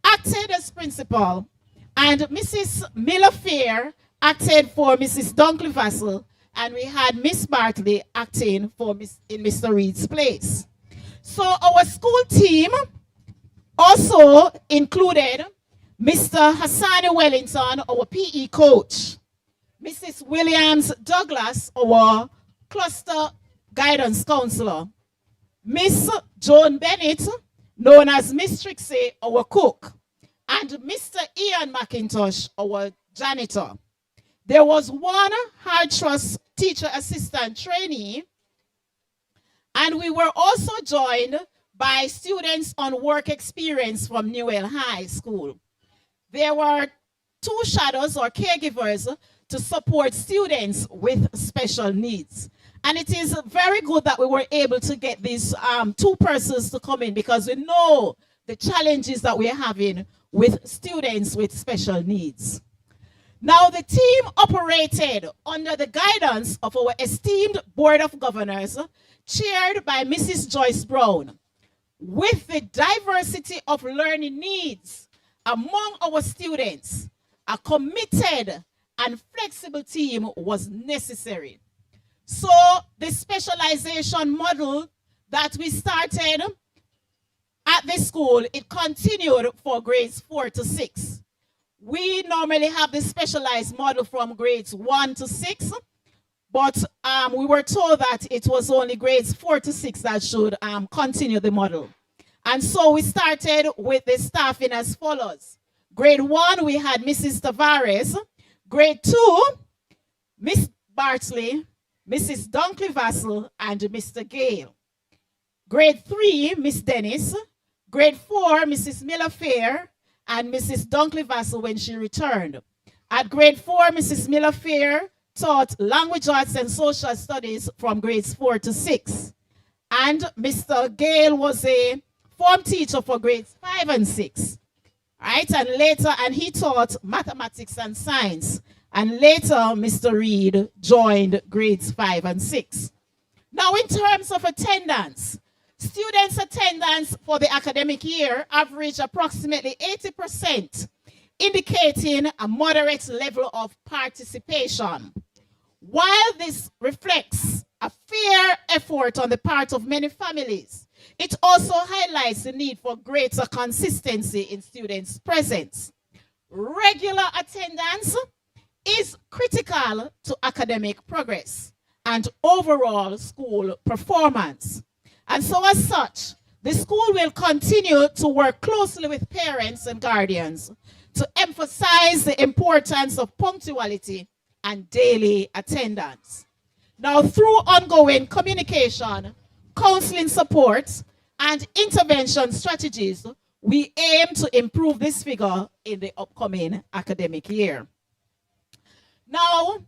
[SPEAKER 11] acted as principal, and Mrs. Miller Fair acted for Mrs. Dunkley Vassell, and we had Miss Bartley acting for in Mr. Reed's place. So our school team also included Mr. Hassani Wellington, our PE coach, Mrs. Williams Douglas, our cluster guidance counselor, Miss Joan Bennett, known as Miss Trixie, our cook, and Mr. Ian McIntosh, our janitor. There was one hard trust teacher assistant trainee, and we were also joined by students on work experience from Newell High School. There were 2 shadows or caregivers to support students with special needs. And it is very good that we were able to get these 2 persons to come in, because we know the challenges that we're having with students with special needs. Now, the team operated under the guidance of our esteemed Board of Governors, chaired by Mrs. Joyce Brown. With the diversity of learning needs among our students, a committed and flexible team was necessary. So the specialization model that we started at this school, it continued for grades 4 to 6. We normally have the specialized model from grades 1 to 6, but we were told that it was only grades 4 to 6 that should continue the model. And so we started with the staffing as follows. Grade 1, we had Mrs. Tavares. Grade 2, Miss Bartley, Mrs. Dunkley Vassell, and Mr. Gale. Grade 3, Miss Dennis. Grade 4, Mrs. Miller Fair, and Mrs. Dunkley Vassell when she returned. At grade 4, Mrs. Miller Fair taught language arts and social studies from grades 4 to 6. And Mr. Gale was a form teacher for grades 5 and 6. Right? And later, he taught mathematics and science. And later, Mr. Reed joined grades 5 and 6. Now, in terms of attendance, students' attendance for the academic year averaged approximately 80%, indicating a moderate level of participation. While this reflects a fair effort on the part of many families, it also highlights the need for greater consistency in students' presence. Regular attendance is critical to academic progress and overall school performance. And so as such, the school will continue to work closely with parents and guardians to emphasize the importance of punctuality and daily attendance. Now, through ongoing communication, counseling support, and intervention strategies, we aim to improve this figure in the upcoming academic year. Now,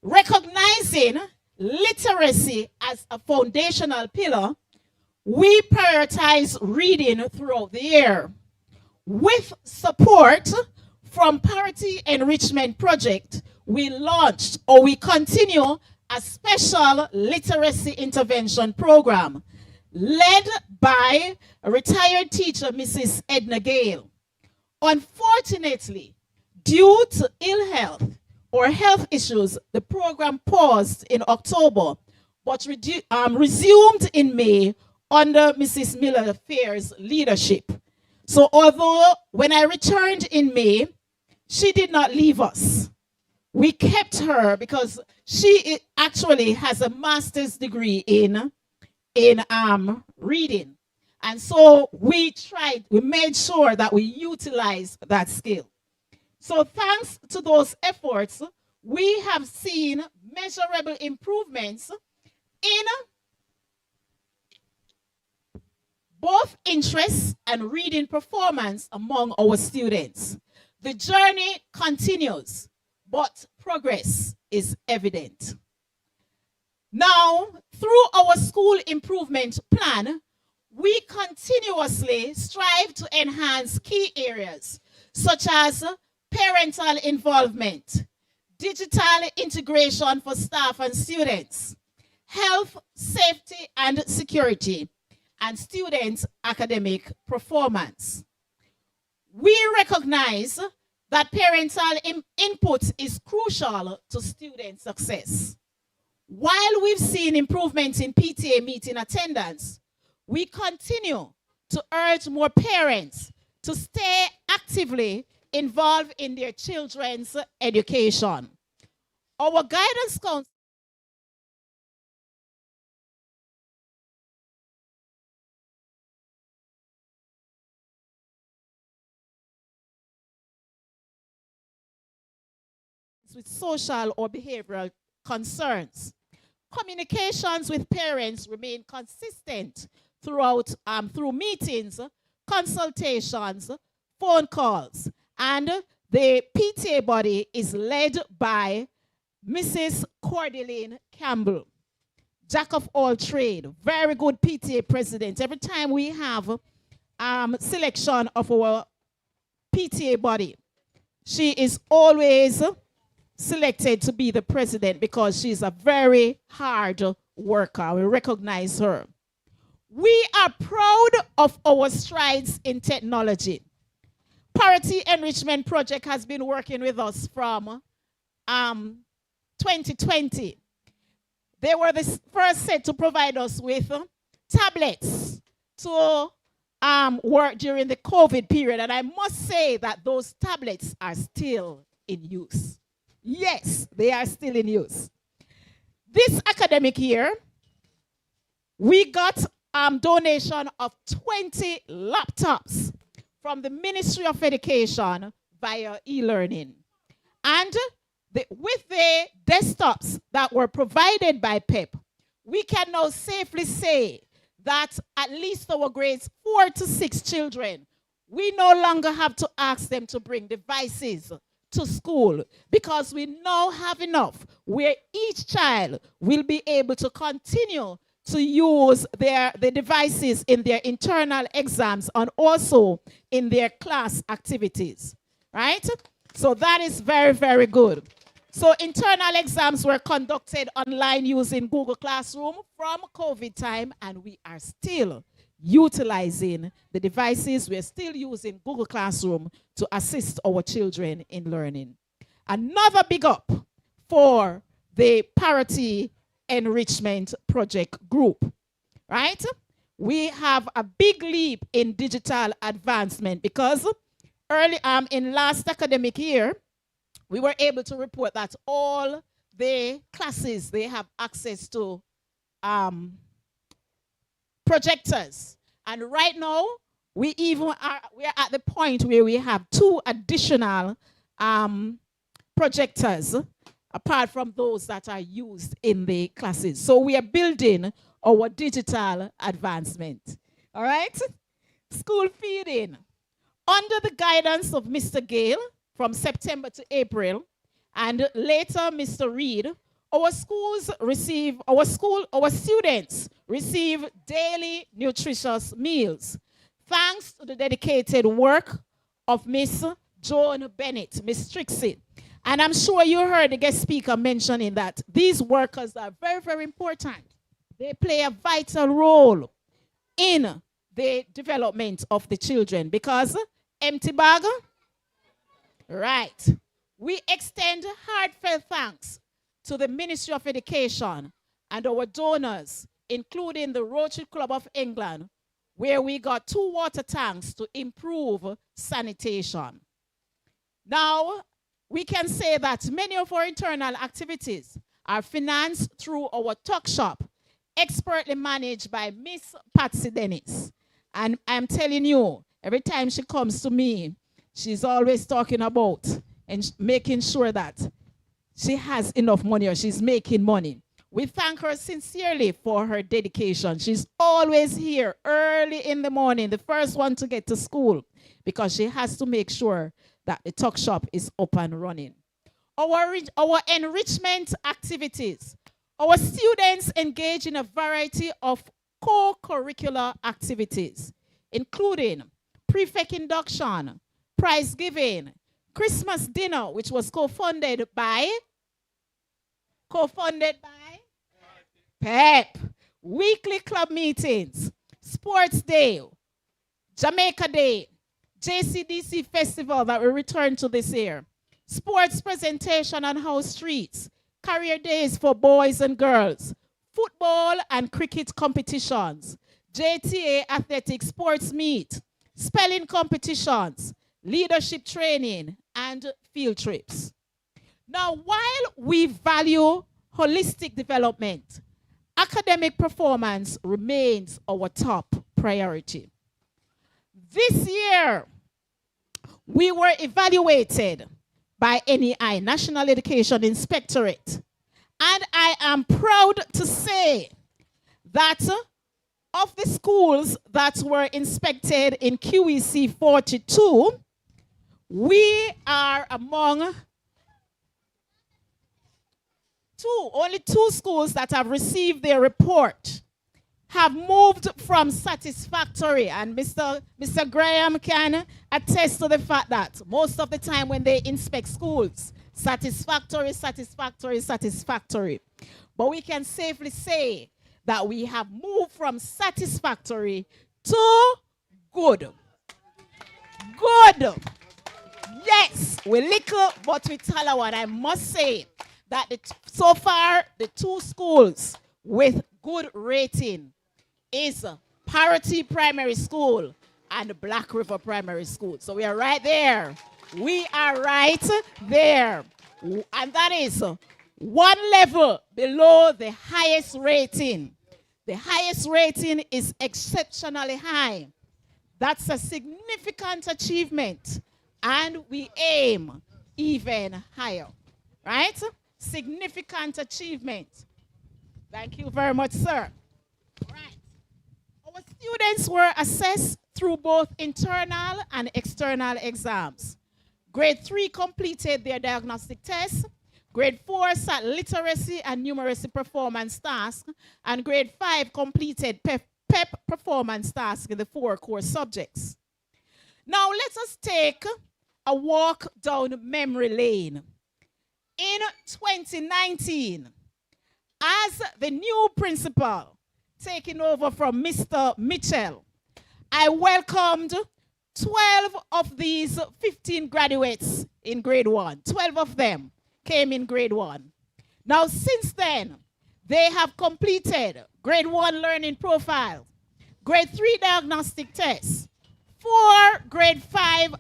[SPEAKER 11] recognizing literacy as a foundational pillar, we prioritize reading throughout the year. With support from Parottee Enrichment Project, we launched or we continue a special literacy intervention program led by a retired teacher, Mrs. Edna Gale. Unfortunately, due to ill health or health issues, the program paused in October, but resumed in May under Mrs. Miller Fair's leadership. So although when I returned in May, she did not leave us. We kept her because she actually has a master's degree in reading. And so we made sure that we utilize that skill. So thanks to those efforts, we have seen measurable improvements in both interest and reading performance among our students. The journey continues, but progress is evident. Now, through our school improvement plan, we continuously strive to enhance key areas such as parental involvement, digital integration for staff and students, health, safety, and security, and students' academic performance. We recognize that parental input is crucial to student success. While we've seen improvements in PTA meeting attendance, we continue to urge more parents to stay actively involved in their children's education. Our guidance counselor with social or behavioral concerns. Communications with parents remain consistent throughout through meetings, consultations, phone calls, and the PTA body is led by Mrs. Cordeline Campbell, jack of all trade, very good PTA president. Every time we have selection of our PTA body, she is always selected to be the president because she's a very hard worker. We recognize her. We are proud of our strides in technology. Parottee Enrichment Project has been working with us from 2020. They were the first set to provide us with tablets to work during the COVID period. And I must say that those tablets are still in use. Yes, they are still in use. This academic year, we got donation of 20 laptops from the Ministry of Education via e-learning. And with the desktops that were provided by PEP, we can now safely say that at least our grades 4 to 6 children, we no longer have to ask them to bring devices to school because we now have enough where each child will be able to continue to use the devices in their internal exams and also in their class activities, right? So that is very, very good. So internal exams were conducted online using Google Classroom from COVID time, and we are still utilizing the devices. We're still using Google Classroom to assist our children in learning. Another big up for the Parottee Enrichment Project Group, right? We have a big leap in digital advancement because early in last academic year, we were able to report that all the classes, they have access to projectors. And right now, we are at the point where we have 2 additional projectors apart from those that are used in the classes. So we are building our digital advancement. All right? School feeding. Under the guidance of Mr. Gale from September to April, and later Mr. Reed, our students receive daily nutritious meals, thanks to the dedicated work of Miss Joan Bennett, Miss Trixie. And I'm sure you heard the guest speaker mentioning that these workers are very, very important. They play a vital role in the development of the children because empty bag, right. We extend heartfelt thanks to the Ministry of Education and our donors, including the Rotary Club of England, where we got 2 water tanks to improve sanitation. Now, we can say that many of our internal activities are financed through our talk shop, expertly managed by Miss Patsy Dennis. And I'm telling you, every time she comes to me, she's always talking about and making sure that she has enough money or she's making money. We thank her sincerely for her dedication. She's always here early in the morning, the first one to get to school, because she has to make sure that the tuck shop is up and running. Our enrichment activities. Our students engage in a variety of co-curricular activities, including prefect induction, prize giving, Christmas dinner, which was co-funded by PEP, weekly club meetings, sports day, Jamaica Day, JCDC festival that we returned to this year, sports presentation on house streets, career days for boys and girls, football and cricket competitions, JTA athletic sports meet, spelling competitions, leadership training, and field trips. Now, while we value holistic development, academic performance remains our top priority. This year, we were evaluated by NEI, National Education Inspectorate, and I am proud to say that of the schools that were inspected in QEC 42, we are among only two schools that have received their report have moved from satisfactory, and Mr. Graham can attest to the fact that most of the time when they inspect schools, satisfactory. But we can safely say that we have moved from satisfactory to good. Good. Yes, we little, but we tell one. I must say that so far the two schools with good rating is Parottee Primary School and Black River Primary School. So we are right there. We are right there. And that is one level below the highest rating. The highest rating is exceptionally high. That's a significant achievement. And we aim even higher. Right? Significant achievement. Thank you very much, sir. Right. Our students were assessed through both internal and external exams. Grade 3 completed their diagnostic test. Grade 4 sat literacy and numeracy performance tasks. And grade 5 completed PEP performance tasks in the 4 core subjects. Now let us take a walk down memory lane. In 2019, as the new principal, taking over from Mr. Mitchell, I welcomed 12 of these 15 graduates in grade 1. 12 of them came in grade 1. Now, since then, they have completed grade 1 learning profile, grade 3 diagnostic tests, 4 grade 4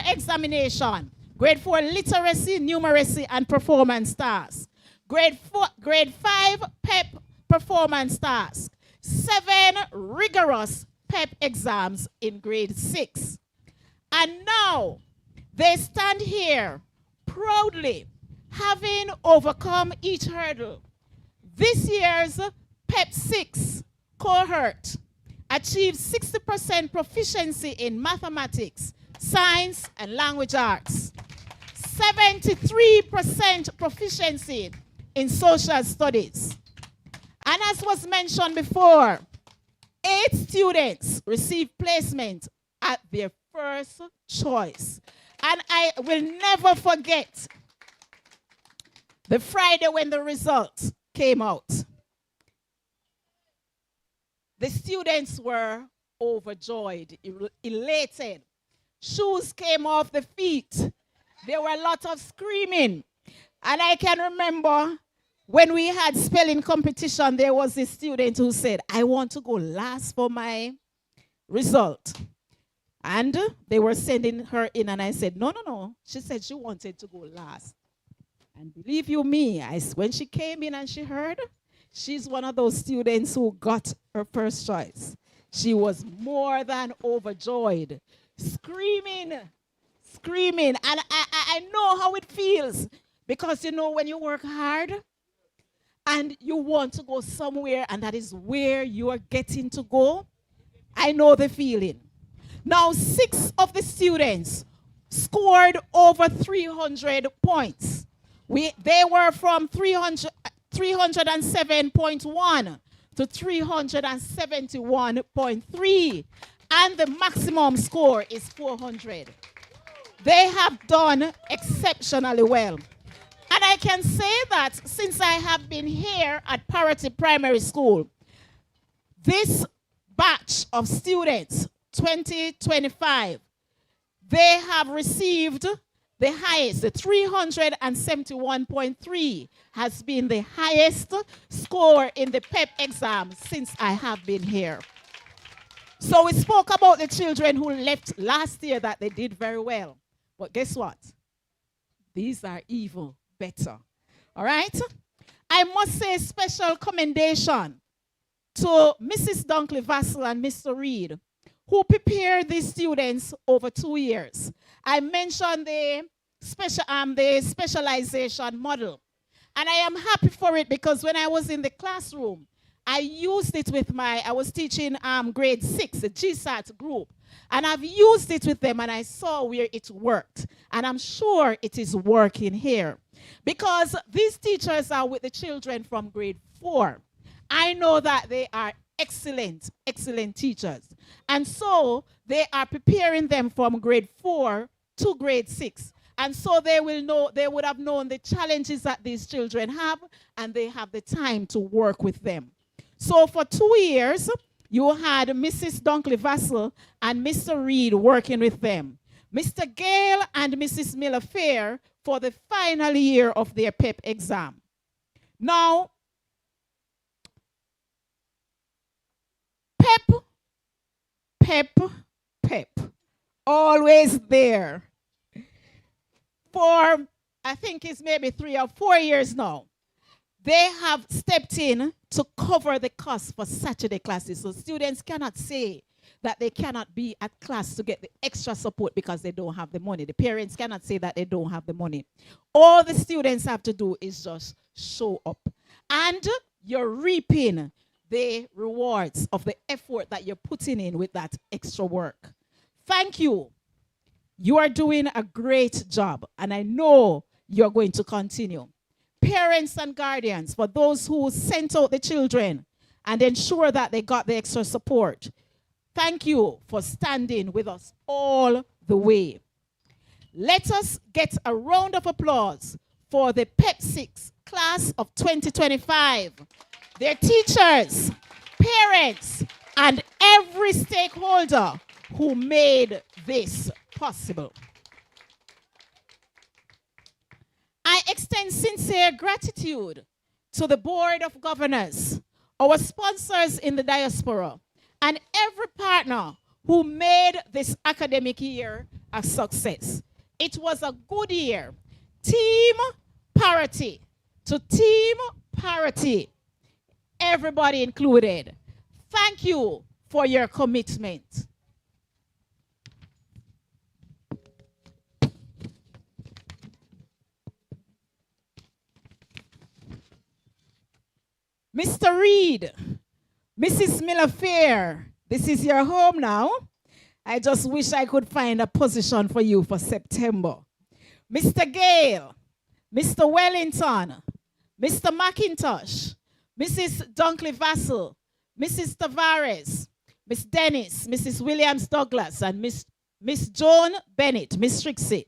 [SPEAKER 11] examination, grade 4 literacy, numeracy, and performance tasks, grade 5 PEP performance tasks, 7 rigorous PEP exams in grade 6. And now they stand here proudly, having overcome each hurdle. This year's PEP 6 cohort achieved 60% proficiency in mathematics, science, and language arts, 73% proficiency in social studies. And as was mentioned before, 8 students received placement at their first choice. And I will never forget the Friday when the results came out. The students were overjoyed, elated. Shoes came off the feet. There were a lot of screaming. And I can remember when we had spelling competition, there was a student who said, I want to go last for my result. And they were sending her in, and I said, no. She said she wanted to go last. And believe you me, when she came in and she heard, she's one of those students who got her first choice. She was more than overjoyed, screaming. And I know how it feels, because you know when you work hard and you want to go somewhere and that is where you are getting to go, I know the feeling. Now, 6 of the students scored over 300 points. They were from 307.1 to 371.3, and the maximum score is 400. They have done exceptionally well. And I can say that since I have been here at Parottee Primary School, this batch of students, 2025, they have received the highest. The 371.3 has been the highest score in the PEP exam since I have been here. So we spoke about the children who left last year that they did very well. But guess what? These are even better. All right? I must say special commendation to Mrs. Dunkley Vassell and Mr. Reed, who prepared these students over 2 years. I mentioned the specialization model. And I am happy for it because when I was in the classroom, I used it with I was teaching grade 6, the GSAT group. And I've used it with them and I saw where it worked. And I'm sure it is working here. Because these teachers are with the children from grade 4. I know that they are excellent teachers. And so they are preparing them from grade 4 to grade 6. And so they would have known the challenges that these children have, and they have the time to work with them. So for 2 years, you had Mrs. Dunkley Vassell and Mr. Reed working with them. Mr. Gale and Mrs. Miller Fair for the final year of their PEP exam. Now, PEP, always there. For, I think it's maybe 3 or 4 years now, they have stepped in to cover the cost for Saturday classes. So students cannot say that they cannot be at class to get the extra support because they don't have the money. The parents cannot say that they don't have the money. All the students have to do is just show up. And you're reaping the rewards of the effort that you're putting in with that extra work. Thank you. You are doing a great job, and I know you're going to continue. Parents and guardians, for those who sent out the children and ensure that they got the extra support, thank you for standing with us all the way. Let us get a round of applause for the PEP 6 class of 2025, their teachers, parents, and every stakeholder who made this possible. I extend sincere gratitude to the Board of Governors, our sponsors in the diaspora, and every partner who made this academic year a success. It was a good year. Team Parottee to Team Parottee, everybody included. Thank you for your commitment. Mr. Reed, Mrs. Miller Fair, this is your home now. I just wish I could find a position for you for September. Mr. Gale, Mr. Wellington, Mr. McIntosh, Mrs. Dunkley Vassell, Mrs. Tavares, Miss Dennis, Mrs. Williams Douglas, and Miss Joan Bennett, Miss Trixie.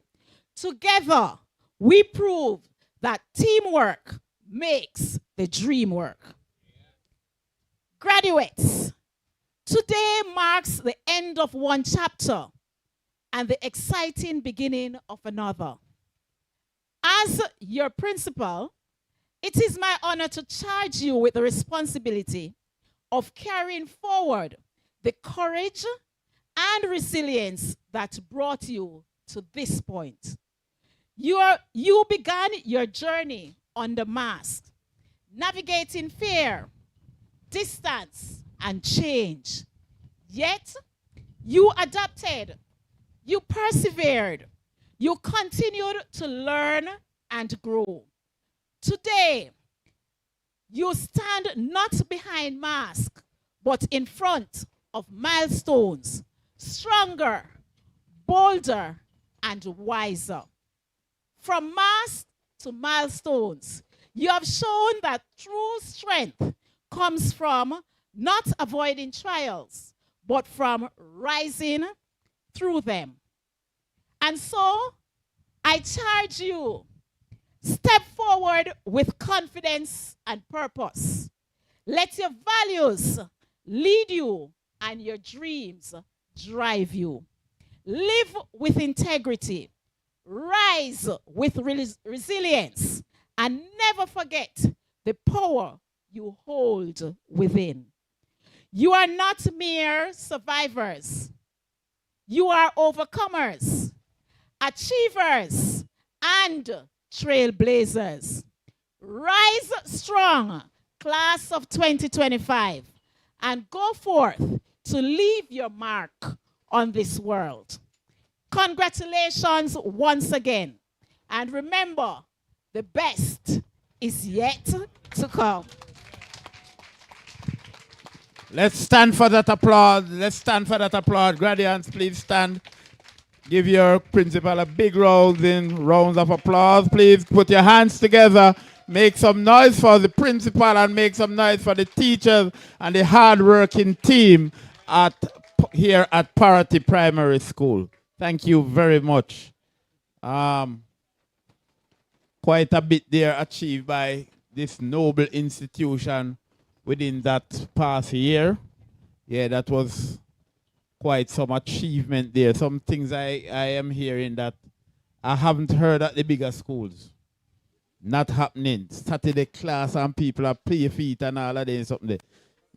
[SPEAKER 11] Together, we prove that teamwork makes the dream work. Graduates, today marks the end of one chapter and the exciting beginning of another. As your principal, it is my honor to charge you with the responsibility of carrying forward the courage and resilience that brought you to this point. You began your journey under mask, navigating fear, distance, and change. Yet, you adapted, you persevered, you continued to learn and grow. Today, you stand not behind masks, but in front of milestones, stronger, bolder, and wiser. From masks to milestones, you have shown that true strength comes from not avoiding trials, but from rising through them. And so, I charge you, step forward with confidence and purpose. Let your values lead you and your dreams drive you. Live with integrity, rise with resilience, and never forget the power you hold within. You are not mere survivors. You are overcomers, achievers, and trailblazers. Rise strong, class of 2025, and go forth to leave your mark on this world. Congratulations once again. And remember, the best is yet to come.
[SPEAKER 3] Let's stand for that applause. Let's stand for that applause. Graduates, please stand. Give your principal a big round of applause. Please put your hands together. Make some noise for the principal and make some noise for the teachers and the hard-working team here at Parottee Primary School. Thank you very much. Quite a bit there achieved by this noble institution within that past year. Yeah, that was quite some achievement there. Some things I am hearing that I haven't heard at the bigger schools. Not happening. Saturday class and people are play feet and all of that and something there.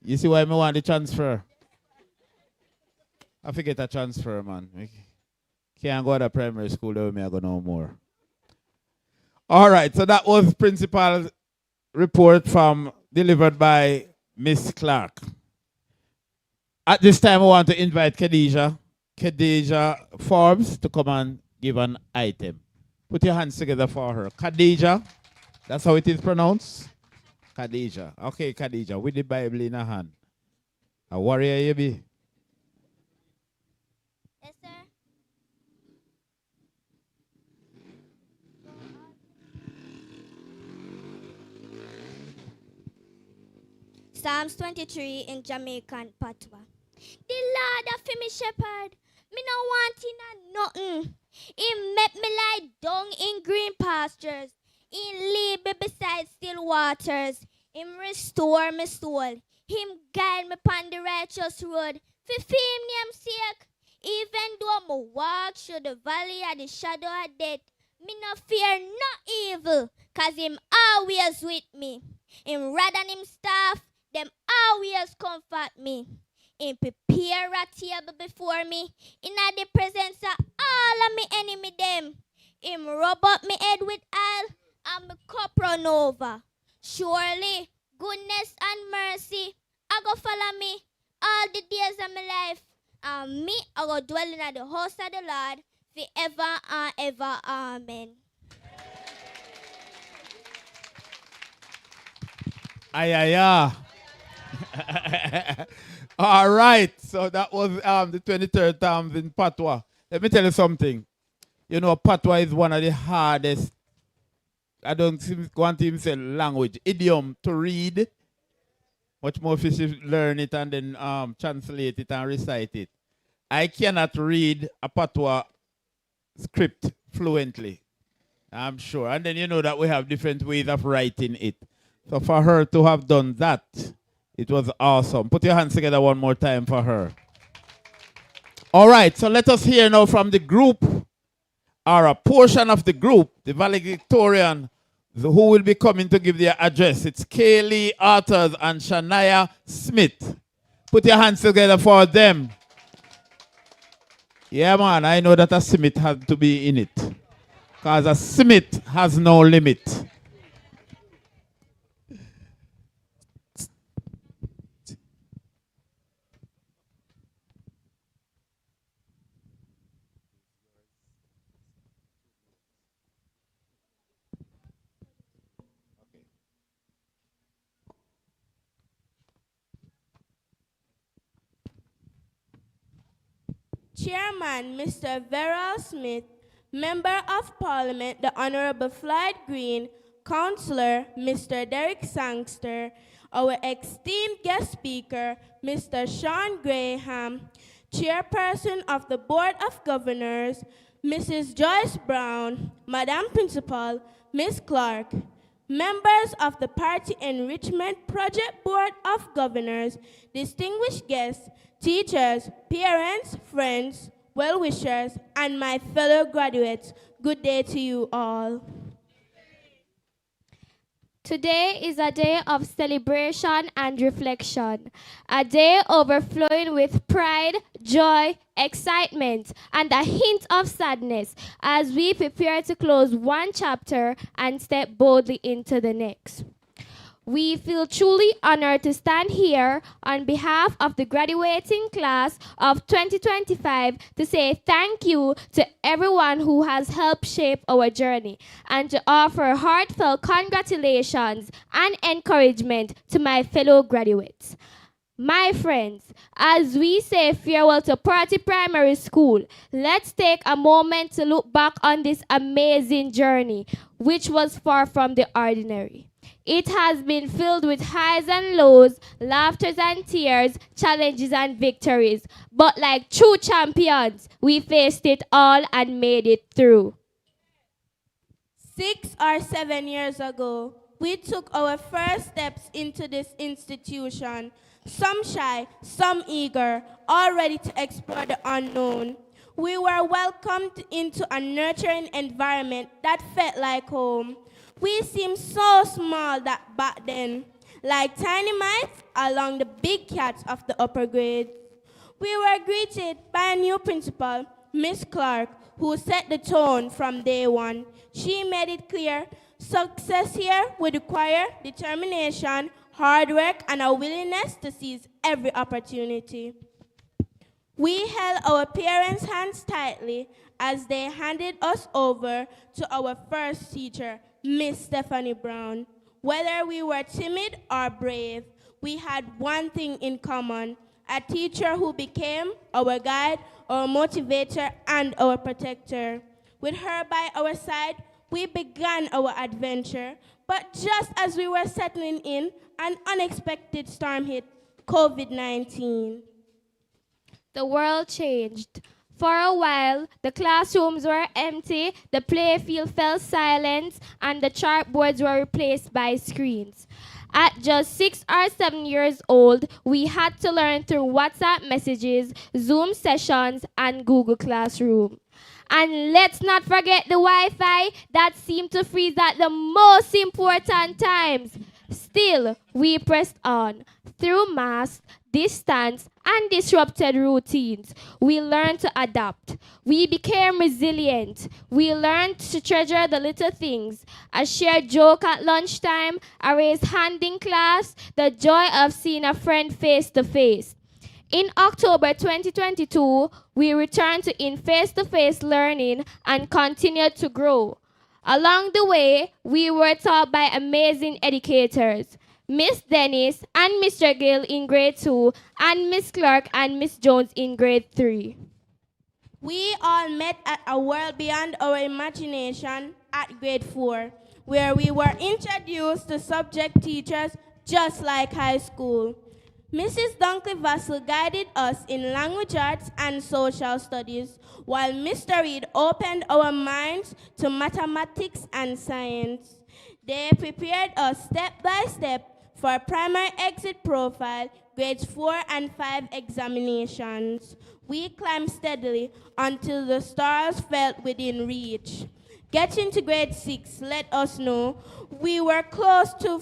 [SPEAKER 3] You see why I want the transfer? I forget a transfer, man. Can't go to primary school where me I go no more. All right, so that was principal's report delivered by Miss Clark. At this time, I want to invite Khadija Forbes to come and give an item. Put your hands together for her. Khadija, that's how it is pronounced? Khadija. Okay, Khadija, with the Bible in her hand. A warrior you be?
[SPEAKER 2] Yes, sir. Psalms 23 in Jamaican patois. The Lord a fi me shepherd, me no want in nothing. He make me lie down in green pastures. He lead me beside still waters. Him restore my soul. Him guide me upon the righteous road. For fame name sake, even though I walk through the valley of the shadow of death, me no fear no evil, cause him always with me. Him rod and him staff, them always comfort me. Him prepare a table before me, in the presence of all of me enemy them. Him rub up me head with oil, and my cup run over. Surely, goodness and mercy I go follow me all the days of my life. And me I go dwell in the house of the Lord forever and ever. Amen.
[SPEAKER 3] Ay. All right, so that was the 23rd term in Patois. Let me tell you something. You know, Patois is one of the hardest, I don't want to even say language, idiom to read. Much more if you learn it and then translate it and recite it. I cannot read a Patois script fluently, I'm sure. And then you know that we have different ways of writing it. So for her to have done that, it was awesome. Put your hands together one more time for her. All right, so let us hear now from the group, or a portion of the group, the valedictorian, who will be coming to give their address. It's Kaylee Arthurs and Shania Smith. Put your hands together for them. Yeah, man, I know that a Smith has to be in it, because a Smith has no limit.
[SPEAKER 2] Chairman, Mr. Verrill Smith, Member of Parliament, the Honorable Floyd Green, Councilor, Mr. Derek Sangster, our esteemed guest speaker, Mr. Sean Graham, Chairperson of the Board of Governors, Mrs. Joyce Brown, Madam Principal, Ms. Clark, members of the Parottee Enrichment Project Board of Governors, distinguished guests, teachers, parents, friends, well-wishers, and my fellow graduates, good day to you all.
[SPEAKER 12] Today is a day of celebration and reflection, a day overflowing with pride, joy, excitement, and a hint of sadness as we prepare to close one chapter and step boldly into the next. We feel truly honored to stand here on behalf of the graduating class of 2025 to say thank you to everyone who has helped shape our journey and to offer heartfelt congratulations and encouragement to my fellow graduates. My friends, as we say farewell to Parottee Primary School, let's take a moment to look back on this amazing journey, which was far from the ordinary. It has been filled with highs and lows, laughters and tears, challenges and victories. But like true champions, we faced it all and made it through.
[SPEAKER 2] 6 or 7 years ago, we took our first steps into this institution. Some shy, some eager, all ready to explore the unknown. We were welcomed into a nurturing environment that felt like home. We seemed so small that back then, like tiny mice along the big cats of the upper grades. We were greeted by a new principal, Miss Clark, who set the tone from day one. She made it clear success here would require determination, hard work, and a willingness to seize every opportunity. We held our parents' hands tightly as they handed us over to our first teacher, Miss Stephanie Brown. Whether we were timid or brave, we had one thing in common, a teacher who became our guide, our motivator, and our protector. With her by our side, we began our adventure, but just as we were settling in, an unexpected storm hit, COVID-19.
[SPEAKER 12] The world changed. For a while, the classrooms were empty, the playfield fell silent, and the chalkboards were replaced by screens. At just 6 or 7 years old, we had to learn through WhatsApp messages, Zoom sessions, and Google Classroom. And let's not forget the Wi-Fi that seemed to freeze at the most important times. Still, we pressed on. Through masks, distance, and disrupted routines, we learned to adapt. We became resilient. We learned to treasure the little things. A shared joke at lunchtime, a raised hand in class, the joy of seeing a friend face to face. In October 2022, we returned to face-to-face learning and continued to grow. Along the way, we were taught by amazing educators, Miss Dennis and Mr. Gill in grade 2, and Miss Clark and Miss Jones in grade 3.
[SPEAKER 2] We all met at a world beyond our imagination at grade 4, where we were introduced to subject teachers just like high school. Mrs. Dunkley-Vassell guided us in language arts and social studies, while Mr. Reed opened our minds to mathematics and science. They prepared us step by step for primary exit profile, grades 4 and 5 examinations. We climbed steadily until the stars felt within reach. Getting to grade 6 let us know we were close to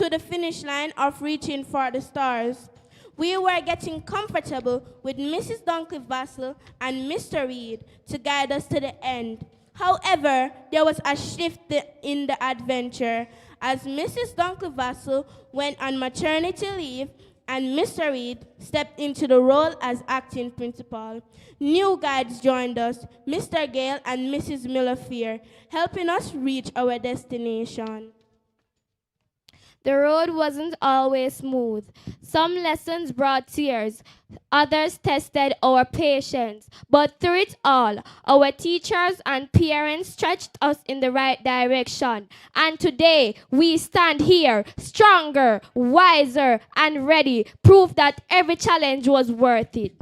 [SPEAKER 2] the finish line of reaching for the stars. We were getting comfortable with Mrs. Dunkley-Vassell and Mr. Reed to guide us to the end. However, there was a shift in the adventure as Mrs. Dunkley-Vassell went on maternity leave and Mr. Reed stepped into the role as acting principal. New guides joined us, Mr. Gale and Mrs. Miller-Fear, helping us reach our destination.
[SPEAKER 12] The road wasn't always smooth. Some lessons brought tears, others tested our patience. But through it all, our teachers and parents stretched us in the right direction. And today, we stand here, stronger, wiser, and ready, proof that every challenge was worth it.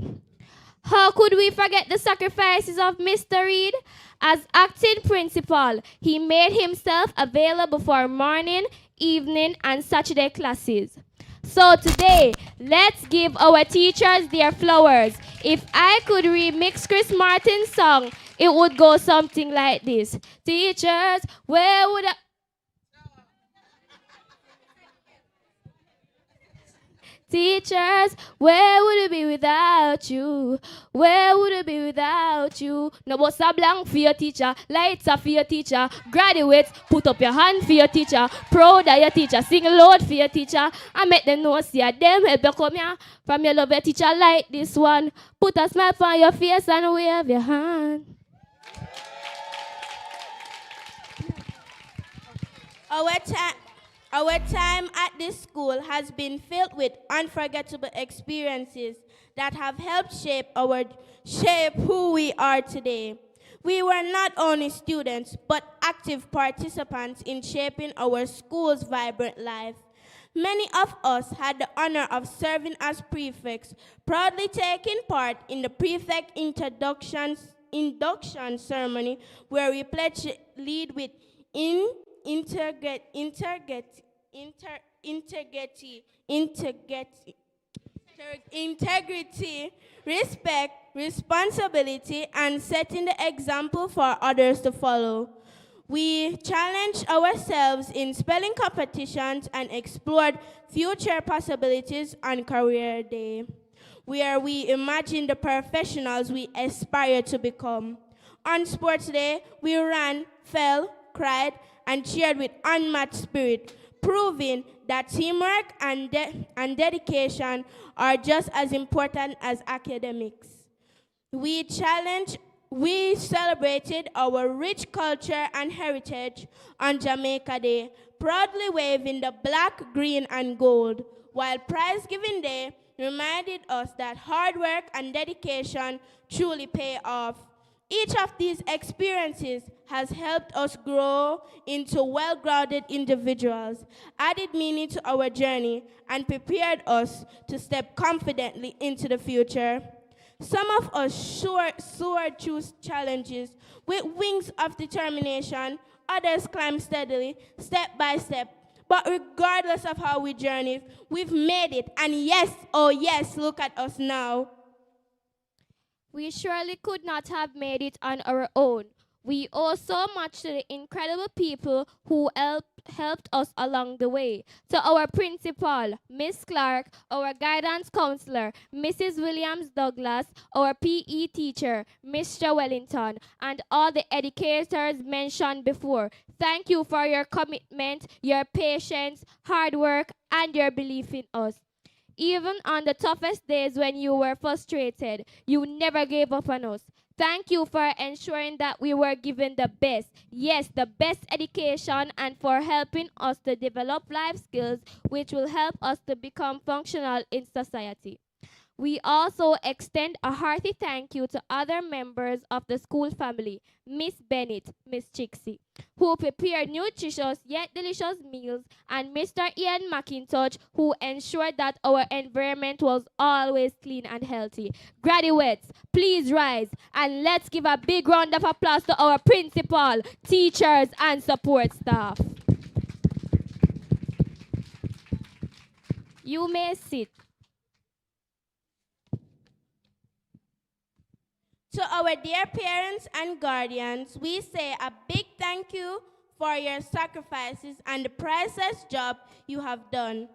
[SPEAKER 12] How could we forget the sacrifices of Mr. Reed? As acting principal, he made himself available for morning, evening, and Saturday classes. So today, let's give our teachers their flowers. If I could remix Chris Martin's song, it would go something like this. Teachers, where would I... Teachers, where would it be without you? Where would it be without you? No bus a blank for your teacher, lights are for your teacher. Graduates, put up your hand for your teacher. Proud of your teacher, sing loud for your teacher. And make them know, see them help you come here. From your love your teacher like this one. Put a smile on your face and wave your hand.
[SPEAKER 2] Our time at this school has been filled with unforgettable experiences that have helped shape who we are today. We were not only students, but active participants in shaping our school's vibrant life. Many of us had the honor of serving as prefects, proudly taking part in the prefect induction ceremony, where we pledged to lead with integrity, respect, responsibility, and setting the example for others to follow. We challenged ourselves in spelling competitions and explored future possibilities on Career Day, where we imagined the professionals we aspire to become. On Sports Day, we ran, fell, cried, and cheered with unmatched spirit, proving that teamwork and dedication are just as important as academics. We celebrated our rich culture and heritage on Jamaica Day, proudly waving the black, green, and gold, while Prize Giving Day reminded us that hard work and dedication truly pay off. Each of these experiences has helped us grow into well-grounded individuals, added meaning to our journey, and prepared us to step confidently into the future. Some of us soared through challenges with wings of determination, others climbed steadily, step by step. But regardless of how we journeyed, we've made it, and yes, oh yes, look at us now.
[SPEAKER 12] We surely could not have made it on our own. We owe so much to the incredible people who helped us along the way. To our principal, Miss Clark, our guidance counselor, Mrs. Williams Douglas, our PE teacher, Mr. Wellington, and all the educators mentioned before. Thank you for your commitment, your patience, hard work, and your belief in us. Even on the toughest days when you were frustrated, you never gave up on us. Thank you for ensuring that we were given the best, yes, the best education, and for helping us to develop life skills which will help us to become functional in society. We also extend a hearty thank you to other members of the school family, Miss Bennett, Miss Chixie, who prepared nutritious yet delicious meals, and Mr. Ian McIntosh, who ensured that our environment was always clean and healthy. Graduates, please rise, and let's give a big round of applause to our principal, teachers, and support staff. You may sit.
[SPEAKER 2] To our dear parents and guardians, we say a big thank you for your sacrifices and the priceless job you have done.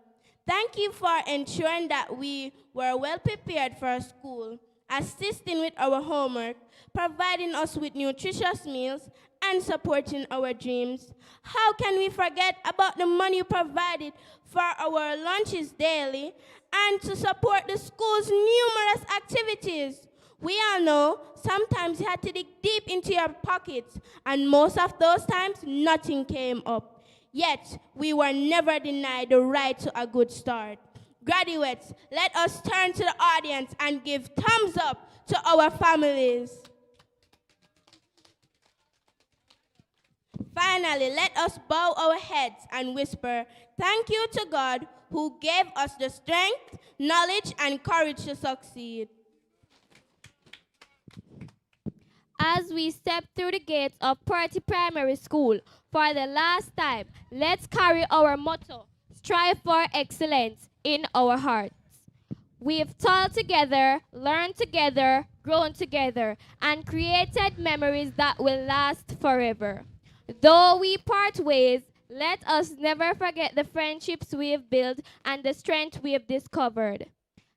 [SPEAKER 2] Thank you for ensuring that we were well prepared for school, assisting with our homework, providing us with nutritious meals, and supporting our dreams. How can we forget about the money you provided for our lunches daily and to support the school's numerous activities? We all know sometimes you had to dig deep into your pockets, and most of those times, nothing came up.
[SPEAKER 14] Yet, we were never denied the right to a good start. Graduates, let us turn to the audience and give thumbs up to our families. Finally, let us bow our heads and whisper, thank you to God who gave us the strength, knowledge, and courage to succeed.
[SPEAKER 15] As we step through the gates of Parottee Primary School for the last time, let's carry our motto, strive for excellence, in our hearts. We've toiled together, learned together, grown together, and created memories that will last forever. Though we part ways, let us never forget the friendships we've built and the strength we've discovered.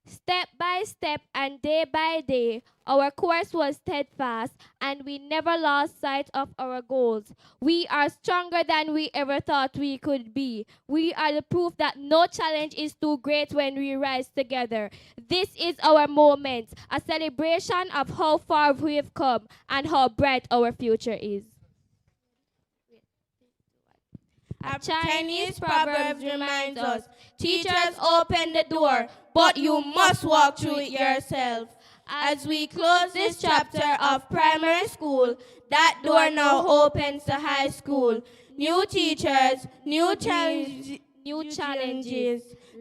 [SPEAKER 15] Step by step and day by day, our course was steadfast and we never lost sight of our goals. We are stronger than we ever thought we could be. We are the proof that no challenge is too great when we rise together. This is our moment, a celebration of how far we've come and how bright our future is.
[SPEAKER 14] A Chinese proverb reminds us, teachers open the door, but you must walk through it yourself. As we close this chapter of primary school, that door now opens to high school. New teachers, new challenges.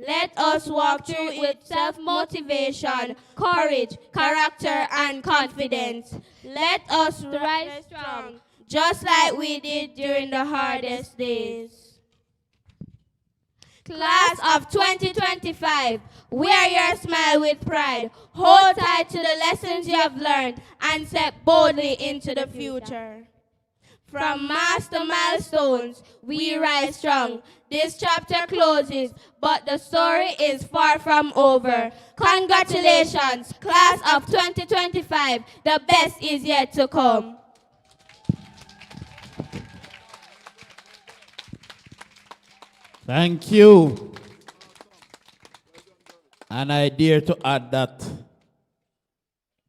[SPEAKER 14] Let us walk through it with self-motivation, courage, character, and confidence. Let us rise strong, just like we did during the hardest days. Class of 2025, wear your smile with pride. Hold tight to the lessons you have learned and step boldly into the future. From master milestones, we rise strong. This chapter closes, but the story is far from over. Congratulations, class of 2025. The best is yet to come.
[SPEAKER 3] Thank you. And I dare to add that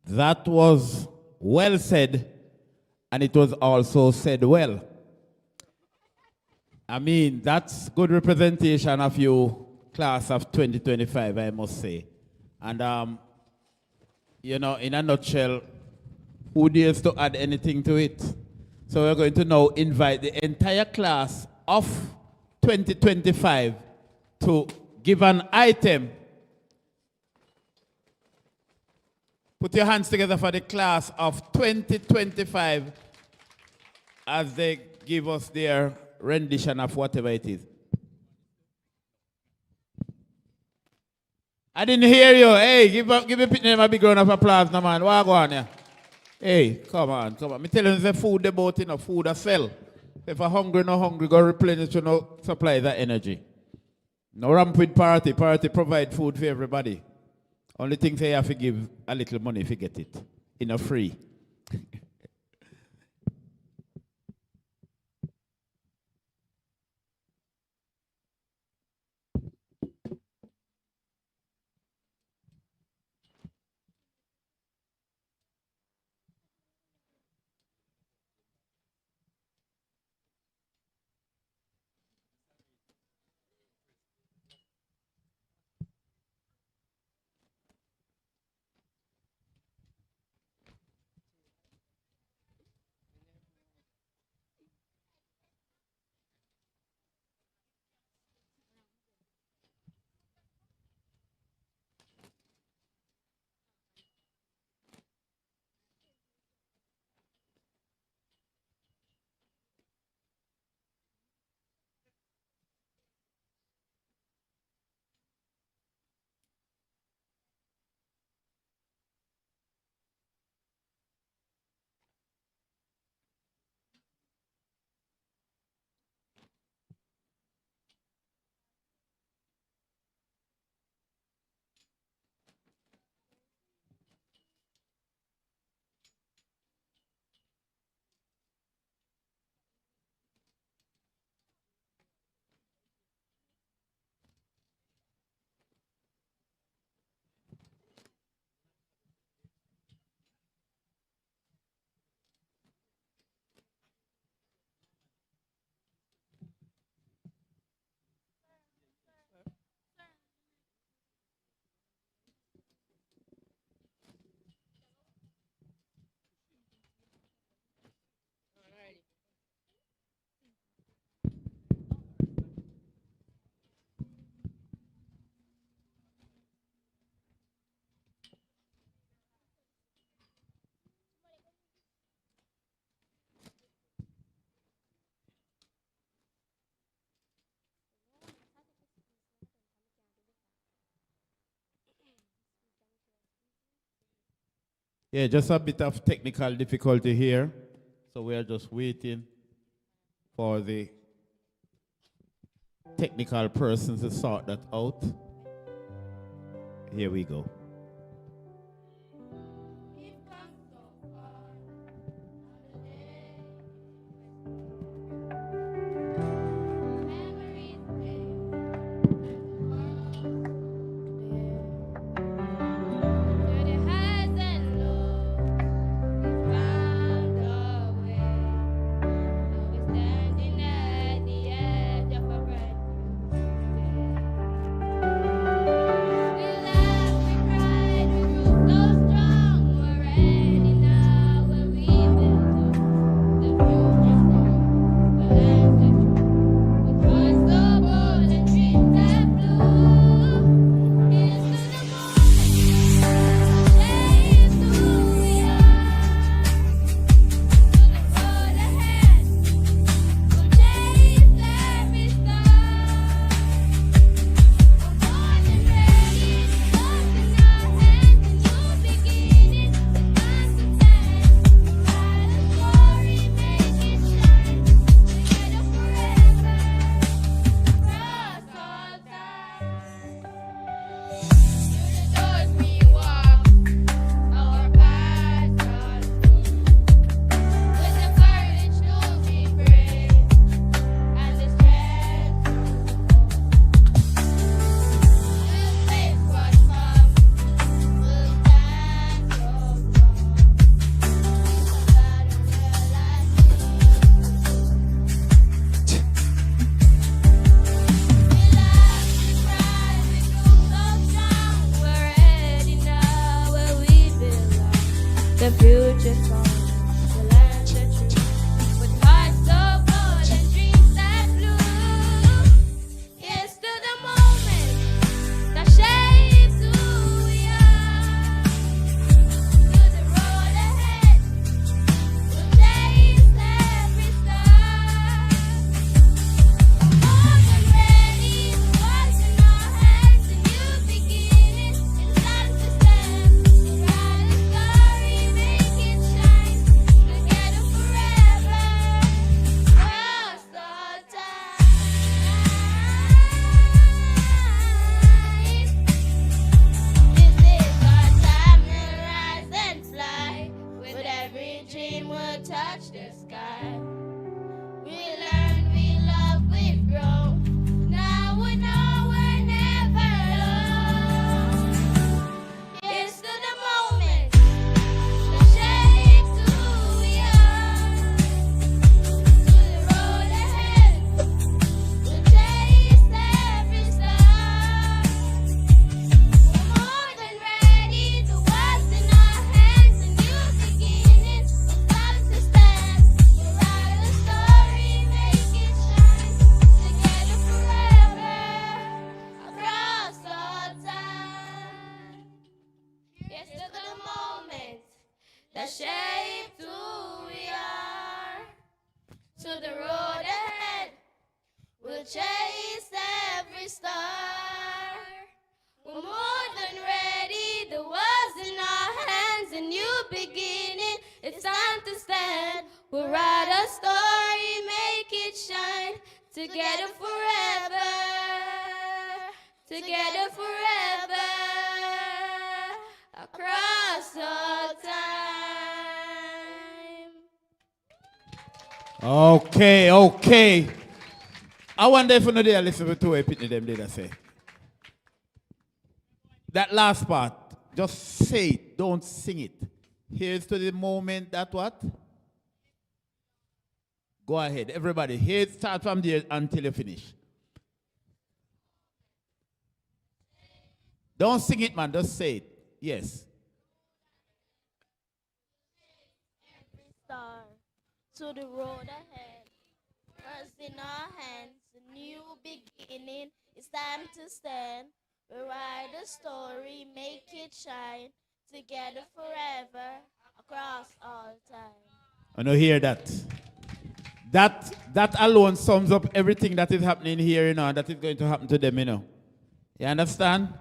[SPEAKER 3] that was well said, and it was also said well. I mean, that's good representation of you, class of 2025, I must say. And, you know, in a nutshell, who dares to add anything to it? So we're going to now invite the entire class of 2025 to give an item. Put your hands together for the class of 2025 as they give us their rendition of whatever it is. I didn't hear you. Hey, give them a big round of applause, no man. What go on here? Hey, come on, come on. Me tell you, the food they bought, food I sell. If I'm hungry, no hungry, go replenish, supply that energy. No ramp with Parottee. Parottee provide food for everybody. Only thing they have to give a little money if you get it. Free. Yeah, just a bit of technical difficulty here. So we are just waiting for the technical persons to sort that out. Here we go. Okay. I wonder if you know they listen to what Pitney them did I say. That last part, just say it, don't sing it. Here's to the moment that what? Go ahead, everybody. Here, start from there until you finish. Don't sing it, man. Just say it. Yes.
[SPEAKER 2] Star to the road ahead. First in our hands, a new beginning. It's time to stand. We write the story, make it shine. Together forever, across all time.
[SPEAKER 3] I know hear that. That alone sums up everything that is happening here, you know, and that is going to happen to them, you know. You understand?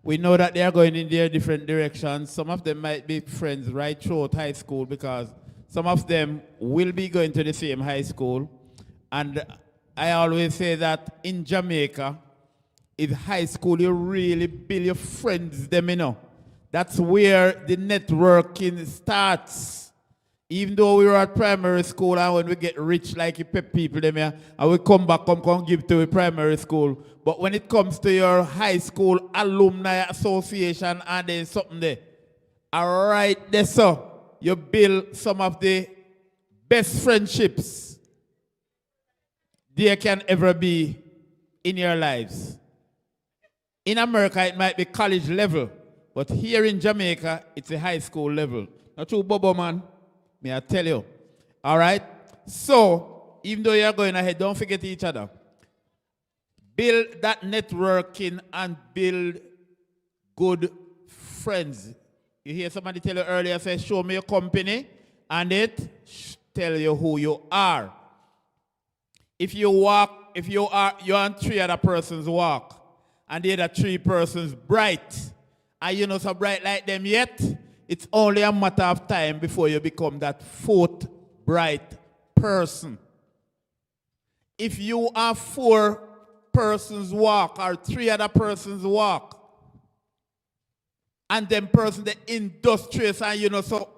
[SPEAKER 3] We know that they are going in their different directions. Some of them might be friends right throughout high school because some of them will be going to the same high school. And I always say that in Jamaica, in high school, you really build your friends, them, you know. That's where the networking starts. Even though we were at primary school and when we get rich like you pep people them here, and we come back, come give to a primary school. But when it comes to your high school alumni association and there's something there, all right there, so you build some of the best friendships there can ever be in your lives. In America, it might be college level, but here in Jamaica, it's a high school level. Not true, Bobo, man. May I tell you? All right? So, even though you're going ahead, don't forget each other. Build that networking and build good friends. You hear somebody tell you earlier, say, show me your company, and it tell you who you are. If you walk, you're on 3 other persons walk, and the other 3 persons bright, and you know so bright like them yet, it's only a matter of time before you become that 4th bright person. If you are 4 persons walk or 3 other persons walk, and them person the industrious and you know so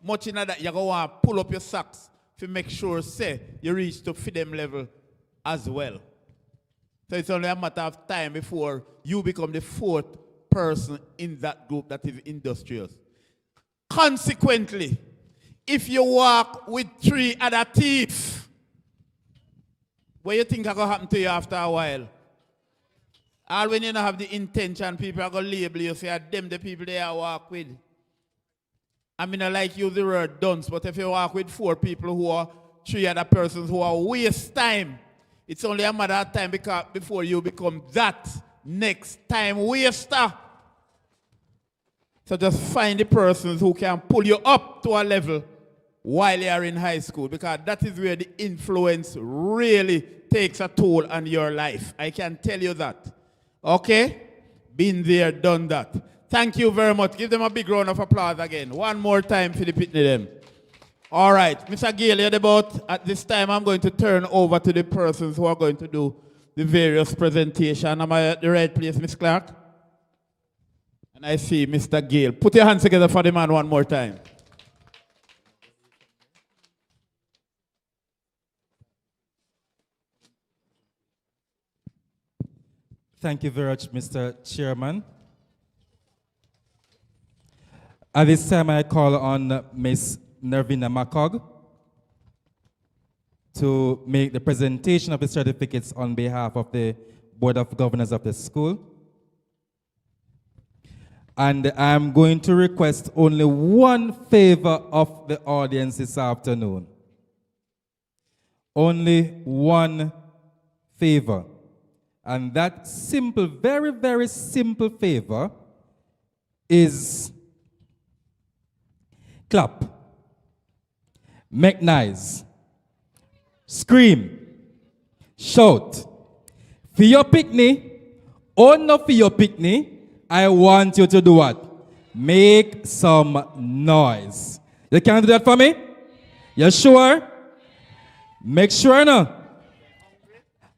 [SPEAKER 3] much in that you're going to want to pull up your socks to make sure say you reach to fit them level as well. So it's only a matter of time before you become the 4th person in that group that is industrious. Consequently, if you walk with 3 other thieves, what do you think is going to happen to you after a while? All when you don't have the intention, people are going to label you, say, them the people they are walk with. I mean, I like use the word dunce, but if you walk with 4 people who are 3 other persons who are waste time, it's only a matter of time because before you become that next time waster. So just find the persons who can pull you up to a level while you are in high school, because that is where the influence really takes a toll on your life. I can tell you that. Okay? Been there, done that. Thank you very much. Give them a big round of applause again. One more time for the pitney them. All right. Mr. Gale, you're about, at this time, I'm going to turn over to the persons who are going to do the various presentation. Am I at the right place, Ms. Clark? And I see Mr. Gale. Put your hands together for the man one more time.
[SPEAKER 1] Thank you very much, Mr. Chairman. At this time, I call on Ms. Nervina Makog to make the presentation of the certificates on behalf of the Board of Governors of the school. And I'm going to request only one favor of the audience this afternoon. Only one favor. And that simple, very, very simple favor is clap, make noise, scream, shout. For your picnic, or not for your picnic, I want you to do what? Make some noise. You can do that for me? You sure? Make sure now.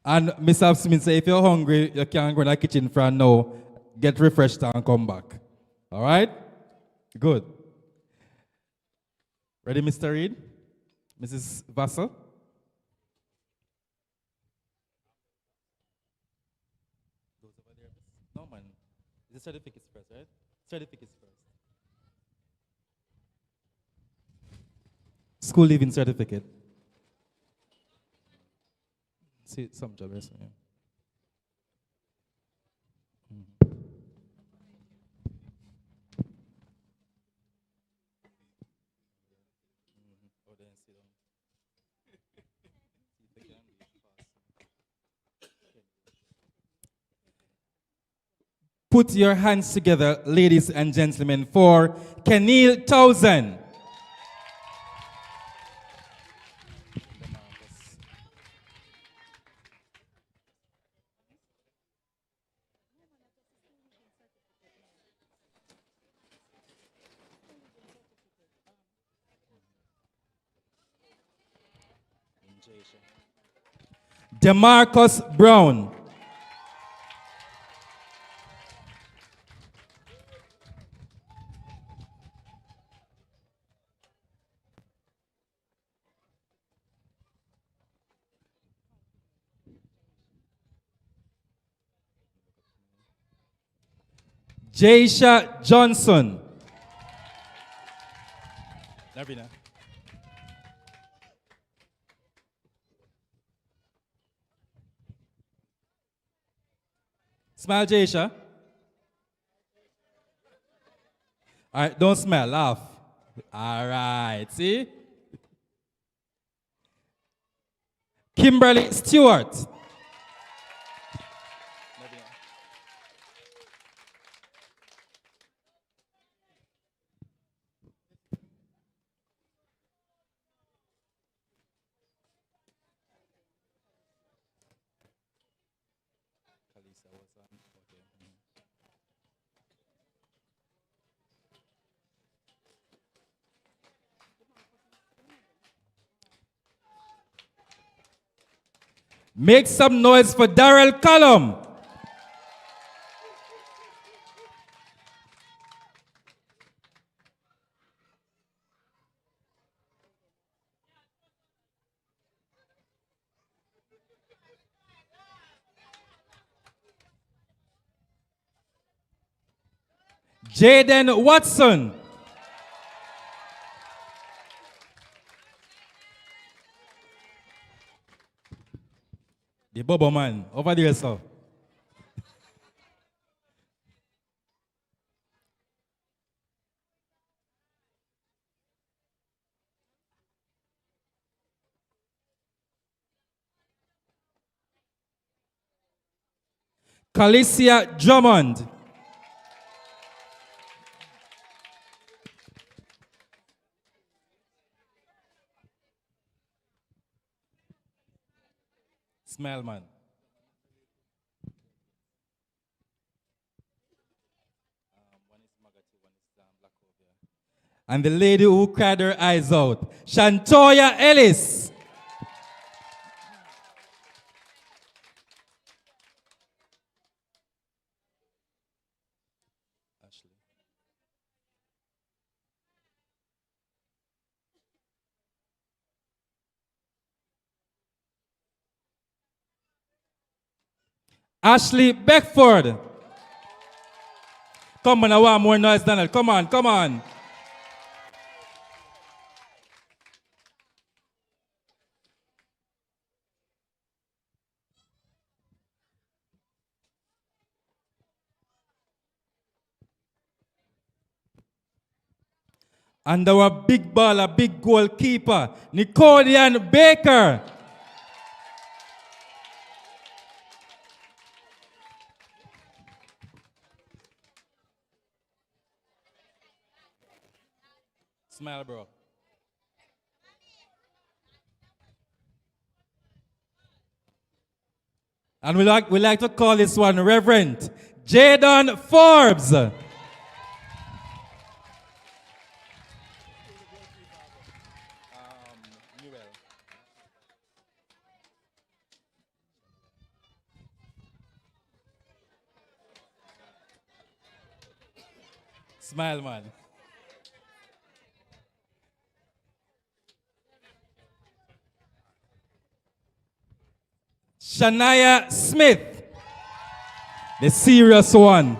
[SPEAKER 1] And Mr. Smith say, if you're hungry, you can go in the kitchen for now, get refreshed and come back. All right? Good. Ready, Mr. Reed? Mrs. Vassell? No, man. The certificates first, right? Certificates first. School leaving certificate. See, some job, yes. Yeah. Put your hands together, ladies and gentlemen, for Kenil Townsend. DeMarcus Brown. Jaisha Johnson. Lavina. Smile, Jaisha. All right, don't smile, laugh. All right, see? Kimberly Stewart. Make some noise for Darrell Callum. Jaden Watson. The Bobo man, over there, sir. Calicia Drummond. Smile, man. And the lady who cried her eyes out, Shantoya Ellis. Ashley Beckford. Come on, I want more noise, Donald. Come on, come on. And our big baller, big goalkeeper, Nicolian Baker. Smile, bro. And we like to call this one Reverend Jaden Forbes. Smile, man. Shania Smith, the serious one.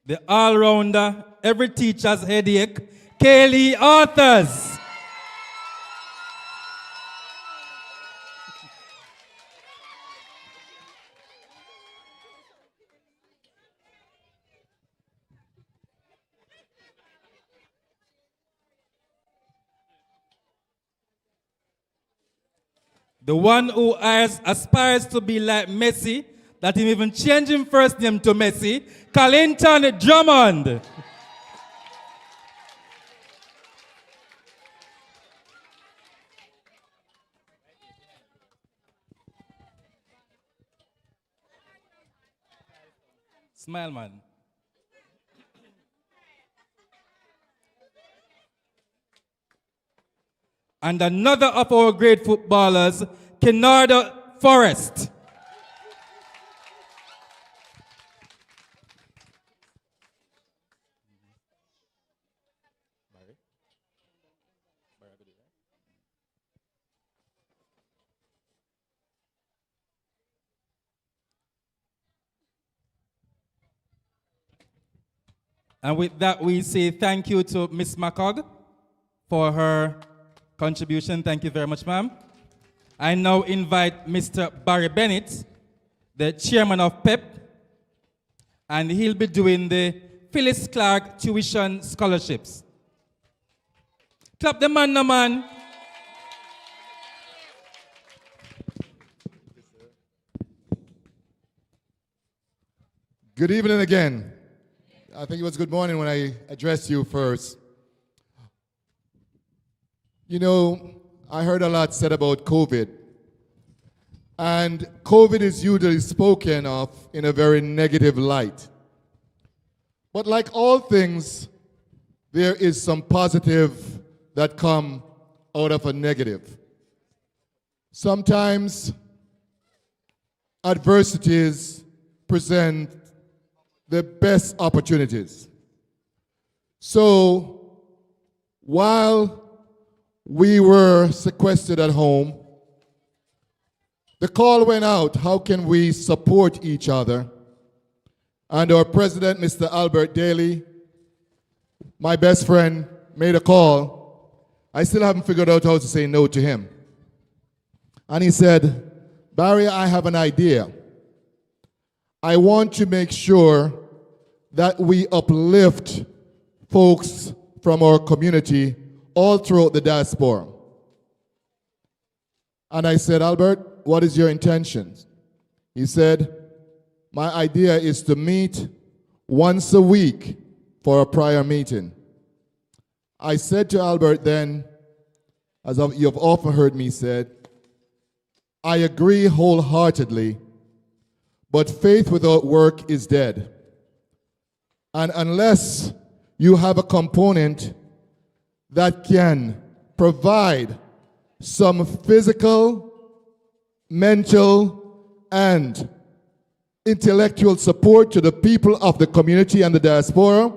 [SPEAKER 1] The all-rounder, every teacher's headache, Kaylee Authors. The one who aspires to be like Messi, that him even change him first name to Messi, Carlington Drummond. Smile, man. And another of our great footballers, Kennard Forrest. And with that, we say thank you to Miss McCog for her contribution. Thank you very much, ma'am. I now invite Mr. Barry Bennett, the chairman of PEP, and he'll be doing the Phyllis Clark tuition scholarships. Clap the man, no man.
[SPEAKER 16] Good evening again. I think it was good morning when I addressed you first. You know, I heard a lot said about COVID. And COVID is usually spoken of in a very negative light. But like all things, there is some positive that come out of a negative. Sometimes adversities present the best opportunities. So while we were sequestered at home, the call went out, how can we support each other? And our president, Mr. Albert Daly, my best friend, made a call. I still haven't figured out how to say no to him. And he said, Barry, I have an idea. I want to make sure that we uplift folks from our community all throughout the diaspora. And I said, Albert, what is your intention? He said, my idea is to meet once a week for a prior meeting. I said to Albert then, as you've often heard me said, I agree wholeheartedly, but faith without work is dead. And unless you have a component that can provide some physical, mental, and intellectual support to the people of the community and the diaspora,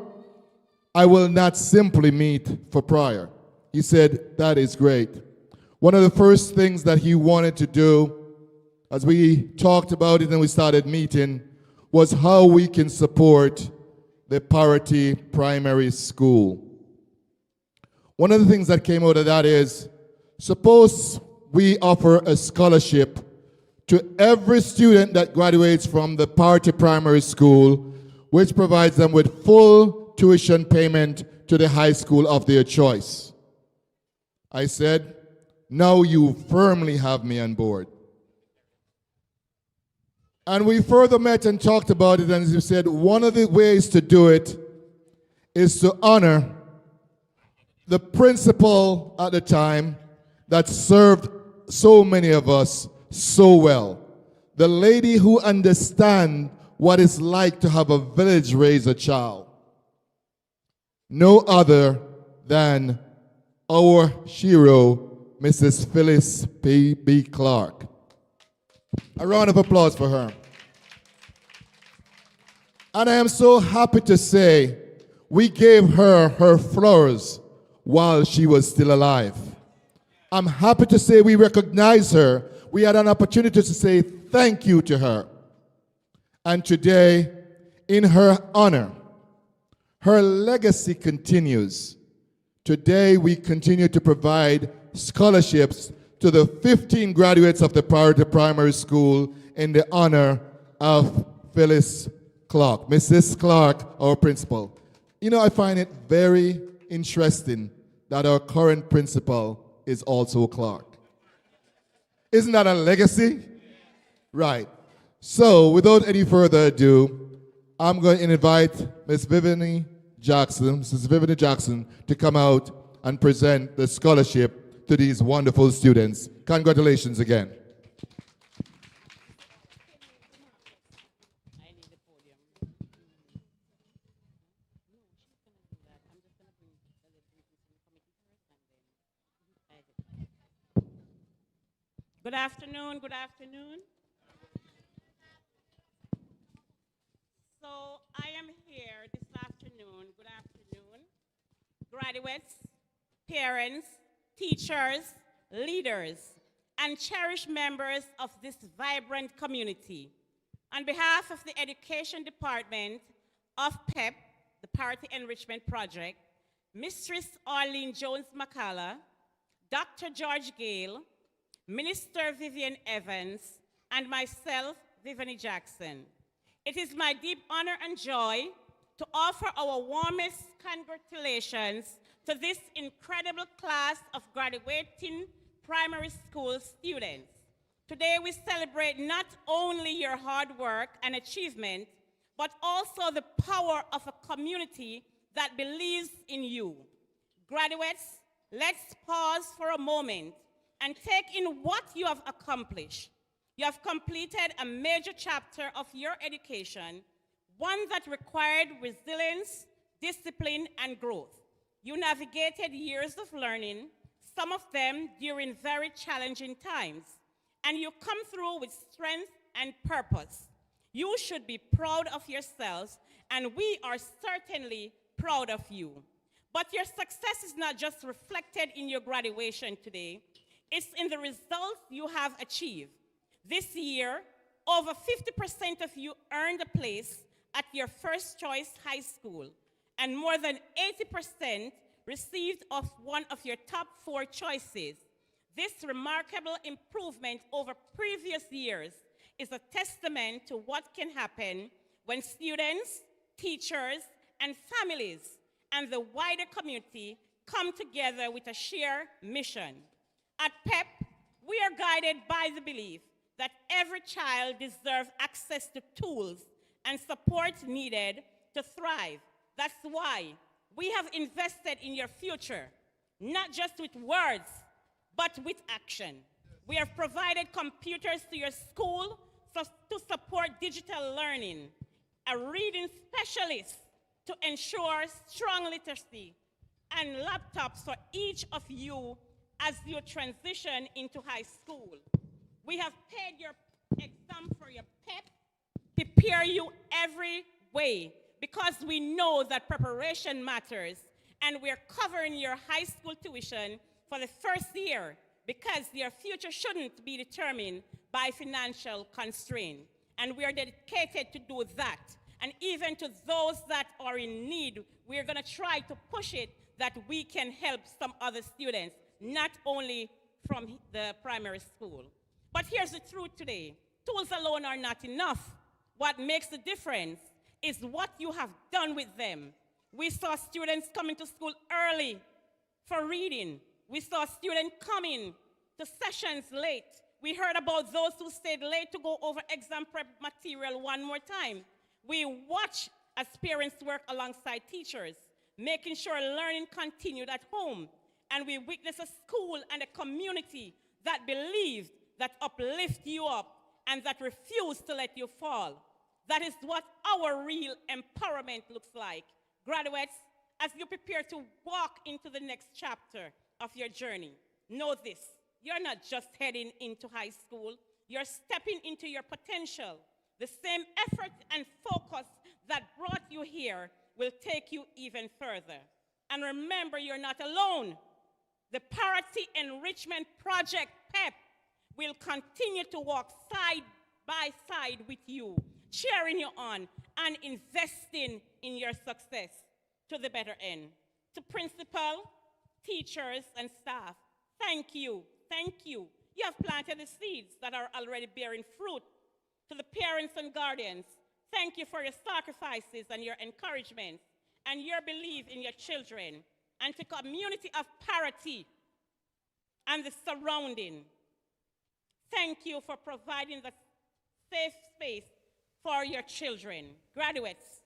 [SPEAKER 16] I will not simply meet for prayer. He said, that is great. One of the first things that he wanted to do, as we talked about it and we started meeting, was how we can support the Parottee Primary School. One of the things that came out of that is, suppose we offer a scholarship to every student that graduates from the Parottee Primary School, which provides them with full tuition payment to the high school of their choice. I said, now you firmly have me on board. And we further met and talked about it, and as you said, one of the ways to do it is to honor the principal at the time that served so many of us so well. The lady who understands what it's like to have a village raise a child. No other than our hero, Mrs. Phyllis B. Clark. A round of applause for her. And I am so happy to say we gave her her flowers while she was still alive. I'm happy to say we recognize her. We had an opportunity to say thank you to her. And today, in her honor, her legacy continues. Today, we continue to provide scholarships to the 15 graduates of the Parottee Primary School in the honor of Phyllis Clark. Mrs. Clark, our principal. You know, I find it very interesting that our current principal is also Clark. Isn't that a legacy? Right. So, without any further ado, I'm going to invite Mrs. Vivian Jackson, to come out and present the scholarship to these wonderful students. Congratulations again.
[SPEAKER 17] Good afternoon, good afternoon. So I am here this afternoon, good afternoon, graduates, parents, teachers, leaders, and cherished members of this vibrant community. On behalf of the Education Department of PEP, the Parottee Enrichment Project, Mistress Arlene Jones-McCalla, Dr. George Gale, Minister Vivian Evans, and myself, Vivian Jackson. It is my deep honor and joy to offer our warmest congratulations to this incredible class of graduating primary school students. Today we celebrate not only your hard work and achievement, but also the power of a community that believes in you. Graduates, let's pause for a moment and take in what you have accomplished. You have completed a major chapter of your education, one that required resilience, discipline, and growth. You navigated years of learning, some of them during very challenging times, and you come through with strength and purpose. You should be proud of yourselves, and we are certainly proud of you. But your success is not just reflected in your graduation today, it's in the results you have achieved. This year, over 50% of you earned a place at your first choice high school, and more than 80% received of one of your top 4 choices. This remarkable improvement over previous years is a testament to what can happen when students, teachers, and families, and the wider community come together with a shared mission. At PEP, we are guided by the belief that every child deserves access to tools and support needed to thrive. That's why we have invested in your future, not just with words, but with action. We have provided computers to your school to support digital learning, a reading specialist to ensure strong literacy, and laptops for each of you as you transition into high school. We have paid your exam for your PEP, prepare you every way, because we know that preparation matters, and we're covering your high school tuition for the first year because your future shouldn't be determined by financial constraint. And we are dedicated to do that. And even to those that are in need, we're gonna try to push it that we can help some other students, not only from the primary school. But here's the truth today. Tools alone are not enough. What makes the difference is what you have done with them. We saw students coming to school early for reading. We saw students coming to sessions late. We heard about those who stayed late to go over exam prep material one more time. We watch as parents work alongside teachers, making sure learning continued at home. And we witness a school and a community that believed, that uplift you up, and that refuse to let you fall. That is what our real empowerment looks like. Graduates, as you prepare to walk into the next chapter of your journey, know this: you're not just heading into high school, you're stepping into your potential. The same effort and focus that brought you here will take you even further. And remember, you're not alone. The Parottee Enrichment Project, PEP, will continue to walk side by side with you, cheering you on and investing in your success to the better end. To principal, teachers, and staff, thank you, thank you. You have planted the seeds that are already bearing fruit. To the parents and guardians, thank you for your sacrifices and your encouragement and your belief in your children. And to community of Parottee and the surrounding, thank you for providing the safe space for your children. Graduates,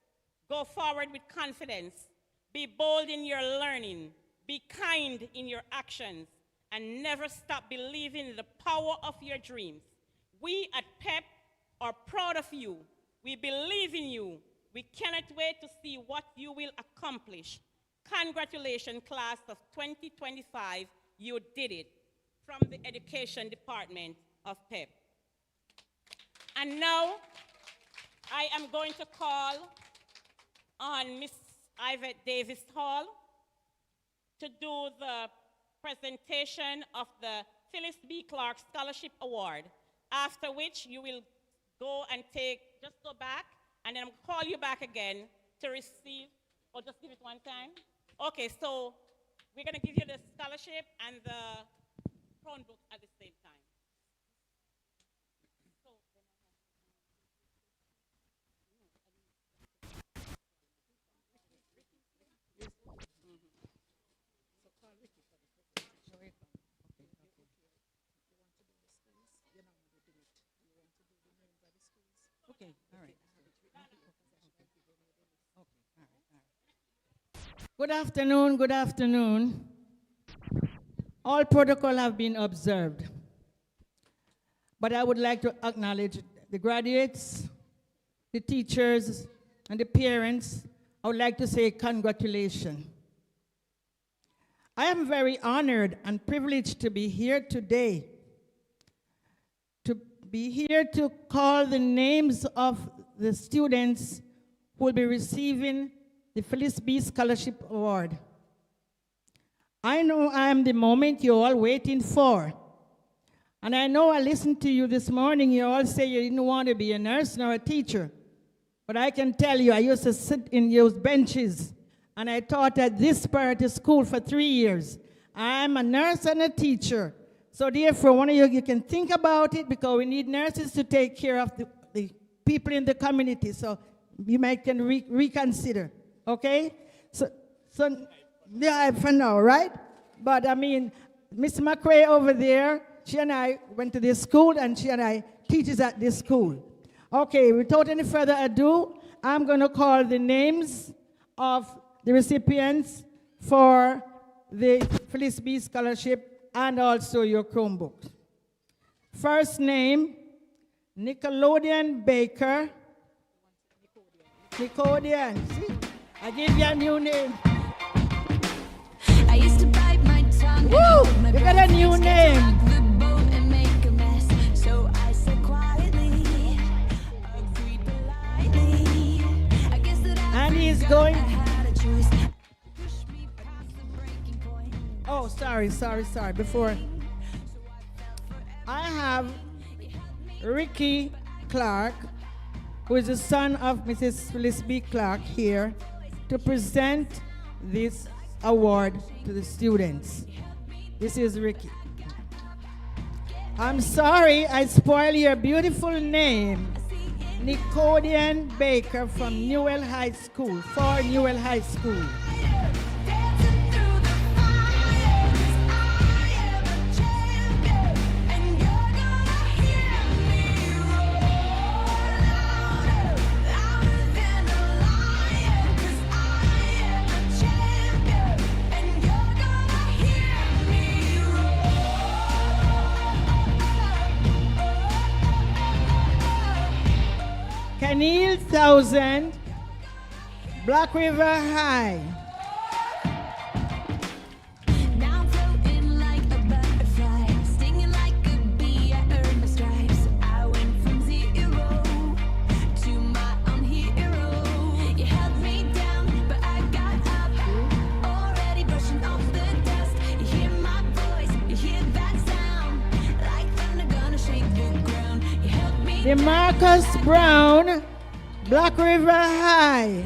[SPEAKER 17] go forward with confidence. Be bold in your learning. Be kind in your actions. And never stop believing in the power of your dreams. We at PEP are proud of you. We believe in you. We cannot wait to see what you will accomplish. Congratulations, class of 2025. You did it. From the Education Department of PEP. And now, I am going to call on Miss Yvette Davis Hall to do the presentation of the Phyllis B. Clark Scholarship Award, after which you will go and just go back, and then I'll call you back again to receive, or just give it one time. Okay, so we're gonna give you the scholarship and the crown book at the same time.
[SPEAKER 5] Okay, all right. Good afternoon, good afternoon. All protocol have been observed. But I would like to acknowledge the graduates, the teachers, and the parents. I would like to say congratulations. I am very honored and privileged to be here today, to call the names of the students who will be receiving the Phyllis B. Scholarship Award. I know I am the moment you're all waiting for. And I know I listened to you this morning, you all say you didn't want to be a nurse nor a teacher. But I can tell you, I used to sit in those benches, and I taught at this Parottee school for 3 years. I'm a nurse and a teacher. So therefore, one of you can think about it, because we need nurses to take care of the people in the community. So you might can reconsider, okay? So yeah, for now, right? But I mean, Miss McRae over there, she and I went to this school, and she and I teaches at this school. Okay, without any further ado, I'm going to call the names of the recipients for the Phyllis B. Scholarship and also your Chromebooks. First name, Nickelodeon Baker. Nickelodeon, see? I give you a new name.
[SPEAKER 18] I used to bite my tongue.
[SPEAKER 5] Woo! You got a new name.
[SPEAKER 18] So I said quietly, agreed politely. I guess that
[SPEAKER 5] And he's going.
[SPEAKER 18] had a choice.
[SPEAKER 5] Oh, sorry. Before. I have Ricky Clark, who is the son of Mrs. Phyllis B. Clark, here to present this award to the students. This is Ricky. I'm sorry I spoiled your beautiful name, Nickelodeon Baker from Newell High School, for Newell High School. Kenil 1000, Black River High.
[SPEAKER 18] Now I'm floating like a butterfly, stinging like a bee. I earned my stripes. I went from zero to my own hero. You held me down, but I got up. Already brushing off the dust. You hear my voice, you hear that sound, like thunder gonna shake the ground. You held me
[SPEAKER 5] DeMarcus Brown, Black River High.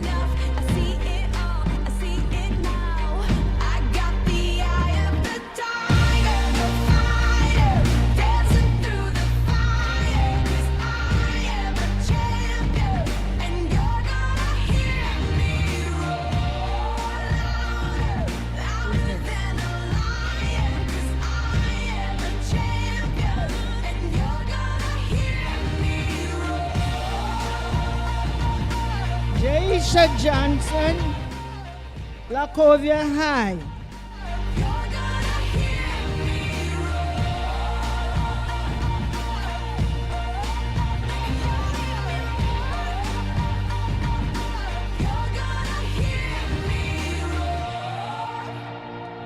[SPEAKER 5] Jaisha Johnson, Lacovia High.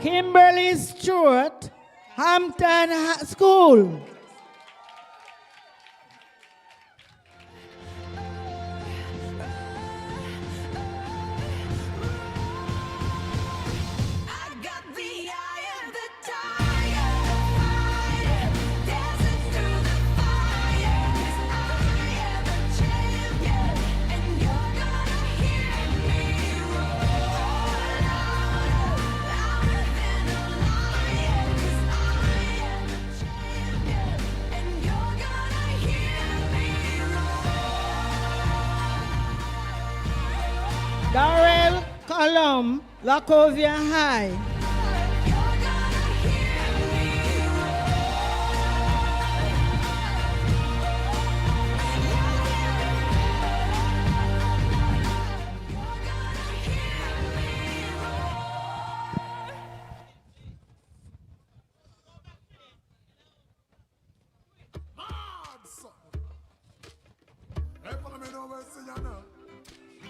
[SPEAKER 5] Kimberly Stewart, Hampton School. Column, Lacovia High.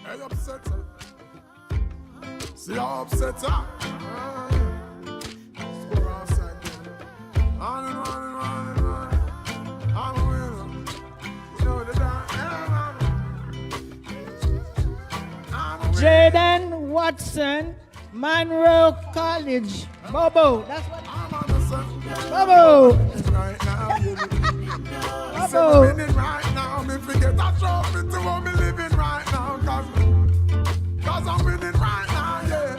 [SPEAKER 10] Hey, upset her. See how upset her? Score outside there. On and on and on and on. I'm a winner. You know the
[SPEAKER 5] Jaden Watson, Monroe College. Bobo. That's what Bobo.
[SPEAKER 10] Right now, you
[SPEAKER 5] Bobo.
[SPEAKER 10] I'm winning right now. Me forget a trophy to what me living right now. Cause I'm winning right now, yeah.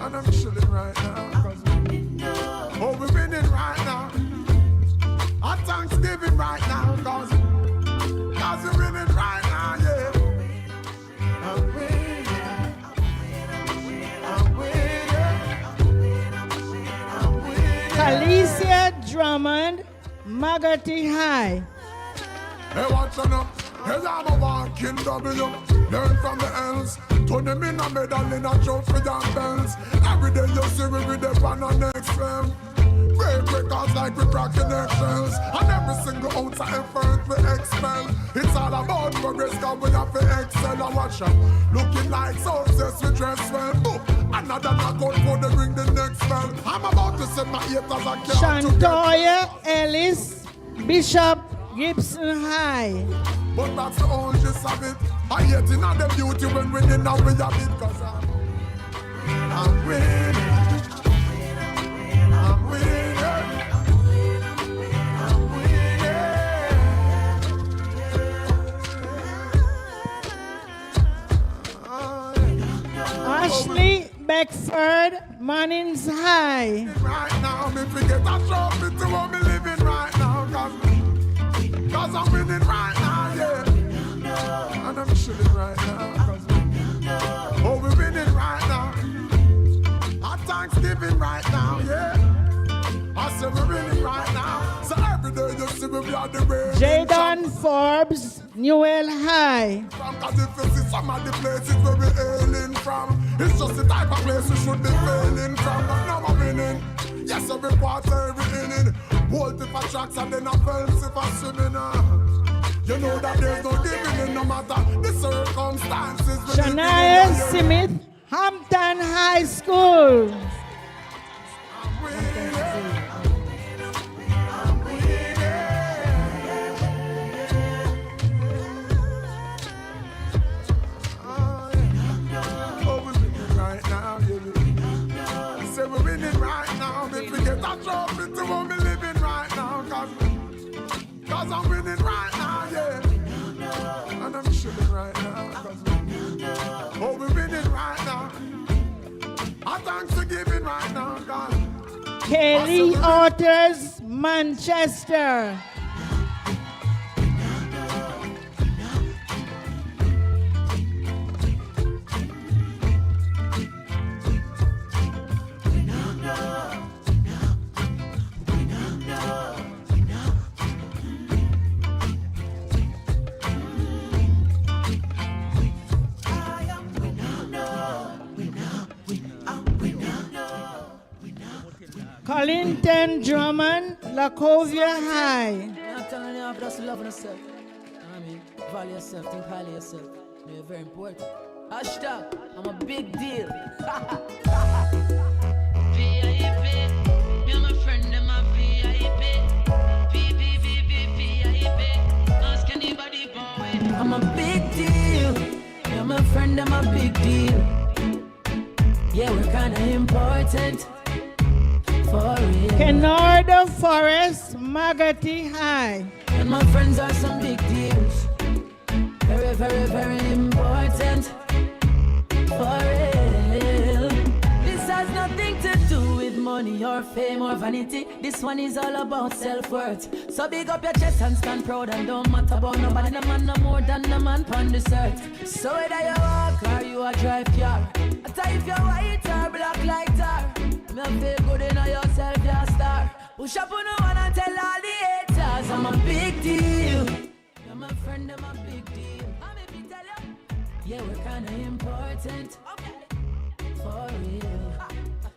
[SPEAKER 10] And I'm chilling right now. Oh, we're winning right now. At Thanksgiving right now. Cause we're winning right now, yeah. I'm winning. I'm winning. I'm winning.
[SPEAKER 5] Calicia Drummond, Magarty High.
[SPEAKER 10] Hey, watch on up. Hey, I'm a walking W. Learn from the L's. Turn them in a medal in a trophy and bells. Every day you see me with the on the next film. Break records like we crack connections. And every single ounce of effort we expel. It's all about progress, cause we have to excel. And watch out, looking like success, we dress well. Boom, another knockout for the ring the next spell. I'm about to set my haters a count.
[SPEAKER 5] Shantoya Ellis, Bishop Gibson High.
[SPEAKER 10] But that's the only gist of it. I hate in all the beauty when winning now we have it. Cause I'm winning. I'm winning. I'm winning.
[SPEAKER 5] Ashley Beckford, Mannings High.
[SPEAKER 10] Right now, me forget a trophy to what me living right now. Cause I'm winning right now, yeah. And I'm chilling right now. Oh, we're winning right now. At Thanksgiving right now, yeah. I said we're winning right now. So every day you see me be on the way.
[SPEAKER 5] Jadon Forbes, Newell High.
[SPEAKER 10] Cause if you see some of the places where we're hailing from, it's just the type of place we should be failing from. But now I'm winning. Yes, every quarter, every inning. Bolt if I tracks and then I fence if I swimming. You know that there's no giving in no matter the circumstances.
[SPEAKER 5] Shania Smith, Hampton High School.
[SPEAKER 10] Right now, yeah. Say we're winning right now. If we get a trophy to what me living right now. Cause I'm winning right now, yeah. And I'm chilling right now. Oh, we're winning right now. I thanks for giving right now, God.
[SPEAKER 5] Kelly Otters, Manchester. Collington Drummond, Lacovia High.
[SPEAKER 19] I'm telling you, just love yourself. I mean, value yourself, think highly of yourself. You're very important. Hashtag, I'm a big deal. VIP, you're my friend, I'm a VIP. VIP. Ask anybody, boy. I'm a big deal. You're my friend, I'm a big deal. Yeah, we're kinda important.
[SPEAKER 5] Kenardo Forest, Magarty High.
[SPEAKER 19] And my friends are some big deals. Very, very, very important. For real. This has nothing to do with money or fame or vanity. This one is all about self-worth. So big up your chest and stand proud and don't matter about nobody. No man no more than the man on this earth. So whether you walk or you you a drive car. I tell if you're white or black like tar. Me feel good in yourself, you're a star. Push up on no one and tell all the haters I'm a big deal. You're my friend, I'm a big deal. I'm a big tell you. Yeah, we're kinda important. Okay. For real.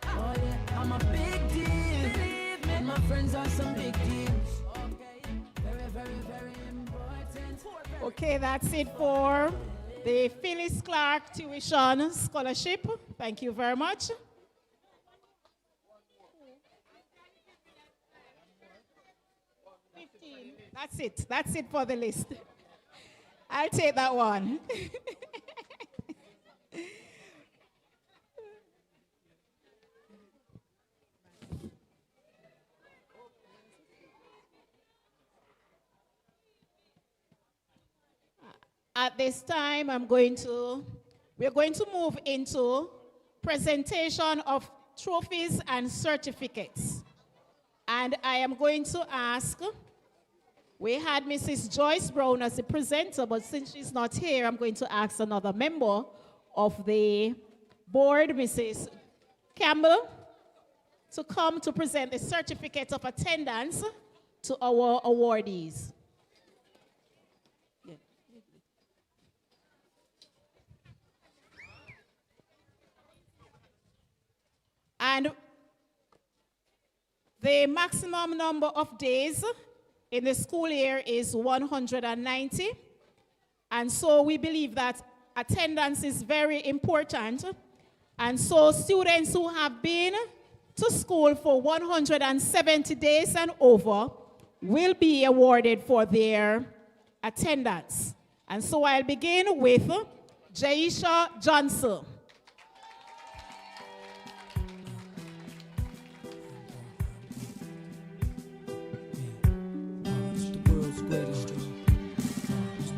[SPEAKER 19] Oh yeah, I'm a big deal. Believe me, and my friends are some big deals. Okay. Very, very, very important.
[SPEAKER 11] Okay, that's it for the Phyllis Clark Tuition Scholarship. Thank you very much. That's it. That's it for the list. I'll take that one. At this time, we're going to move into presentation of trophies and certificates. And I am going to ask, we had Mrs. Joyce Brown as the presenter, but since she's not here, I'm going to ask another member of the board, Mrs. Campbell, to come to present the certificate of attendance to our awardees. And the maximum number of days in the school year is 190. And so we believe that attendance is very important. And so students who have been to school for 170 days and over will be awarded for their attendance. And so I'll begin with Jaisha Johnson.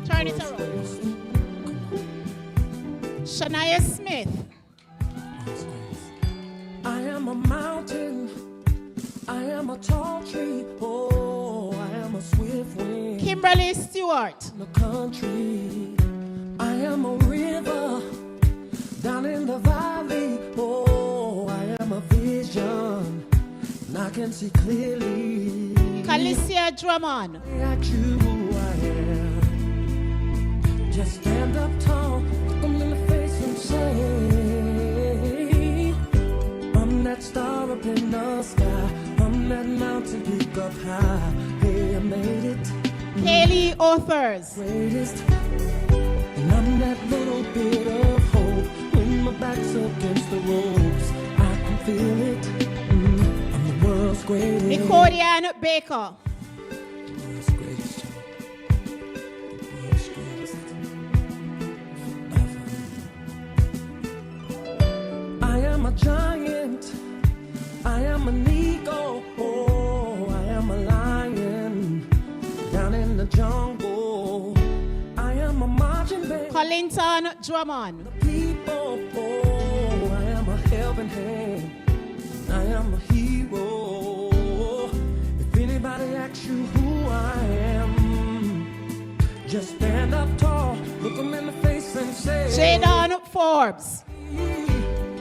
[SPEAKER 11] Turn it around. Shania Smith.
[SPEAKER 19] I am a mountain. I am a tall tree. Oh, I am a swift wind.
[SPEAKER 11] Kimberly Stewart.
[SPEAKER 19] The country. I am a river down in the valley. Oh, I am a vision. And I can see clearly.
[SPEAKER 11] Calicia Drummond.
[SPEAKER 19] At you, who I am. Just stand up tall, look them in the face and say, I'm that star up in the sky, I'm that mountain peak up high. Hey, I made it.
[SPEAKER 11] Haley Authors.
[SPEAKER 19] Greatest. And I'm that little bit of hope when my back's against the ropes. I can feel it. I'm the world's greatest.
[SPEAKER 11] Nicodian Baker.
[SPEAKER 19] I am a giant, I am an eagle, oh, I am a lion, down in the jungle, I am a marching band.
[SPEAKER 11] Collington Drummond.
[SPEAKER 19] The people, oh, I am a helping hand, I am a hero. If anybody asks you who I am, just stand up tall, look them in the face and say,
[SPEAKER 11] Jadon Forbes.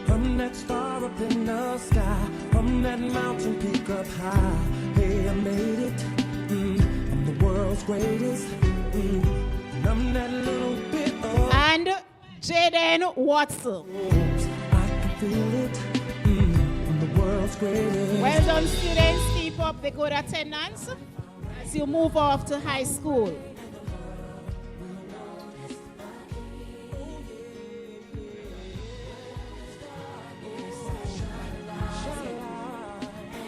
[SPEAKER 19] I'm that star up in the sky. I'm that mountain peak up high. Hey, I made it. I'm the world's greatest. And I'm that little bit of.
[SPEAKER 11] And Jaden Watson.
[SPEAKER 19] I can feel it. I'm the world's greatest.
[SPEAKER 11] Well done, students. Keep up the good attendance as you move off to high school.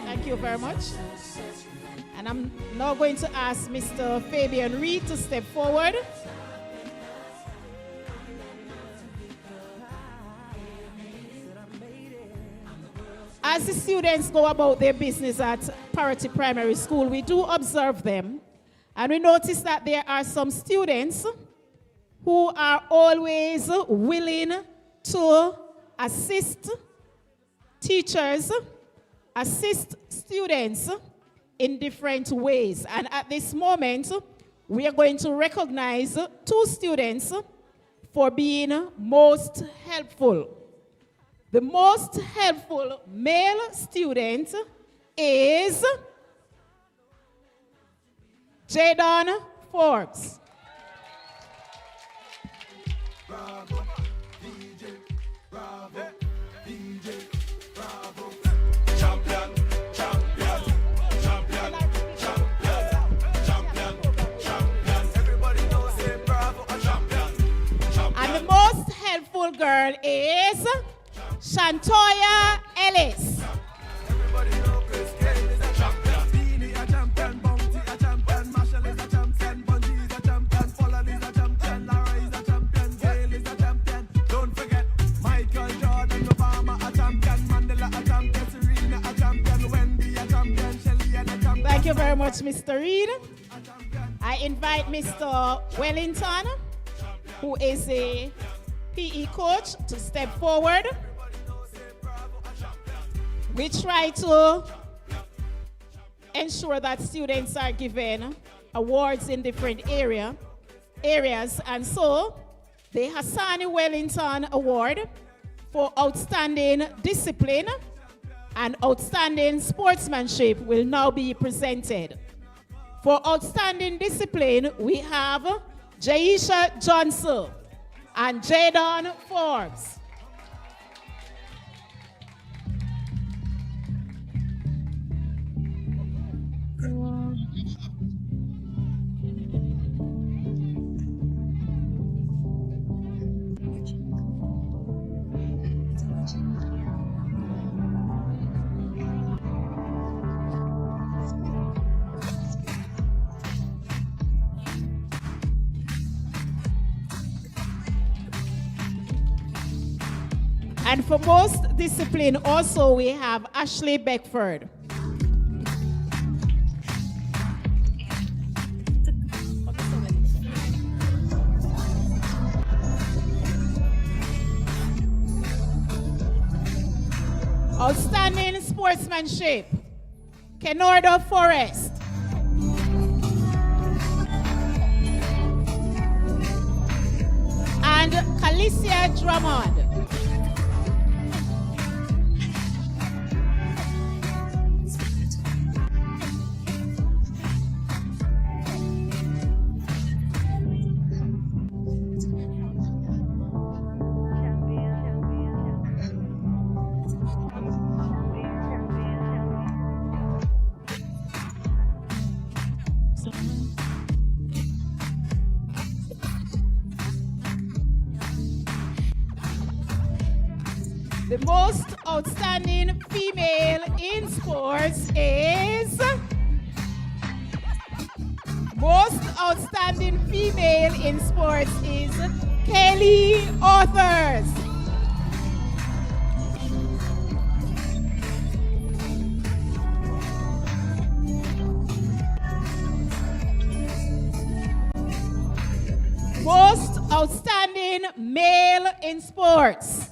[SPEAKER 11] Thank you very much. And I'm now going to ask Mr. Fabian Reed to step forward. As the students go about their business at Parottee Primary School, we do observe them. And we notice that there are some students who are always willing to assist teachers, assist students in different ways. And at this moment, we are going to recognize 2 students for being most helpful. The most helpful male student is Jadon Forbes. And the most helpful girl is Shantoya Ellis. Thank you very much, Mr. Reed. I invite Mr. Wellington, who is a PE coach, to step forward. We try to ensure that students are given awards in different areas, and so the Hassani Wellington Award for outstanding discipline and outstanding sportsmanship will now be presented. For outstanding discipline, we have Jaisha Johnson and Jadon Forbes. And for most discipline, also we have Ashley Beckford. Outstanding sportsmanship, Kenordo Forrest. And Calicia Drummond. The most outstanding female in sports is... Most outstanding female in sports is Kelly Authors. Most outstanding male in sports.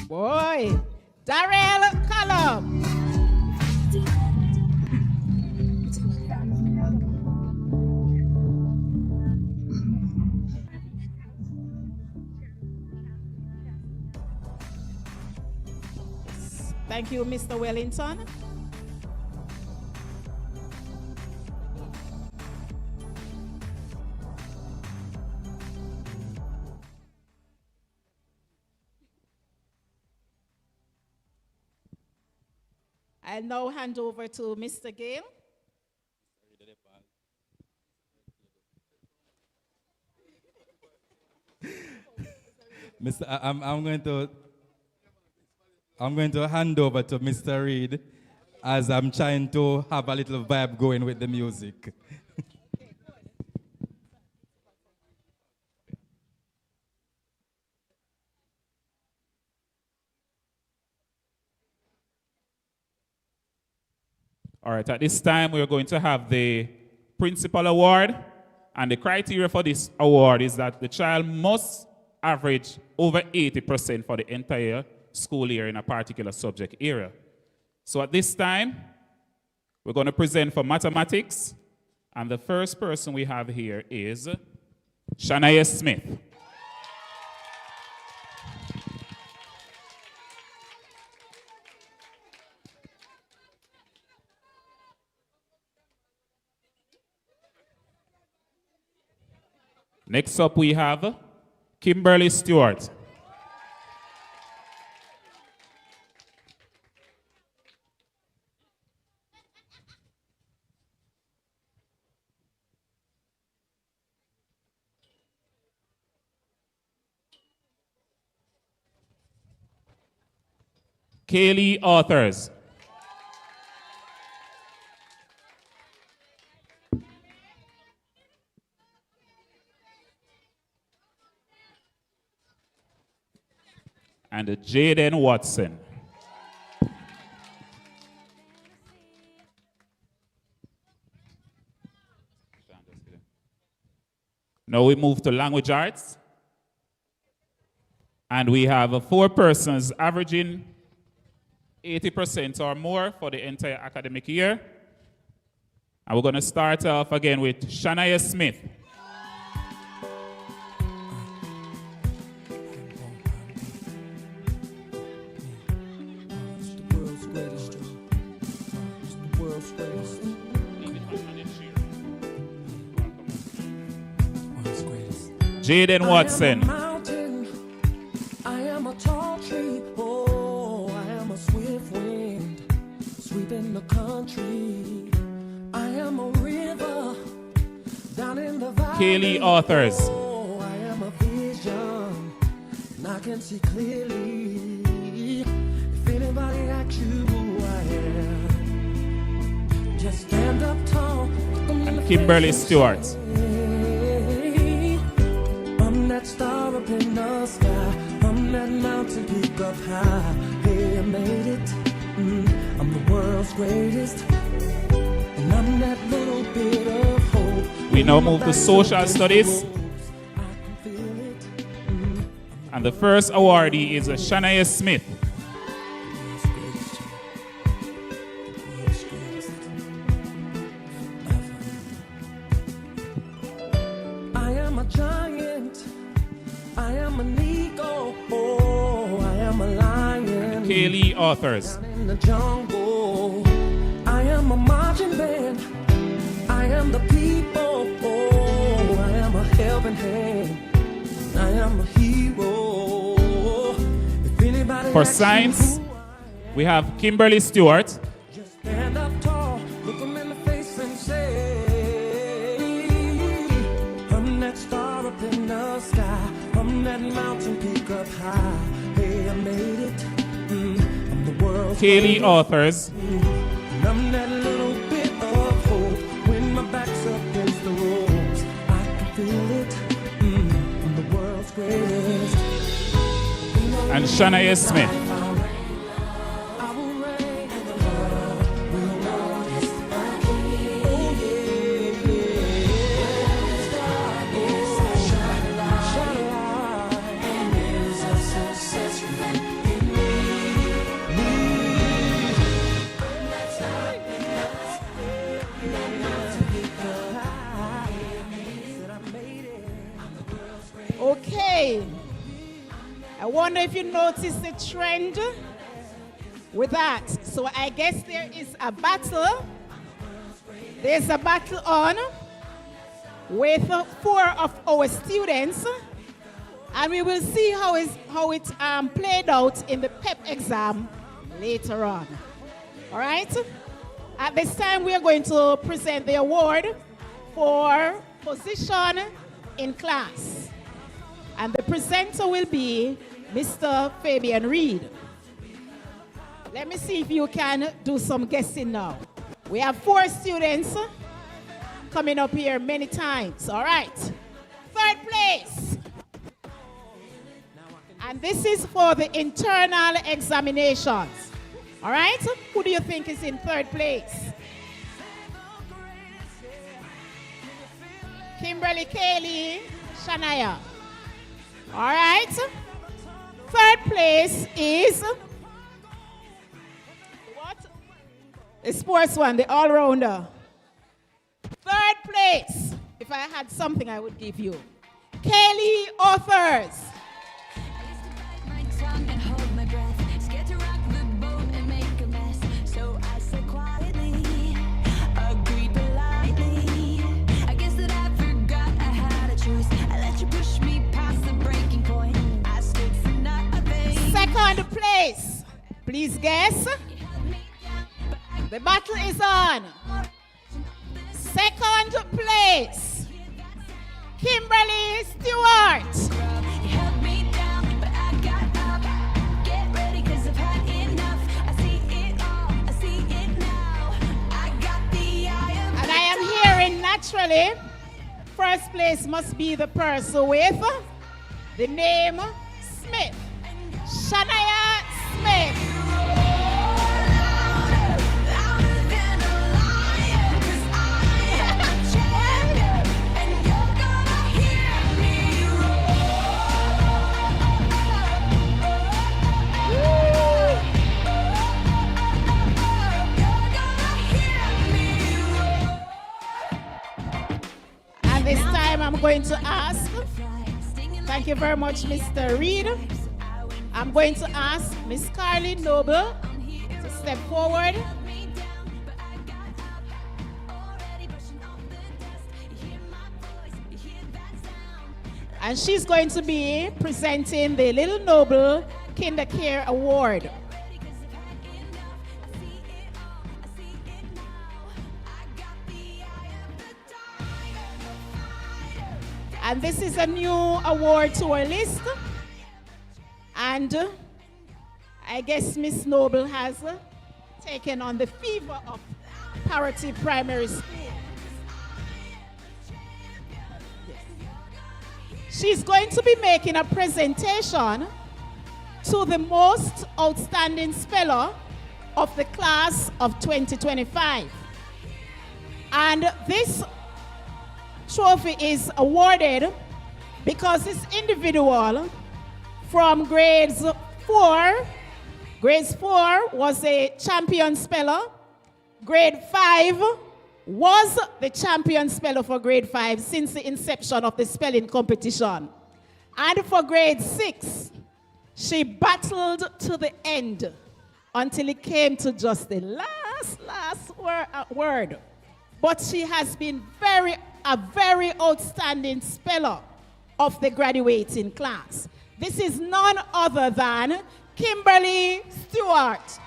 [SPEAKER 11] Boy, Darrell Cullum. Thank you, Mr. Wellington. I'll now hand over to Mr. Gale.
[SPEAKER 1] I'm going to hand over to Mr. Reed as I'm trying to have a little vibe going with the music.
[SPEAKER 20] All right, at this time, we're going to have the Principal Award. And the criteria for this award is that the child must average over 80% for the entire school year in a particular subject area. So at this time, we're going to present for mathematics And the first person we have here is Shania Smith. Next up, we have Kimberly Stewart. Kaylee Authors. And Jaden Watson. Now we move to language arts. And we have 4 persons averaging 80% or more for the entire academic year. And we're going to start off again with Shania Smith. Jaden Watson.
[SPEAKER 21] I am a tall tree, oh, I am a swift wind, sweeping the country. I am a river, down in the valley.
[SPEAKER 20] Kaylee Authors.
[SPEAKER 21] Oh, I am a vision, and I can see clearly. If anybody asks you who I am, just stand up tall.
[SPEAKER 20] And Kimberly Stewart.
[SPEAKER 21] I'm that star up in the sky. I'm that mountain peak up high. Hey, I made it. I'm the world's greatest. And I'm that little bit of hope.
[SPEAKER 20] We now move to social studies. And the first awardee is Shania Smith.
[SPEAKER 21] I am a giant. I am an eagle. Oh, I am a lion.
[SPEAKER 20] Kaylee Authors.
[SPEAKER 21] In the jungle. I am a marching band. I am the people. Oh, I am a helping hand. I am a hero. If anybody
[SPEAKER 20] For
[SPEAKER 21] asks
[SPEAKER 20] science,
[SPEAKER 21] you
[SPEAKER 20] we have Kimberly Stewart.
[SPEAKER 21] stand up tall, look 'em in the face and say, I'm that star up in the sky. I'm that mountain peak up high. Hey, I made it. I'm the world's
[SPEAKER 20] Kaylee
[SPEAKER 21] greatest.
[SPEAKER 20] Authors.
[SPEAKER 21] And I'm that little bit of hope. When my back's up against the ropes, I can feel it. I'm the world's greatest.
[SPEAKER 20] And Shania Smith.
[SPEAKER 11] Okay. I wonder if you notice the trend with that. So I guess there is a battle. There's a battle on with 4 of our students. And we will see how it played out in the PEP exam later on. All right? At this time, we are going to present the award for position in class. And the presenter will be Mr. Fabian Reed. Let me see if you can do some guessing now. We have 4 students coming up here many times. All right. 3rd place. And this is for the internal examinations. All right. Who do you think is in 3rd place? Kimberly, Kaylee, Shania. All right. 3rd place is what? The sports one, the all-rounder. 3rd
[SPEAKER 5] third place, if I had something I would give you, Kaylee Authors.
[SPEAKER 18] My tongue and hold my breath. Scared to rock the boat and make a mess. So I said quietly, agreed politely. I guess that I forgot I had a choice. I let you push me past the breaking point. I stood for nothing.
[SPEAKER 5] Second place, please guess. The battle is on. Second place, Kimberly Stewart.
[SPEAKER 18] You held me down, but I got up. Get ready, 'cause I've had enough. I see it all, I see it now. I got the eye of
[SPEAKER 5] And I am hearing naturally, first place must be the person with the name Smith. Shania Smith. And this time I'm going to ask, thank you very much, Mr. Reed. I'm going to ask Miss Carly Noble to step forward. And she's going to be presenting the Little Noble Kinder Care Award. And this is a new award to our list. And I guess Miss Noble has taken on the fever of Parottee Primary School. She's going to be making a presentation to the most outstanding speller of the class of 2025. And this trophy is awarded because this individual from grades 4 was a champion speller. Grade 5 was the champion speller for grade 5 since the inception of the spelling competition. And for grade 6, she battled to the end until it came to just the last word. But she has been a very outstanding speller of the graduating class. This is none other than Kimberly Stewart.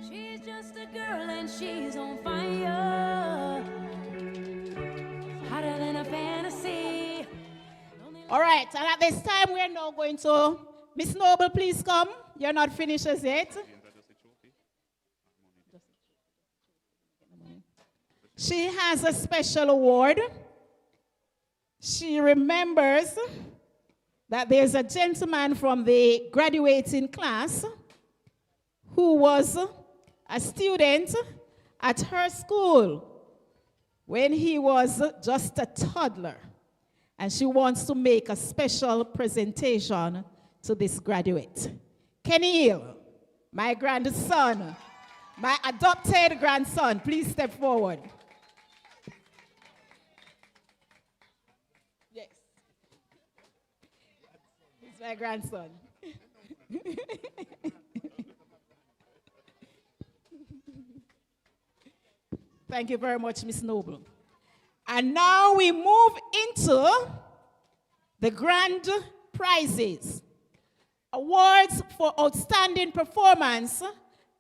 [SPEAKER 18] She's just a girl and she's on fire. Hotter than a fantasy.
[SPEAKER 5] All right, and at this time we're now going to, Miss Noble, please come. You're not finished as yet. She has a special award. She remembers that there's a gentleman from the graduating class who was a student at her school when he was just a toddler. And she wants to make a special presentation to this graduate. Kenny Hill, my grandson, my adopted grandson, please step forward. Yes. He's my grandson. Thank you very much, Miss Noble. And now we move into the grand prizes. Awards for outstanding performance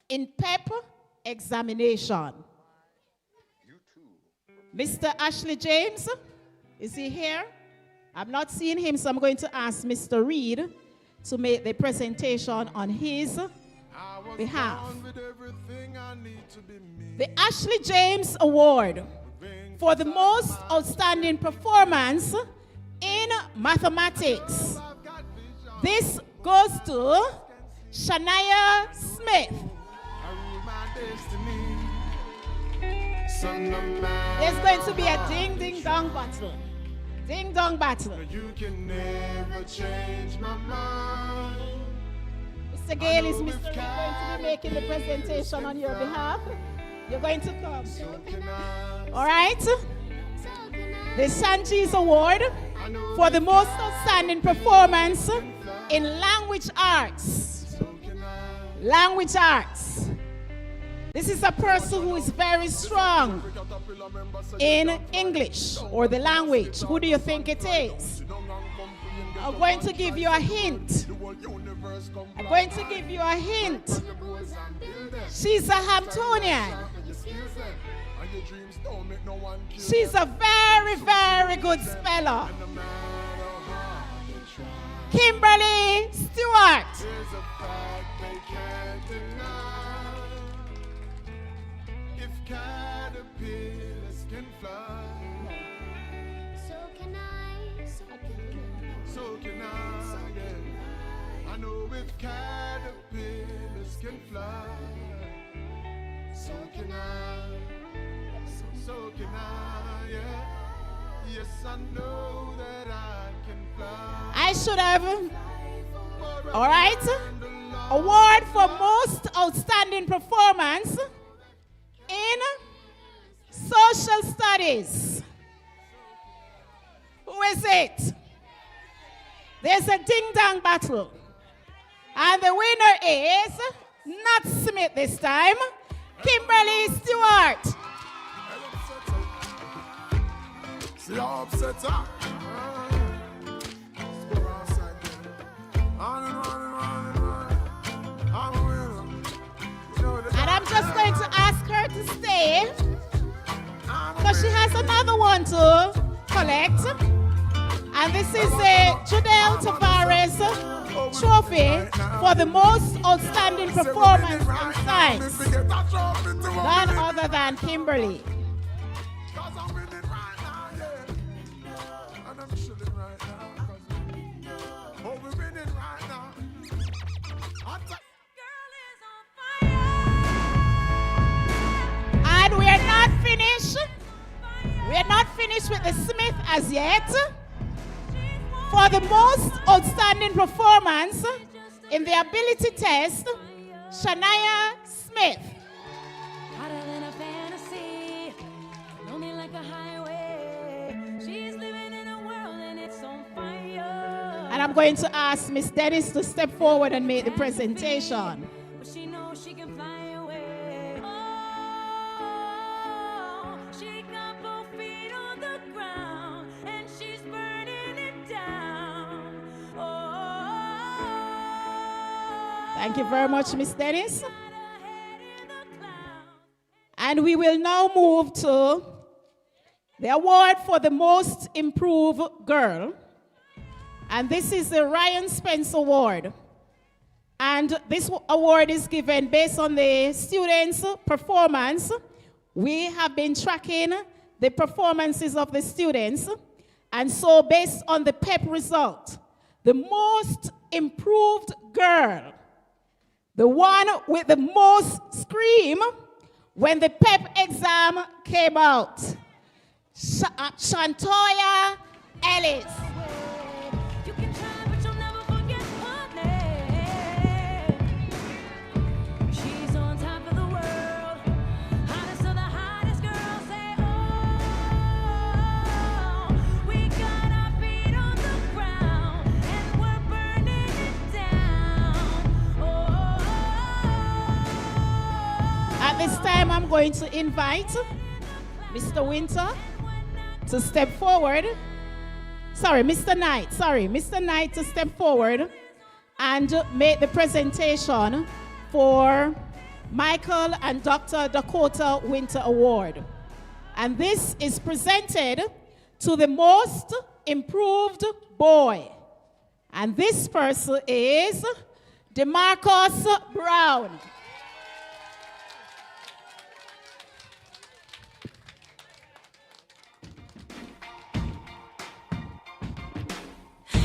[SPEAKER 5] in PEP examination. Mr. Ashley James, is he here? I'm not seeing him, so I'm going to ask Mr. Reed to make the presentation on his behalf. The Ashley James Award for the most outstanding performance in mathematics. This goes to Shania Smith. There's going to be a ding-ding-dong battle. Ding-dong battle.
[SPEAKER 4] You can never change my mind.
[SPEAKER 5] Mr. Gale is going to be making the presentation on your behalf. You're going to come. All right? The Shanji's Award for the most outstanding performance in language arts. Language arts. This is a person who is very strong in English or the language. Who do you think it is? I'm going to give you a hint. I'm going to give you a hint. She's a Hamptonian. She's a very, very good speller. Kimberly Stewart.
[SPEAKER 4] If caterpillars can fly, so can I, so can I, yeah. I know if caterpillars can fly, so can I, so can I, yeah. Yes, I know that I can fly.
[SPEAKER 5] I should have, all right, award for most outstanding performance in social studies. Who is it? There's a ding-dong battle. And the winner is not Smith this time, Kimberly Stewart.
[SPEAKER 4] See how upset her?
[SPEAKER 5] And I'm just going to ask her to stay because she has another one to collect. And this is a Judel Tavares trophy for the most outstanding performance in science. None other than Kimberly. And we are not finished. We are not finished with the Smith as yet. For the most outstanding performance in the ability test, Shania Smith.
[SPEAKER 18] Hotter than a fantasy, lonely like a highway. She's living in a world and it's on fire.
[SPEAKER 5] And I'm going to ask Miss Dennis to step forward and make the presentation.
[SPEAKER 18] But she knows she can fly away. She got both feet on the ground and she's burning it down.
[SPEAKER 5] Thank you very much, Miss Dennis. And we will now move to the award for the most improved girl. And this is the Ryan Spence Award. And this award is given based on the students' performance. We have been tracking the performances of the students. And so based on the PEP result, the most improved girl, the one with the most scream when the PEP exam came out, Shantoya Ellis.
[SPEAKER 18] You can try, but you'll never forget her name. She's on top of the world, hottest of the hottest girls. Say, oh, we got our feet on the ground and we're burning it down.
[SPEAKER 5] At this time, I'm going to invite Mr. Winter to step forward. Mr. Knight to step forward and make the presentation for Michael and Dr. Dakota Winter Award. And this is presented to the most improved boy. And this person is DeMarcus Brown.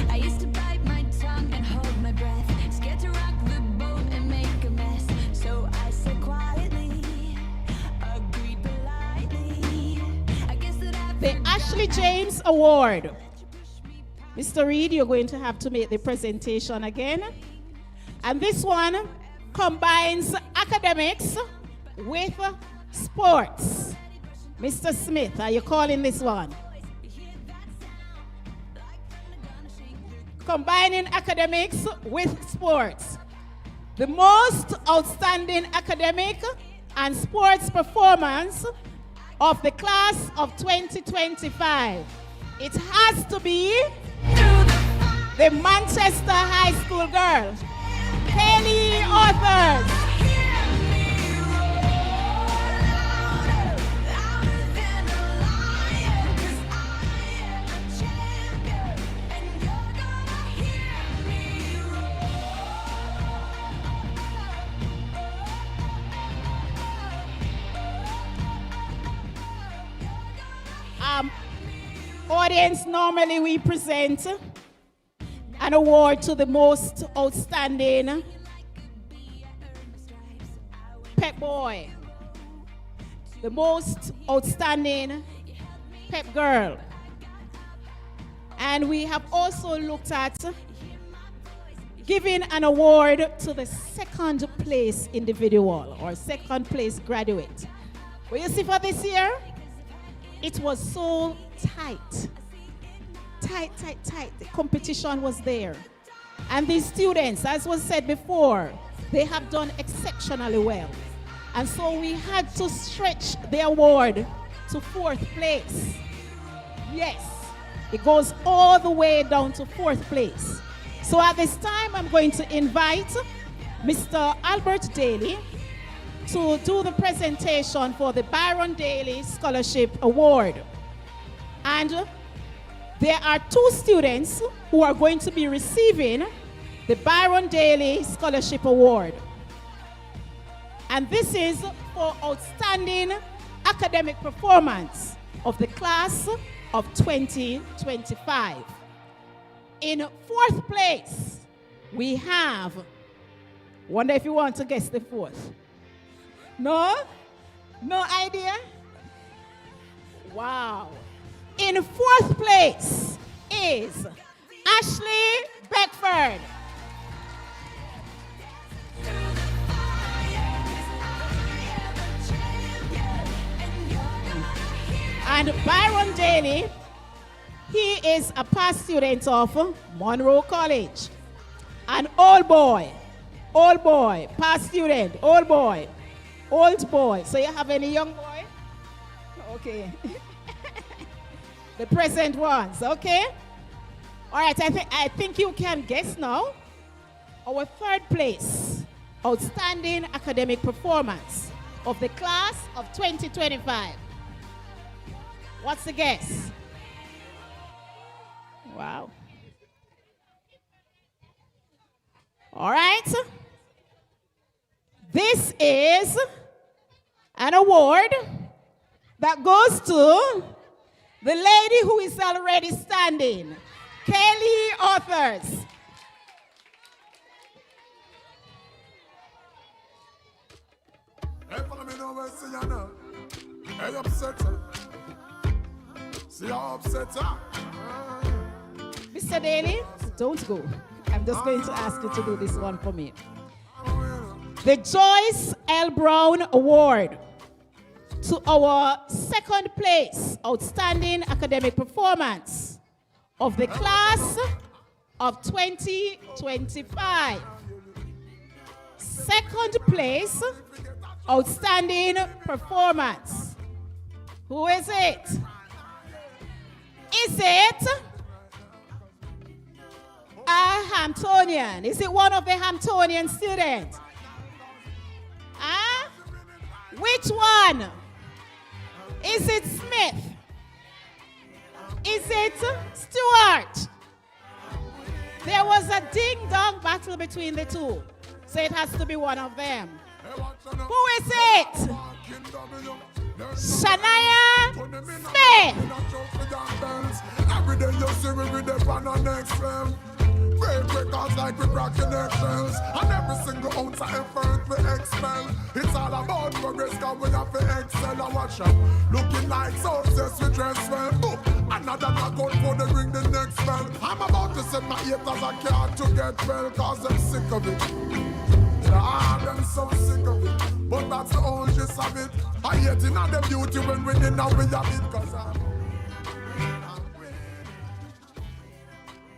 [SPEAKER 18] I used to bite my tongue and hold my breath, scared to rock the boat and make a mess. So I said quietly, agreed politely.
[SPEAKER 6] the Ashley James Award. Mr. Reed, you're going to have to make the presentation again. And this one combines academics with sports. Mr. Smith, are you calling this one? Combining academics with sports. The most outstanding academic and sports performance of the class of 2025. It has to be the Manchester High School girl, Kelly Authors. Audience, normally we present an award to the most outstanding pep boy, the most outstanding pep girl. And we have also looked at giving an award to the second place individual or second place graduate. But you see, for this year, it was so tight. The competition was there. And these students, as was said before, they have done exceptionally well. And so we had to stretch the award to 4th place. Yes, it goes all the way down to 4th place. So at this time, I'm going to invite Mr. Albert Daly to do the presentation for the Byron Daly Scholarship Award. And there are 2 students who are going to be receiving the Byron Daly Scholarship Award. And this is for outstanding academic performance of the class of 2025. In 4th place, we have, wonder if you want to guess the 4th. No? No idea? Wow. In 4th place is Ashley Beckford. And Byron Daly, he is a past student of Monroe College. An old boy, past student, old boy. So you have any young boy? Okay. The present ones, okay? All right, I think you can guess now. Our 3rd place, outstanding academic performance of the class of 2025. What's the guess? Wow. All right. This is an award that goes to the lady who is already standing, Kelly Authors.
[SPEAKER 4] Hey, follow me now, see you now. Hey, upset her. See how upset her.
[SPEAKER 6] Mr. Daly, don't go. I'm just going to ask you to do this one for me. The Joyce L. Brown Award to our 2nd place outstanding academic performance of the class of 2025. 2nd place outstanding performance. Who is it? Is it a Hamptonian? Is it one of the Hamptonian students? Which one? Is it Smith? Is it Stewart? There was a ding-dong battle between the 2, so it has to be one of them. Who is it? Shania Smith.
[SPEAKER 4] Every day you see me with the pan on next them. Great records like we rock connections. And every single ounce of effort we expel. It's all about progress, cause we have to excel. And watch out, looking like success, we dress well. Another knockout for the ring, the next bell. I'm about to set my haters a card to get well, cause I'm sick of it. I'm so sick of it. But that's the whole gist of it. I hate in all the beauty when winning now we have it, cause I'm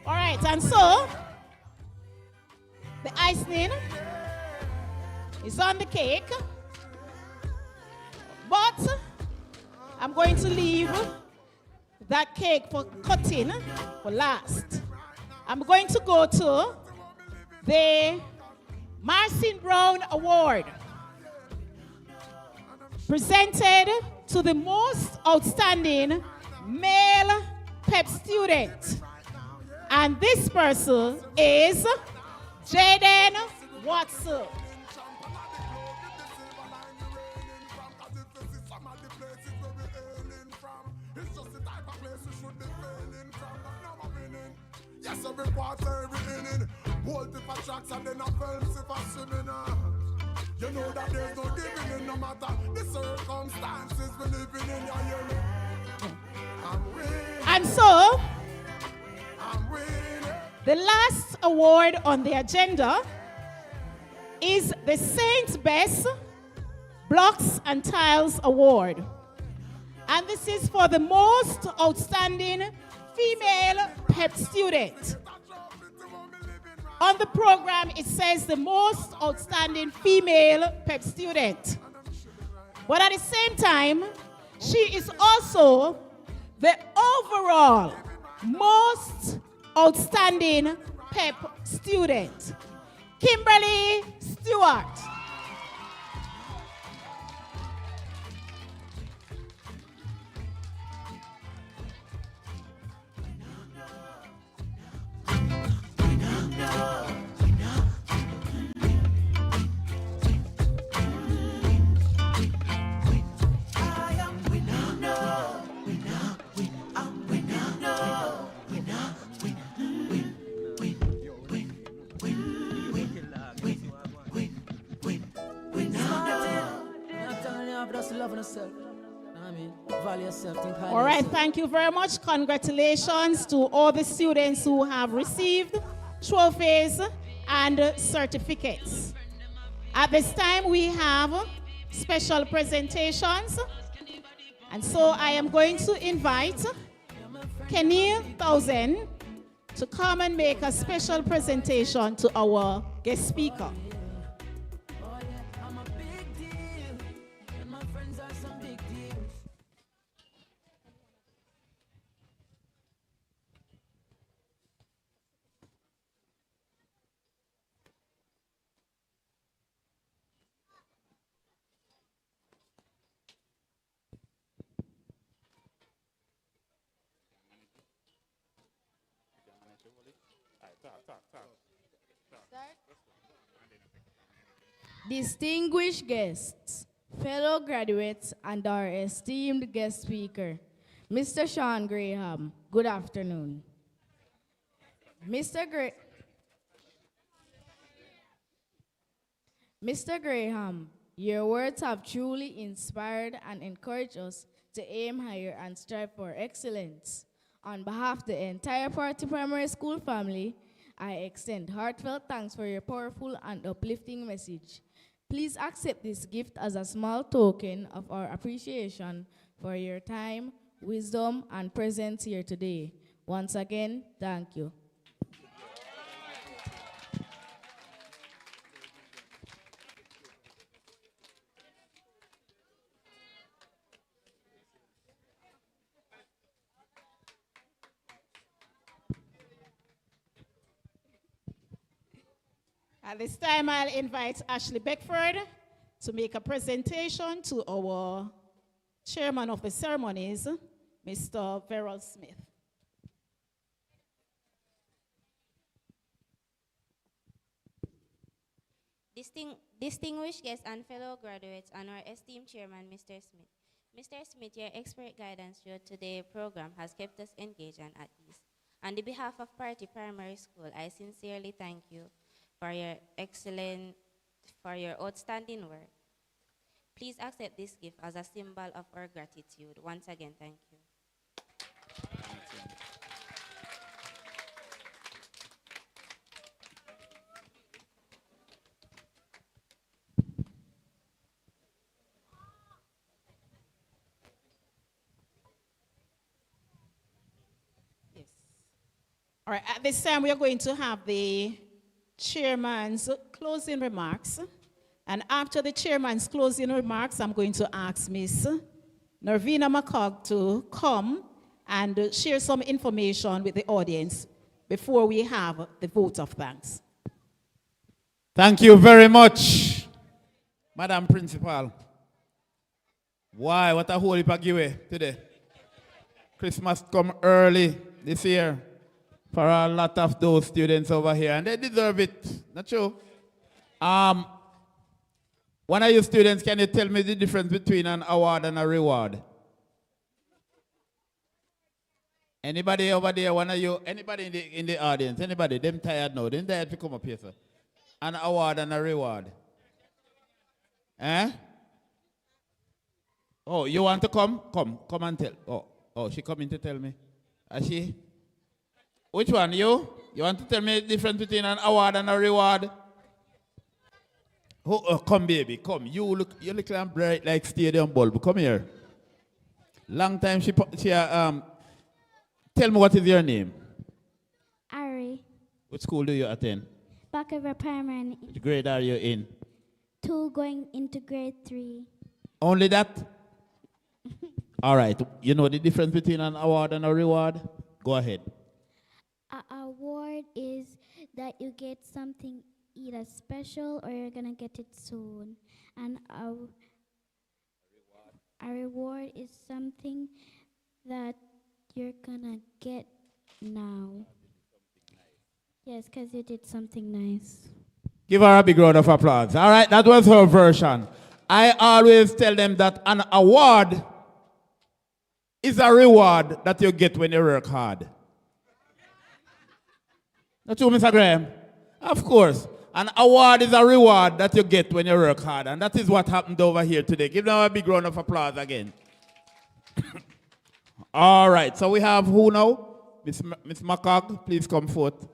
[SPEAKER 6] All right, and so the icing is on the cake, but I'm going to leave that cake for cutting for last. I'm going to go to the Marcin Brown Award, presented to the most outstanding male PEP student. And this person is Jaden Watson.
[SPEAKER 4] Yes, every quarter, every inning. Multiple tracks and then a films if I swimming. You know that there's no giving in no matter the circumstances we're living in. You hear me? I'm winning.
[SPEAKER 6] And so,
[SPEAKER 4] I'm winning.
[SPEAKER 6] the last award on the agenda is the Saint Bess Blocks and Tiles Award. And this is for the most outstanding female PEP student. On the program, it says the most outstanding female PEP student. But at the same time, she is also the overall most outstanding PEP student. Kimberly Stewart. All right, thank you very much. Congratulations to all the students who have received trophies and certificates. At this time, we have special presentations. And so I am going to invite Kenny Thousand to come and make a special presentation to our guest speaker.
[SPEAKER 7] Distinguished guests, fellow graduates, and our esteemed guest speaker, Mr. Sean Graham, good afternoon. Mr. Graham, your words have truly inspired and encouraged us to aim higher and strive for excellence. On behalf of the entire Parottee Primary School family, I extend heartfelt thanks for your powerful and uplifting message. Please accept this gift as a small token of our appreciation for your time, wisdom, and presence here today. Once again, thank you.
[SPEAKER 6] At this time, I'll invite Ashley Beckford to make a presentation to our chairman of the ceremonies, Mr. Verrell Smith.
[SPEAKER 22] Distinguished guests and fellow graduates, and our esteemed chairman, Mr. Smith. Mr. Smith, your expert guidance through today's program has kept us engaged and at ease. On the behalf of Parottee Primary School, I sincerely thank you for your outstanding work. Please accept this gift as a symbol of our gratitude. Once again, thank you.
[SPEAKER 6] All right, at this time, we are going to have the chairman's closing remarks. And after the chairman's closing remarks, I'm going to ask Miss Nervina McCog to come and share some information with the audience before we have the vote of thanks.
[SPEAKER 3] Thank you very much, Madam Principal. Why? What a whole heap of giveaway today. Christmas come early this year for a lot of those students over here, and they deserve it. Not true? One of you students, can you tell me the difference between an award and a reward? Anybody over there, one of you, anybody in the audience, anybody, them tired now, them tired to come up here, sir. An award and a reward. Eh? Oh, you want to come? Come and tell. Oh, she coming to tell me. Is she? Which one, you? You want to tell me the difference between an award and a reward? Oh, come, baby, come. You look like bright like stadium bulb. Come here. Long time tell me what is your name?
[SPEAKER 8] Ari.
[SPEAKER 3] Which school do you attend?
[SPEAKER 8] Bacover Primary.
[SPEAKER 3] Which grade are you in?
[SPEAKER 8] 2 going into grade 3.
[SPEAKER 3] Only that? All right. You know the difference between an award and a reward? Go ahead.
[SPEAKER 8] An award is that you get something either special or you're going to get it soon. And a reward is something that you're going to get now. Yes, because you did something nice.
[SPEAKER 3] Give her a big round of applause. All right, that was her version. I always tell them that an award is a reward that you get when you work hard. Not true, Mr. Graham? Of course. An award is a reward that you get when you work hard. And that is what happened over here today. Give them a big round of applause again. All right, so we have who now? Miss McCog, please come forth.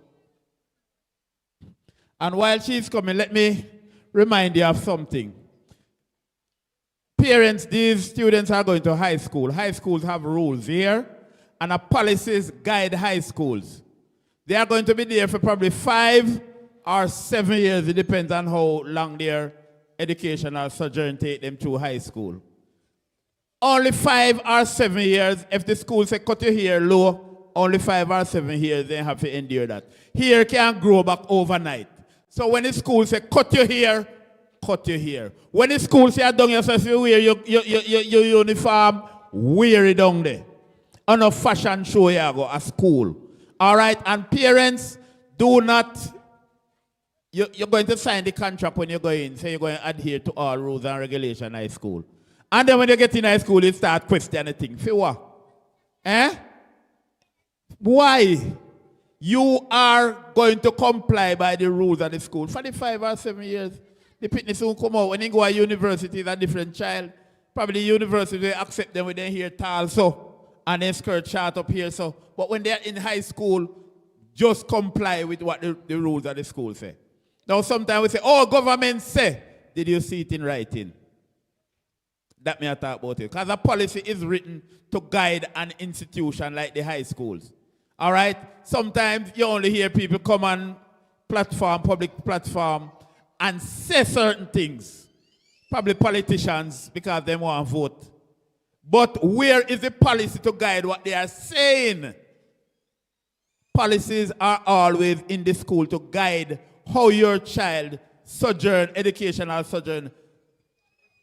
[SPEAKER 3] And while she's coming, let me remind you of something. Parents, these students are going to high school. High schools have rules here, and our policies guide high schools. They are going to be there for probably 5 or 7 years. It depends on how long their educational sojourn take them through high school. Only 5 or 7 years. If the school say cut your hair low, only 5 or 7 years, they have to endure that. Hair can't grow back overnight. So when the school say cut your hair, cut your hair. When the school say down yourself, you wear your uniform, wear it down there. On a fashion show you go at school. All right, and parents, do not, you're going to sign the contract when you go in, so you're going to adhere to all rules and regulations in high school. And then when you get in high school, you start questioning things. For what? Eh? Why? You are going to comply by the rules of the school. For the 5 or 7 years, the fitness will come out. When you go to university, it's a different child. Probably university will accept them with their hair tall, so, and their skirt short up here, so. But when they're in high school, just comply with what the rules of the school say. Now, sometimes we say, oh, government say. Did you see it in writing? That may I talk about it. Because a policy is written to guide an institution like the high schools. All right? Sometimes you only hear people come on platform, public platform, and say certain things. Probably politicians, because they want to vote. But where is the policy to guide what they are saying? Policies are always in the school to guide how your child sojourn, educational sojourn,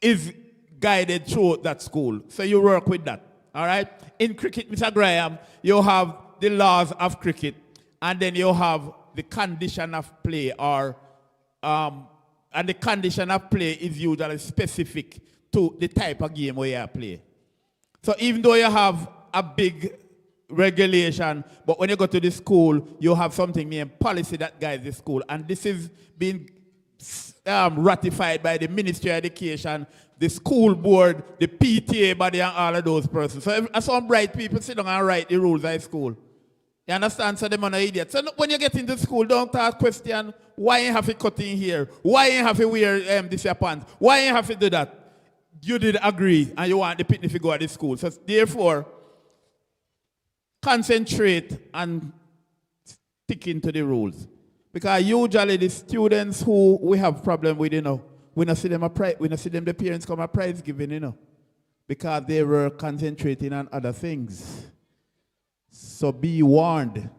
[SPEAKER 3] is guided through that school. So you work with that. All right? In cricket, Mr. Graham, you have the laws of cricket, and then you have the condition of play, and the condition of play is usually specific to the type of game where you play. So even though you have a big regulation, but when you go to the school, you have something named policy that guides the school. And this is being ratified by the Ministry of Education, the school board, the PTA body, and all of those persons. So some bright people sit down and write the rules of school. You understand? So them are no idiots. So when you get into school, don't ask question, why you have to cut in here? Why you have to wear this your pants? Why you have to do that? You did agree, and you want the picnic to go to the school. So therefore, concentrate and stick into the rules. Because usually the students who we have problem with, we don't see them the parents come a prize giving, because they were concentrating on other things. So be warned.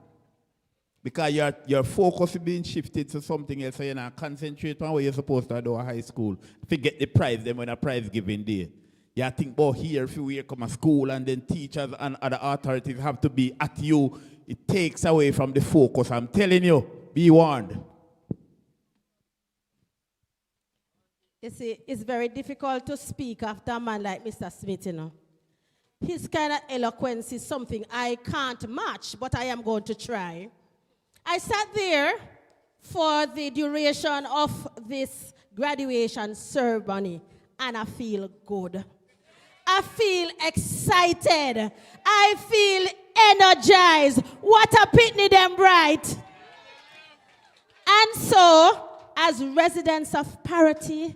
[SPEAKER 3] Because your focus is being shifted to something else, so you're not concentrate on what you're supposed to do at high school. Forget the prize, then when a prize giving day. You think, oh, here, if you come to school, and then teachers and other authorities have to be at you, it takes away from the focus. I'm telling you, be warned.
[SPEAKER 9] You see, it's very difficult to speak after a man like Mr. Smith, His kind of eloquence is something I can't match, but I am going to try. I sat there for the duration of this graduation ceremony, and I feel good. I feel excited. I feel energized. What a pitney them bright. And so, as residents of Parottee,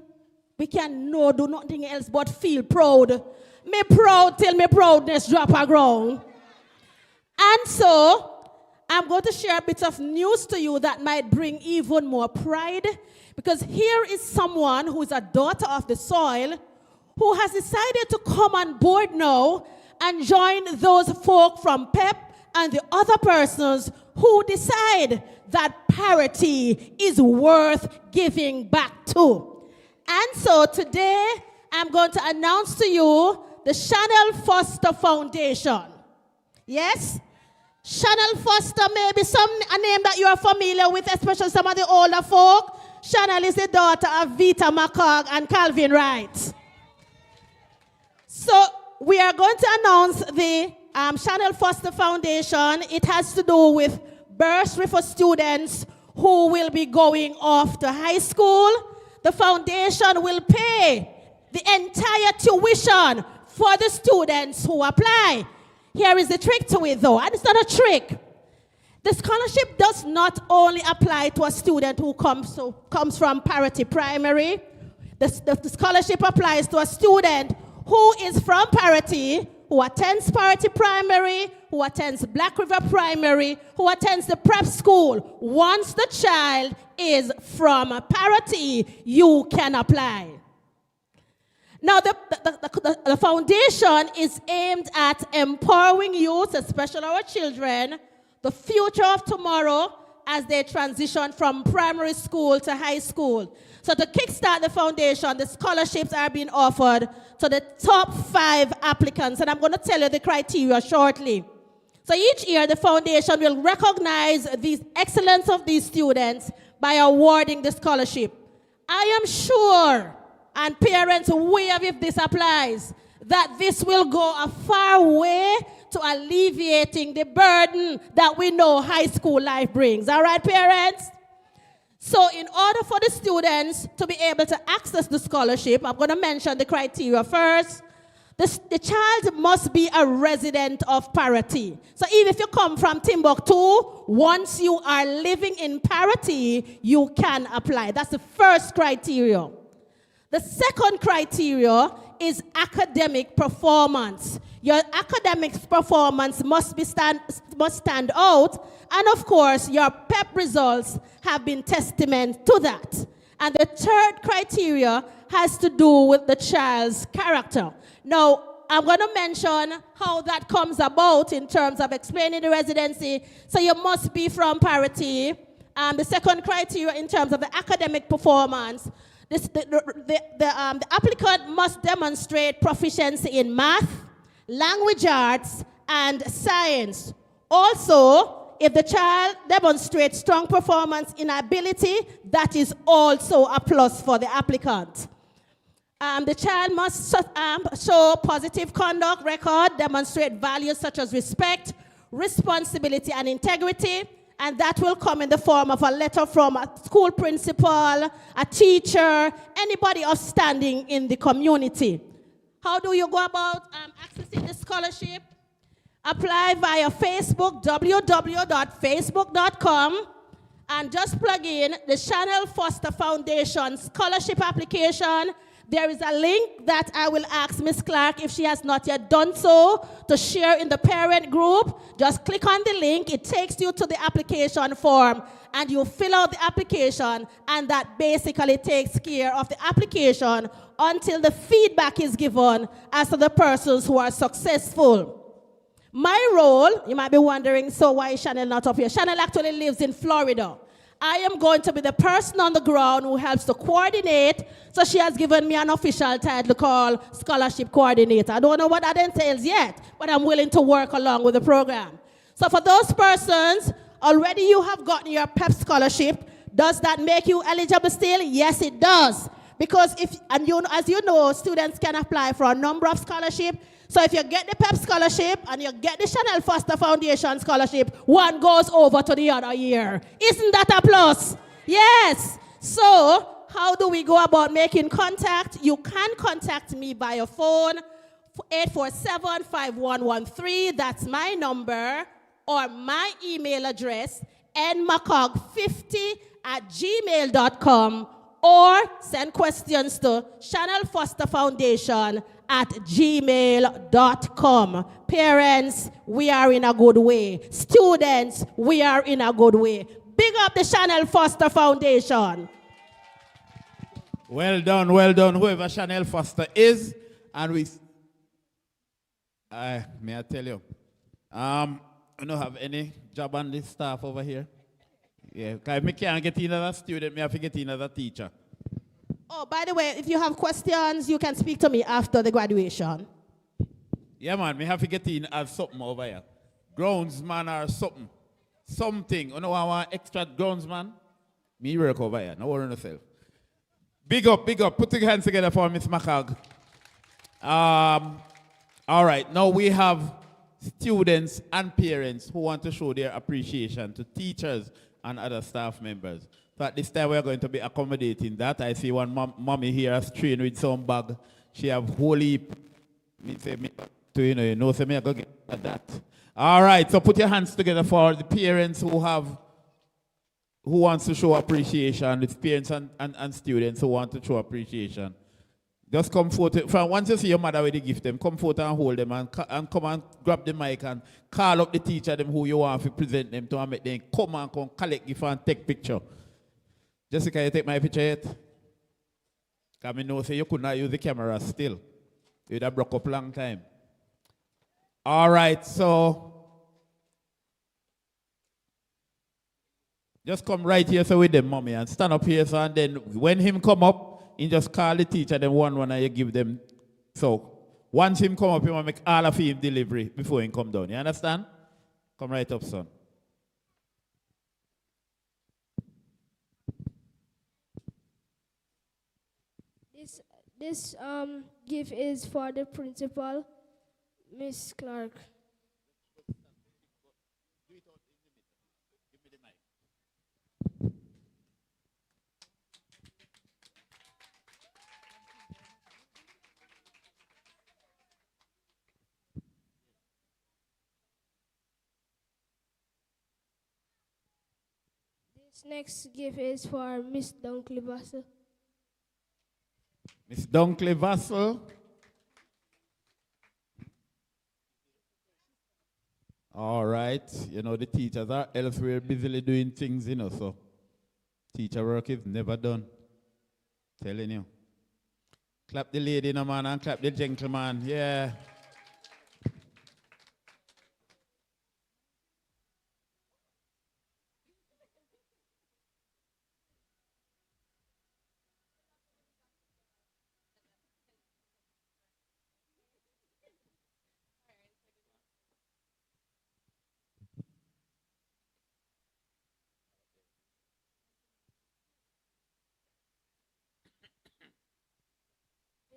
[SPEAKER 9] we can do nothing else but feel proud. Me proud till me proudness drop a ground. And so, I'm going to share a bit of news to you that might bring even more pride, because here is someone who is a daughter of the soil who has decided to come on board now and join those folk from PEP and the other persons who decide that Parottee is worth giving back to. And so today, I'm going to announce to you the Chanel Foster Foundation. Yes? Chanel Foster may be a name that you are familiar with, especially some of the older folk. Chanel is the daughter of Vita McCog and Calvin Wright. So we are going to announce the Chanel Foster Foundation. It has to do with bursary for students who will be going off to high school. The foundation will pay the entire tuition for the students who apply. Here is the trick to it, though, and it's not a trick. The scholarship does not only apply to a student who comes from Parottee Primary. The scholarship applies to a student who is from Parottee, who attends Parottee Primary, who attends Black River Primary, who attends the prep school. Once the child is from Parottee, you can apply. Now, the foundation is aimed at empowering youth, especially our children, the future of tomorrow as they transition from primary school to high school. So to kickstart the foundation, the scholarships are being offered to the top 5 applicants, and I'm going to tell you the criteria shortly. So each year, the foundation will recognize the excellence of these students by awarding the scholarship. I am sure, and parents wave if this applies, that this will go a far way to alleviating the burden that we know high school life brings. All right, parents? So in order for the students to be able to access the scholarship, I'm going to mention the criteria first. The child must be a resident of Parottee. So even if you come from Timbuktu, once you are living in Parottee, you can apply. That's the first criteria. The second criteria is academic performance. Your academic performance must stand out, and of course, your PEP results have been testament to that. And the third criteria has to do with the child's character. Now, I'm going to mention how that comes about in terms of explaining the residency. So you must be from Parottee. The second criteria in terms of the academic performance, the applicant must demonstrate proficiency in math, language arts, and science. Also, if the child demonstrates strong performance in ability, that is also a plus for the applicant. The child must show positive conduct record, demonstrate values such as respect, responsibility, and integrity. And that will come in the form of a letter from a school principal, a teacher, anybody of standing in the community. How do you go about accessing the scholarship? Apply via Facebook, www.facebook.com, and just plug in the Chanel Foster Foundation scholarship application. There is a link that I will ask Miss Clark, if she has not yet done so, to share in the parent group. Just click on the link. It takes you to the application form, and you fill out the application, and that basically takes care of the application until the feedback is given as to the persons who are successful. My role, you might be wondering, so why is Chanel not up here? Chanel actually lives in Florida. I am going to be the person on the ground who helps to coordinate, so she has given me an official title called Scholarship Coordinator. I don't know what that entails yet, but I'm willing to work along with the program. So for those persons, already you have gotten your PEP scholarship. Does that make you eligible still? Yes, it does. Because as you know, students can apply for a number of scholarships. So if you get the PEP scholarship and you get the Chanel Foster Foundation scholarship, one goes over to the other year. Isn't that a plus? Yes. So how do we go about making contact? You can contact me by your phone, 847-5113. That's my number. Or my email address, nmacog50@gmail.com. Or send questions to Chanel Foster Foundation at gmail.com. Parents, we are in a good way. Students, we are in a good way. Big up the Chanel Foster Foundation.
[SPEAKER 3] Well done, whoever Chanel Foster is. And may I tell you, I don't have any job on this staff over here. Yeah, because I can't get in as a student, I have to get in as a teacher.
[SPEAKER 9] Oh, by the way, if you have questions, you can speak to me after the graduation.
[SPEAKER 3] Yeah, man, me have to get in as something over here. Groundsman or something. Something. You know, I want extra groundsman? Me work over here. No worry yourself. Big up. Put your hands together for Miss Macog. All right, now we have students and parents who want to show their appreciation to teachers and other staff members. So at this time we are going to be accommodating that. I see one mommy here straying with some bag. She have whole heap. Me say me to you know say me I go get that. All right, so put your hands together for the parents who wants to show appreciation, the parents and students who want to show appreciation. Just come forward. Once you see your mother with the gift, them come forward and hold them and come and grab the mic and call up the teacher them who you want to present them to and make them come collect gift and take picture. Jessica, you take my picture yet? Because I know say you could not use the camera still. You would have broke up long time. All right, so just come right here so with them, mommy, and stand up here so and then when him come up, you just call the teacher, then one and you give them. So once him come up, you want to make all of him delivery before he come down. You understand? Come right up, son.
[SPEAKER 12] This gift is for the principal, Miss Clark. This next gift is for Miss Dunkley Vassell.
[SPEAKER 3] Miss Dunkley Vassell. All right. You know, the teachers are elsewhere busily doing things, you know, so teacher work is never done. Telling you. Clap the lady, no man, and clap the gentleman. Yeah.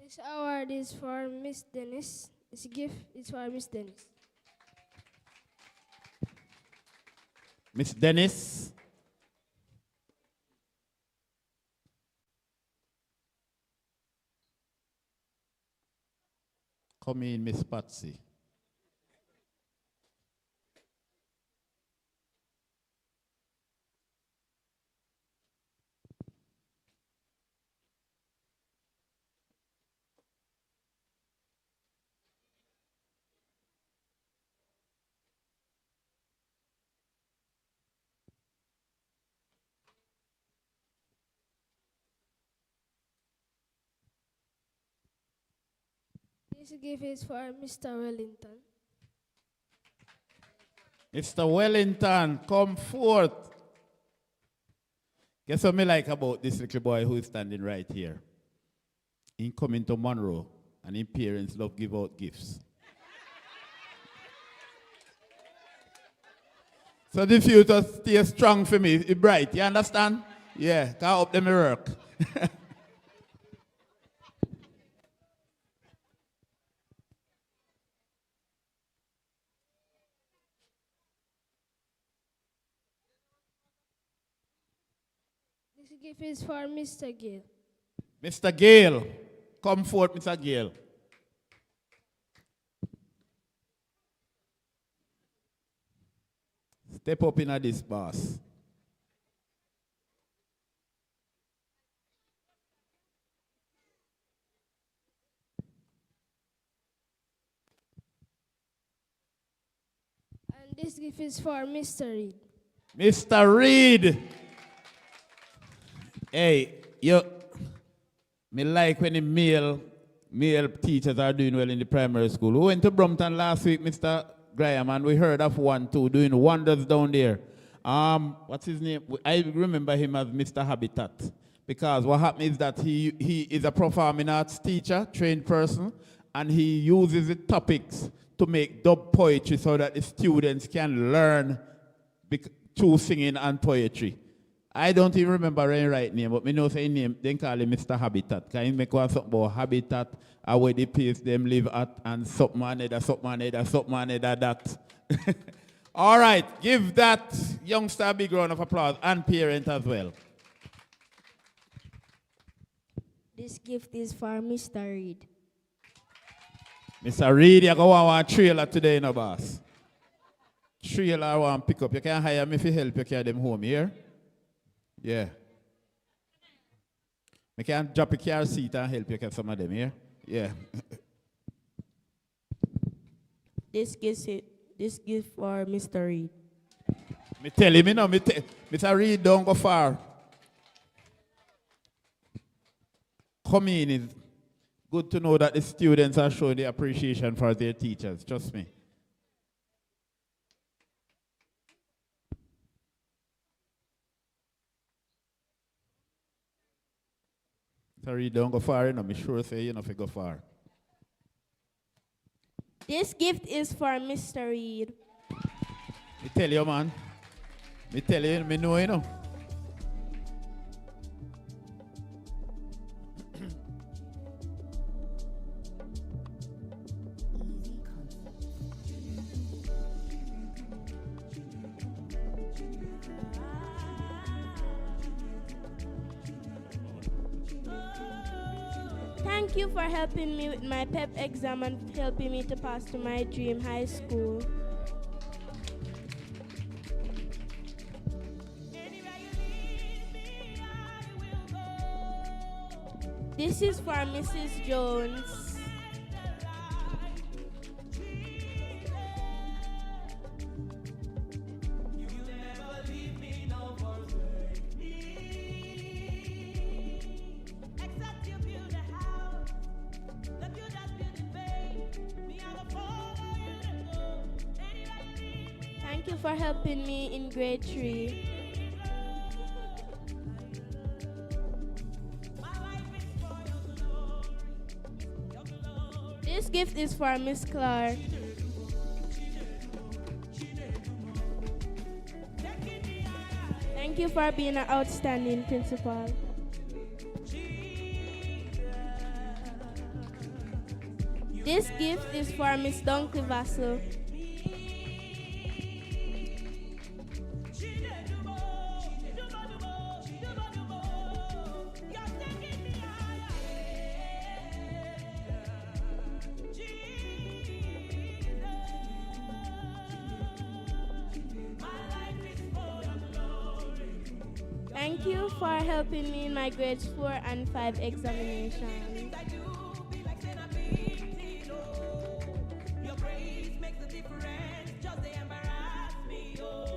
[SPEAKER 12] This award is for Miss Dennis. This gift is for Miss Dennis.
[SPEAKER 3] Miss Dennis. Come in, Miss Patsy.
[SPEAKER 12] This gift is for Mr. Wellington.
[SPEAKER 3] Mr. Wellington, come forth. Guess what me like about this little boy who is standing right here? He coming to Monroe, and his parents love give out gifts. So the future stay strong for me, it's bright, you understand? Yeah, can't up them work.
[SPEAKER 12] This gift is for Mr. Gill.
[SPEAKER 3] Mr. Gale, come forth, Mr. Gale. Step up in this boss.
[SPEAKER 12] And this gift is for Mr. Reed.
[SPEAKER 3] Mr. Reed. Hey, me like when the male teachers are doing well in the primary school. We went to Brompton last week, Mr. Graham, and we heard of one too doing wonders down there. What's his name? I remember him as Mr. Habitat, because what happened is that he is a performing arts teacher, trained person, and he uses the topics to make dub poetry so that the students can learn through singing and poetry. I don't even remember his right name, but me know say name, they call him Mr. Habitat. Can he make one something about habitat, where the place them live at, and something that. All right, give that youngster a big round of applause, and parent as well.
[SPEAKER 12] This gift is for Mr. Reed.
[SPEAKER 3] Mr. Reed, you go want a trailer today, no boss. Trailer I want to pick up. You can hire me if you help you carry them home here. Yeah. I can drop a car seat and help you get some of them here. Yeah.
[SPEAKER 13] This gift for Mr. Reed.
[SPEAKER 3] Me tell him, Mr. Reed, don't go far. Come in. It's good to know that the students are showing the appreciation for their teachers. Trust me. Sorry, don't go far, I'm sure say you know if you go far.
[SPEAKER 22] This gift is for Mr. Reed.
[SPEAKER 3] Me tell you, man. Me tell you, me know, you know.
[SPEAKER 22] Thank you for helping me with my PEP exam and helping me to pass to my dream high school. This is for Mrs. Jones. Thank you for helping me in grade 3. This gift is for Miss Clark. Thank you for being an outstanding principal. This gift is for Miss Dunkley Vassell.
[SPEAKER 12] Thank you for helping me in my grades 4 and 5 examinations.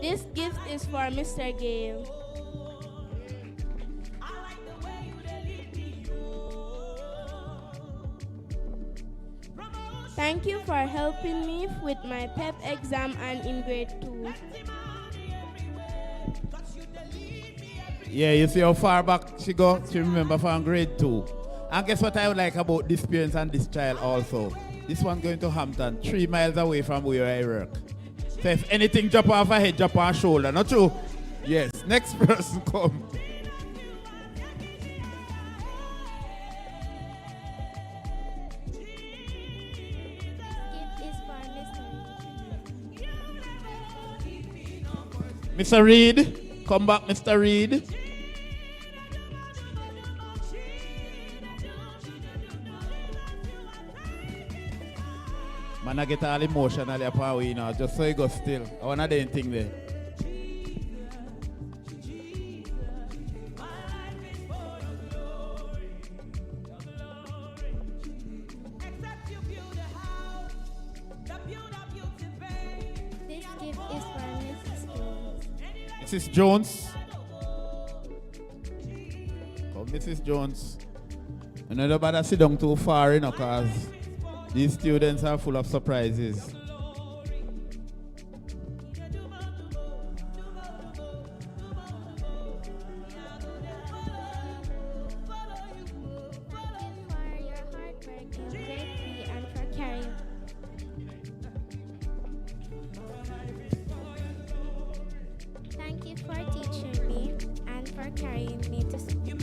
[SPEAKER 12] This gift is for Mr. Gale. Thank you for helping me with my PEP exam and in grade 2.
[SPEAKER 3] Yeah, you see how far back she go? She remember from grade 2. And guess what I would like about this parents and this child also? This one going to Hampton, 3 miles away from where I work. So if anything drop off her head, drop on her shoulder. Not true? Yes. Next person come. Mr. Reed, come back, Mr. Reed. Man, I get all emotional upon we now, just so you go still. I want to do anything there.
[SPEAKER 12] This gift is for Mrs. Jones.
[SPEAKER 3] Mrs. Jones. Come, Mrs. Jones. You know, nobody sit down too far, you know, because these students are full of surprises.
[SPEAKER 12] Thank you for teaching me and for carrying me to school.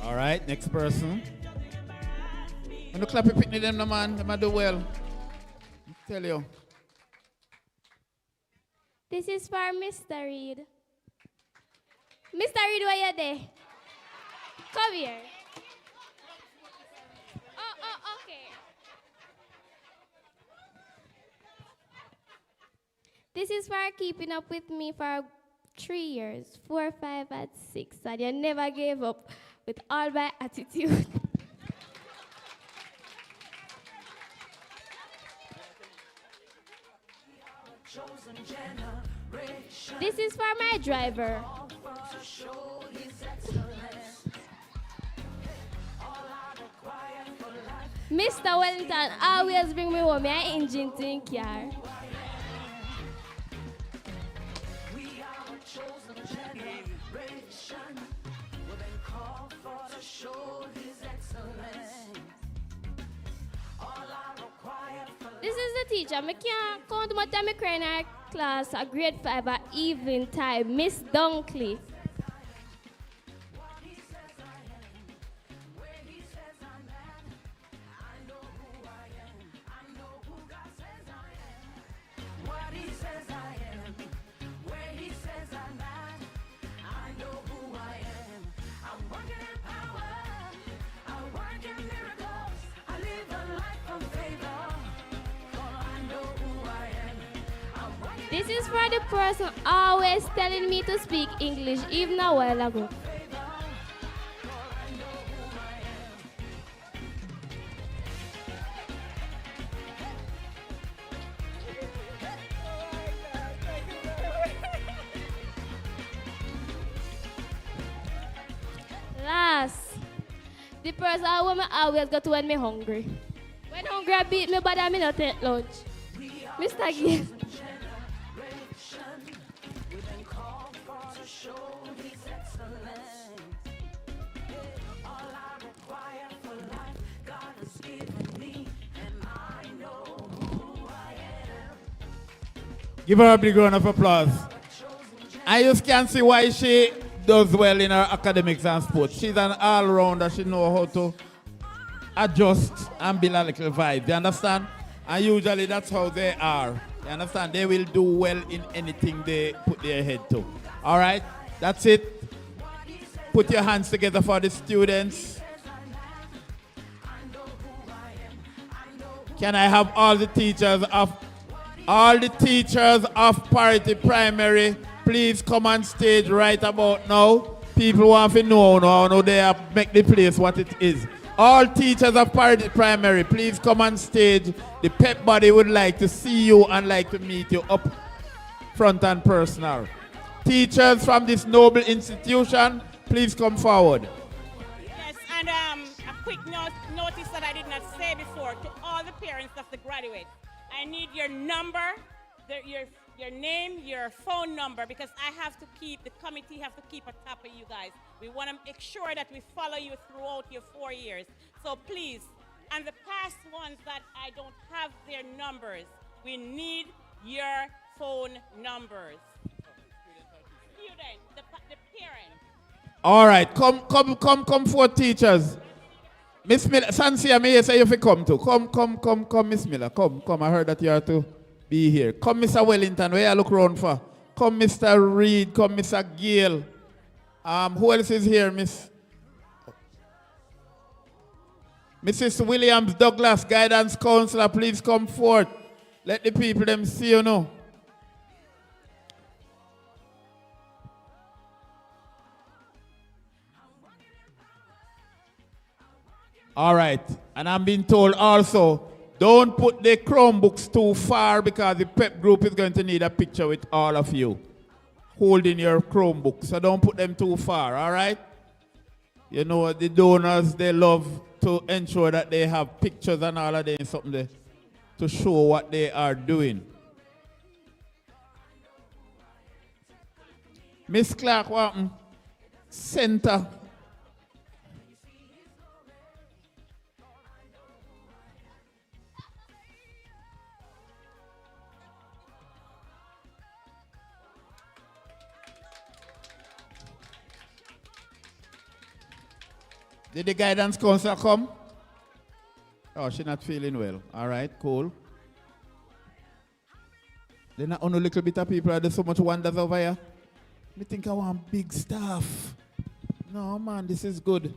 [SPEAKER 3] All right, next person. I'm going to clap your picnic them, no man. They might do well. I tell you.
[SPEAKER 12] This is for Mr. Reed. Mr. Reed, where you there? Come here. Oh, okay. This is for keeping up with me for 3 years, 4, 5, and 6, and you never gave up with all my attitude. This is for my driver. Mr. Wellington always bring me home my engine to car. This is the teacher. I can't count much time I cry in our class at grade 5 at evening time. Miss Dunkley. This is for the person always telling me to speak English, even a while ago. Last, the person who I always go to when me hungry. When hungry I beat me, but I not take lunch. Mr. Gill.
[SPEAKER 3] Give her a big round of applause. And you can see why she does well in her academics and sports. She's an all-rounder. She knows how to adjust and build a little vibe. You understand? And usually that's how they are. You understand? They will do well in anything they put their head to. All right? That's it. Put your hands together for the students. Can I have all the teachers of All the teachers of Parottee Primary, please come on stage right about now. People want to know now, they have make the place what it is. All teachers of Parottee Primary, please come on stage. The pep body would like to see you and like to meet you up front and personal. Teachers from this noble institution, please come forward.
[SPEAKER 17] Yes, and a quick notice that I did not say before to all the parents of the graduates. I need your number, your name, your phone number, because the committee have to keep on top of you guys. We want to make sure that we follow you throughout your 4 years. So please, and the past ones that I don't have their numbers, we need your phone numbers. Student, the parent.
[SPEAKER 3] All right, come forward, teachers. Miss Miller, Sansia, may I say you come too. Come, Miss Miller. Come. I heard that you are to be here. Come, Mr. Wellington, where you look around for? Come, Mr. Reed. Come, Mr. Gale. Who else is here, Mrs. Williams Douglas, guidance counselor, please come forth. Let the people them see you now. All right, and I'm being told also, don't put the Chromebooks too far because the prep group is going to need a picture with all of you holding your Chromebooks. So don't put them too far, all right? You know, the donors, they love to ensure that they have pictures and all of them, something there to show what they are doing. Miss Clark, what? Center. Did the guidance counselor come? Oh, she's not feeling well. All right, cool. They're not on a little bit of people. There's so much wonders over here. I think I want big stuff. No, man, this is good.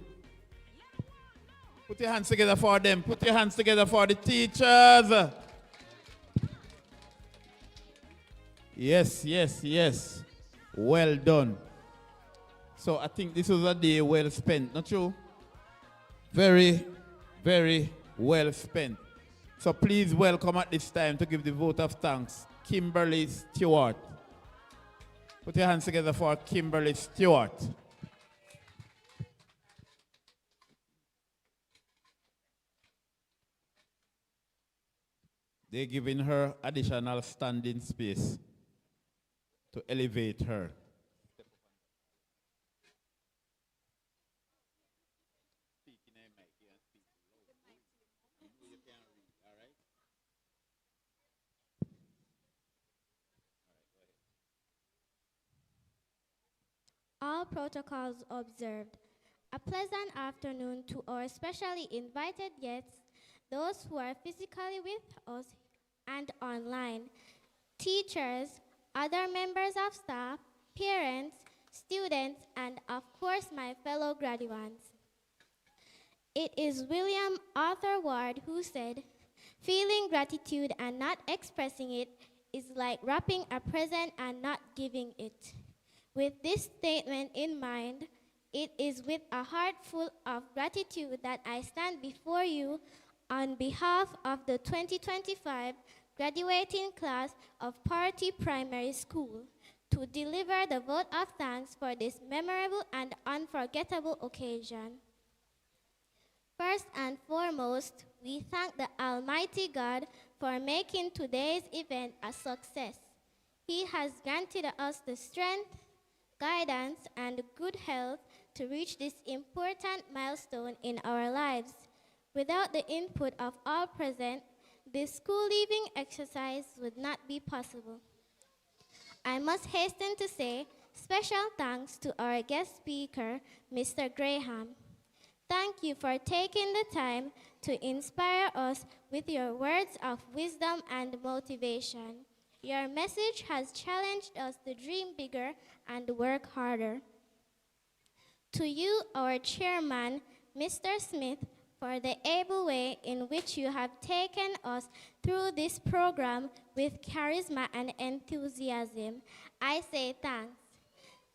[SPEAKER 3] Put your hands together for them. Put your hands together for the teachers. Yes. Well done. So I think this was a day well spent, not true? Very, very well spent. So please welcome at this time to give the vote of thanks, Kimberly Stewart. Put your hands together for Kimberly Stewart. They're giving her additional standing space to elevate her.
[SPEAKER 12] All protocols observed. A pleasant afternoon to our specially invited guests, those who are physically with us and online, teachers, other members of staff, parents, students, and of course my fellow graduates. It is William Arthur Ward who said, "Feeling gratitude and not expressing it is like wrapping a present and not giving it." With this statement in mind, it is with a heart full of gratitude that I stand before you on behalf of the 2025 graduating class of Parottee Primary School to deliver the vote of thanks for this memorable and unforgettable occasion. First and foremost, we thank the Almighty God for making today's event a success. He has granted us the strength, guidance, and good health to reach this important milestone in our lives. Without the input of all present, this school leaving exercise would not be possible. I must hasten to say special thanks to our guest speaker, Mr. Graham. Thank you for taking the time to inspire us with your words of wisdom and motivation. Your message has challenged us to dream bigger and work harder. To you, our chairman, Mr. Smith, for the able way in which you have taken us through this program with charisma and enthusiasm. I say thanks.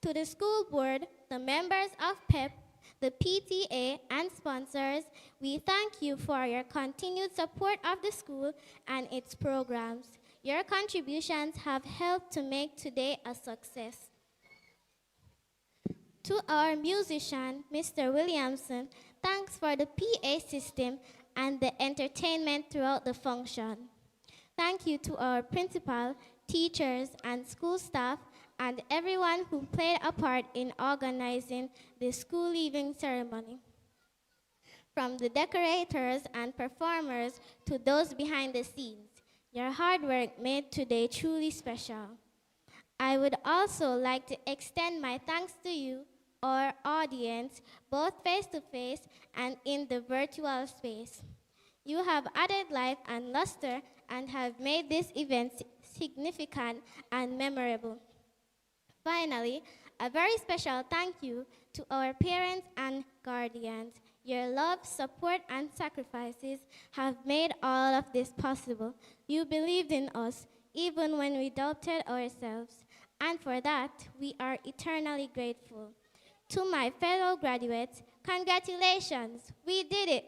[SPEAKER 12] To the school board, the members of PEP, the PTA, and sponsors, we thank you for your continued support of the school and its programs. Your contributions have helped to make today a success. To our musician, Mr. Williamson, thanks for the PA system and the entertainment throughout the function. Thank you to our principal, teachers, and school staff, and everyone who played a part in organizing the school leaving ceremony. From the decorators and performers to those behind the scenes, your hard work made today truly special. I would also like to extend my thanks to you, our audience, both face-to-face and in the virtual space. You have added life and luster and have made this event significant and memorable. Finally, a very special thank you to our parents and guardians. Your love, support, and sacrifices have made all of this possible. You believed in us even when we doubted ourselves, and for that, we are eternally grateful. To my fellow graduates, congratulations, we did it.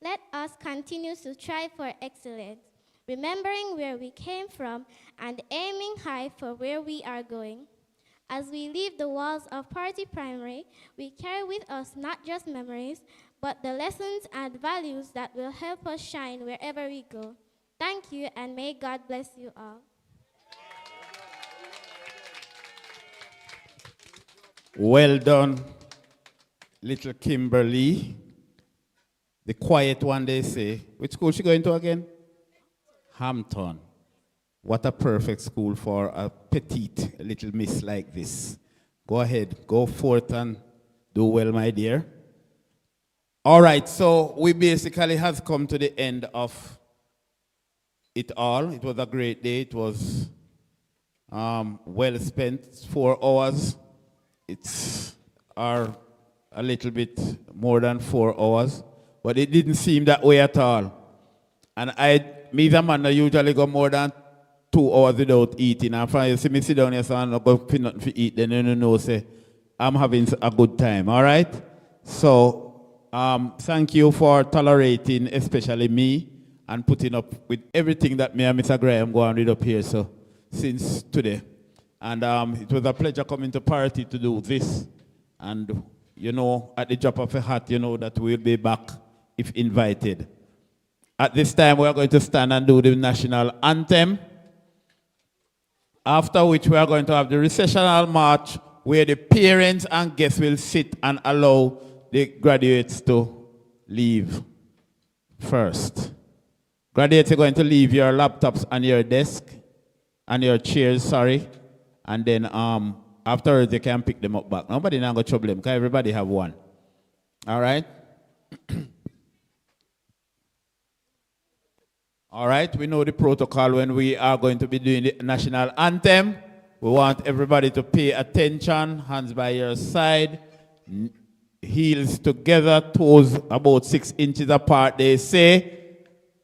[SPEAKER 12] Let us continue to strive for excellence, remembering where we came from and aiming high for where we are going. As we leave the walls of Parottee Primary, we carry with us not just memories, but the lessons and values that will help us shine wherever we go. Thank you, and may God bless you all.
[SPEAKER 3] Well done, little Kimberly. The quiet one, they say. Which school she going to again? Hampton. What a perfect school for a petite little miss like this. Go ahead, go forth and do well, my dear. All right, so we basically have come to the end of it all. It was a great day. It was well spent, 4 hours. It's a little bit more than 4 hours, but it didn't seem that way at all. And me as a man, I usually go more than 2 hours without eating. And if you see me sit down here, so I'm not going to nothing to eat, then you know, say, I'm having a good time, all right? So, thank you for tolerating, especially me, and putting up with everything that me and Mr. Graham go on with up here, so, since today. And it was a pleasure coming to Parottee to do this. And, you know, at the drop of a hat, you know that we'll be back if invited. At this time, we are going to stand and do the national anthem. After which we are going to have the recessional march where the parents and guests will sit and allow the graduates to leave first. Graduates are going to leave your laptops on your desk, and your chairs, sorry. And then afterwards they can pick them up back. Nobody now going to trouble them because everybody have one. All right? All right, we know the protocol when we are going to be doing the national anthem. We want everybody to pay attention, hands by your side, heels together, toes about 6 inches apart, they say,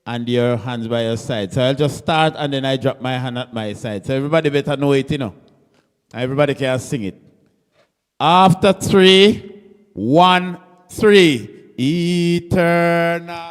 [SPEAKER 3] and your hands by your side. So I'll just start and then I drop my hand at my side. So everybody better know it, you know. Everybody can sing it. After 3, 1, 3. Eternal.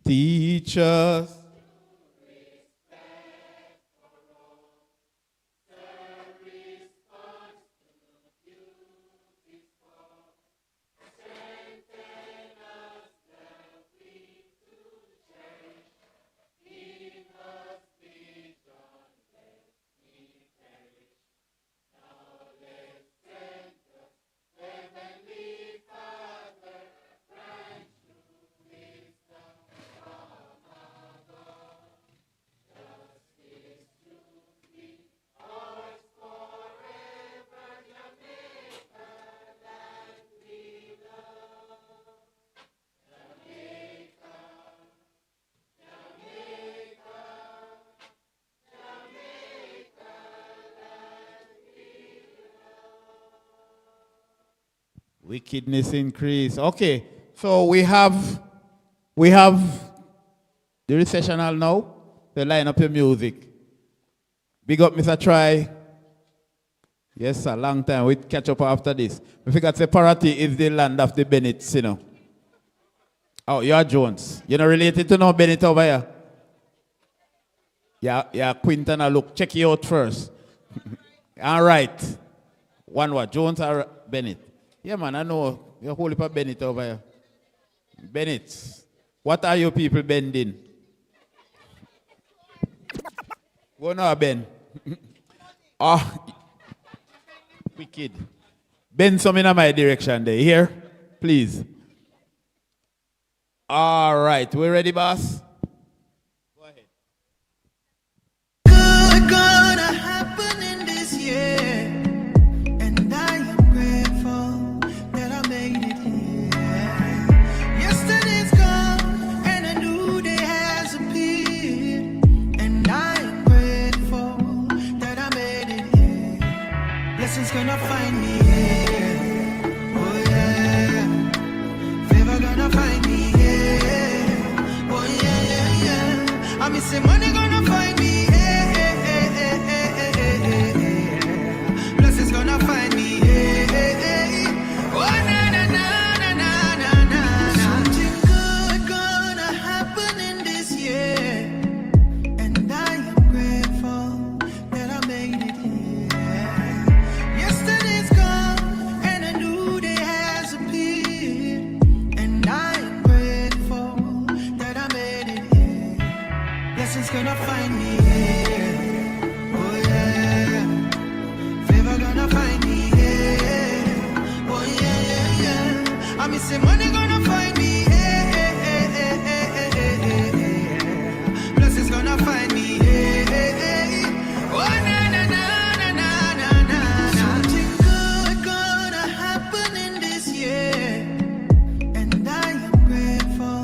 [SPEAKER 3] Teach us Wickedness increase. Okay, so we have the recessional now. To line up your music. Big up, Mr. Try. Yes, sir, long time. We catch up after this. We forgot to say Parottee is the land of the Bennetts, you know. Oh, you are Jones. You're not related to no Bennett over here? Yeah, Quinton, look, check you out first. All right. One what, Jones or Bennett? Yeah, man, I know. You're holy for Bennett over here. Bennett. What are you people bending? Go now, Ben. Wicked. Bend some in my direction there. Here, please. All right, we ready, boss? Go ahead.
[SPEAKER 14] Good gonna happen in this year, and I am grateful that I made it here. Yesterday's gone, and a new day has appeared, and I am grateful that I made it here. Blessings gonna find me here, oh yeah. Favor gonna find me here. Oh yeah. I'm missing money gonna find me. Blessings gonna find me. Oh na na na na na na. Something good gonna happen in this year, and I am grateful that I made it here. Yesterday's gone, and a new day has appeared, and I am grateful that I made it here. Blessings gonna find me here. Oh yeah. Favor gonna find me here. Oh yeah. I'm missing money gonna find me here. Blessings gonna find me here. Oh na na na na na na. Something good gonna happen in this year, and I am grateful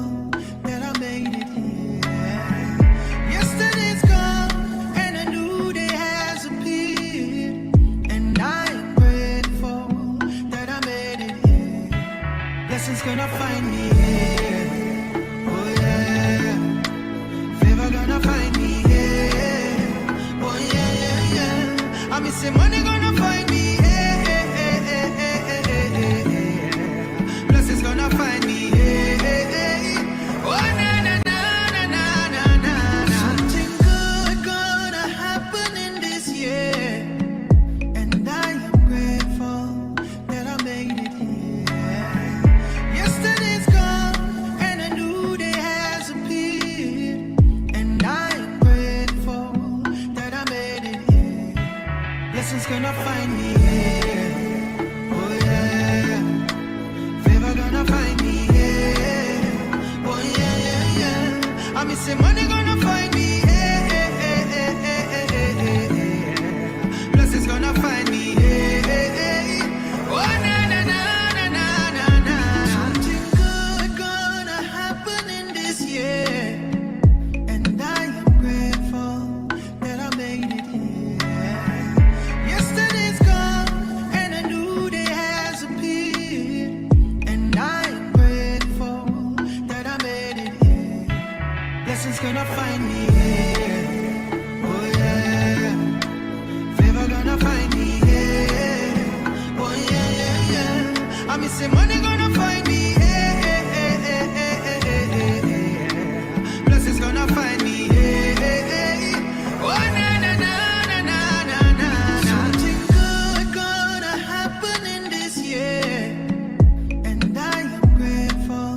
[SPEAKER 14] that I made it here. Yesterday's gone, and a new day has appeared, and I am grateful that I made it here. Blessings gonna find me here. Oh yeah. Favor gonna find me here. Oh yeah. I'm missing money gonna find me here. Blessings gonna find me here. Oh na na na na na na. Something good gonna happen in this year, and I am grateful that I made it here. Yesterday's gone, and a new day has appeared, and I am grateful that I made it here. Blessings gonna find me here. Oh yeah. Favor gonna find me here. Oh yeah. I'm missing money gonna find me here. Blessings gonna find me here. Oh na na na na na na. Something good gonna happen in this year, and I am grateful that I made it here. Yesterday's gone, and a new day has appeared, and I am grateful that I made it here. Blessings gonna find me here. Oh yeah. Favor gonna find me here. Oh yeah. I'm missing money gonna find me here. Blessings gonna find me here. Oh na na na na na na. Something good gonna happen in this year, and I am grateful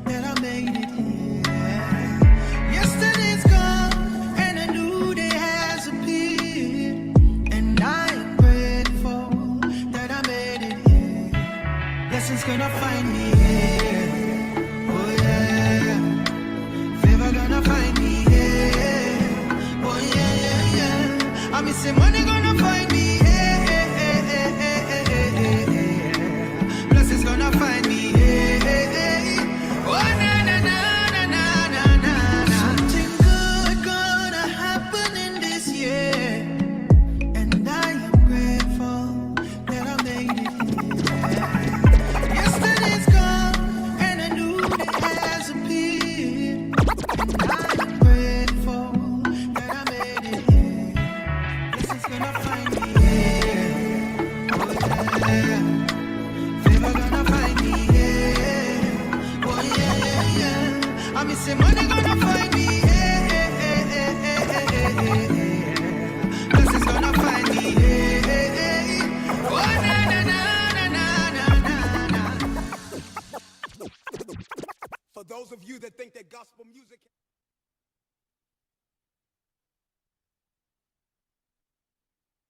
[SPEAKER 14] that I made it here. Yesterday's gone, and a new day has appeared, and I am grateful that I made it here. Blessings gonna you're gonna find me. Hey, hey, hey, hey, hey, hey, hey, hey. Blessings gonna find me. Hey, hey, hey. Oh, na na na na na na na.
[SPEAKER 2] For those of you that think that gospel music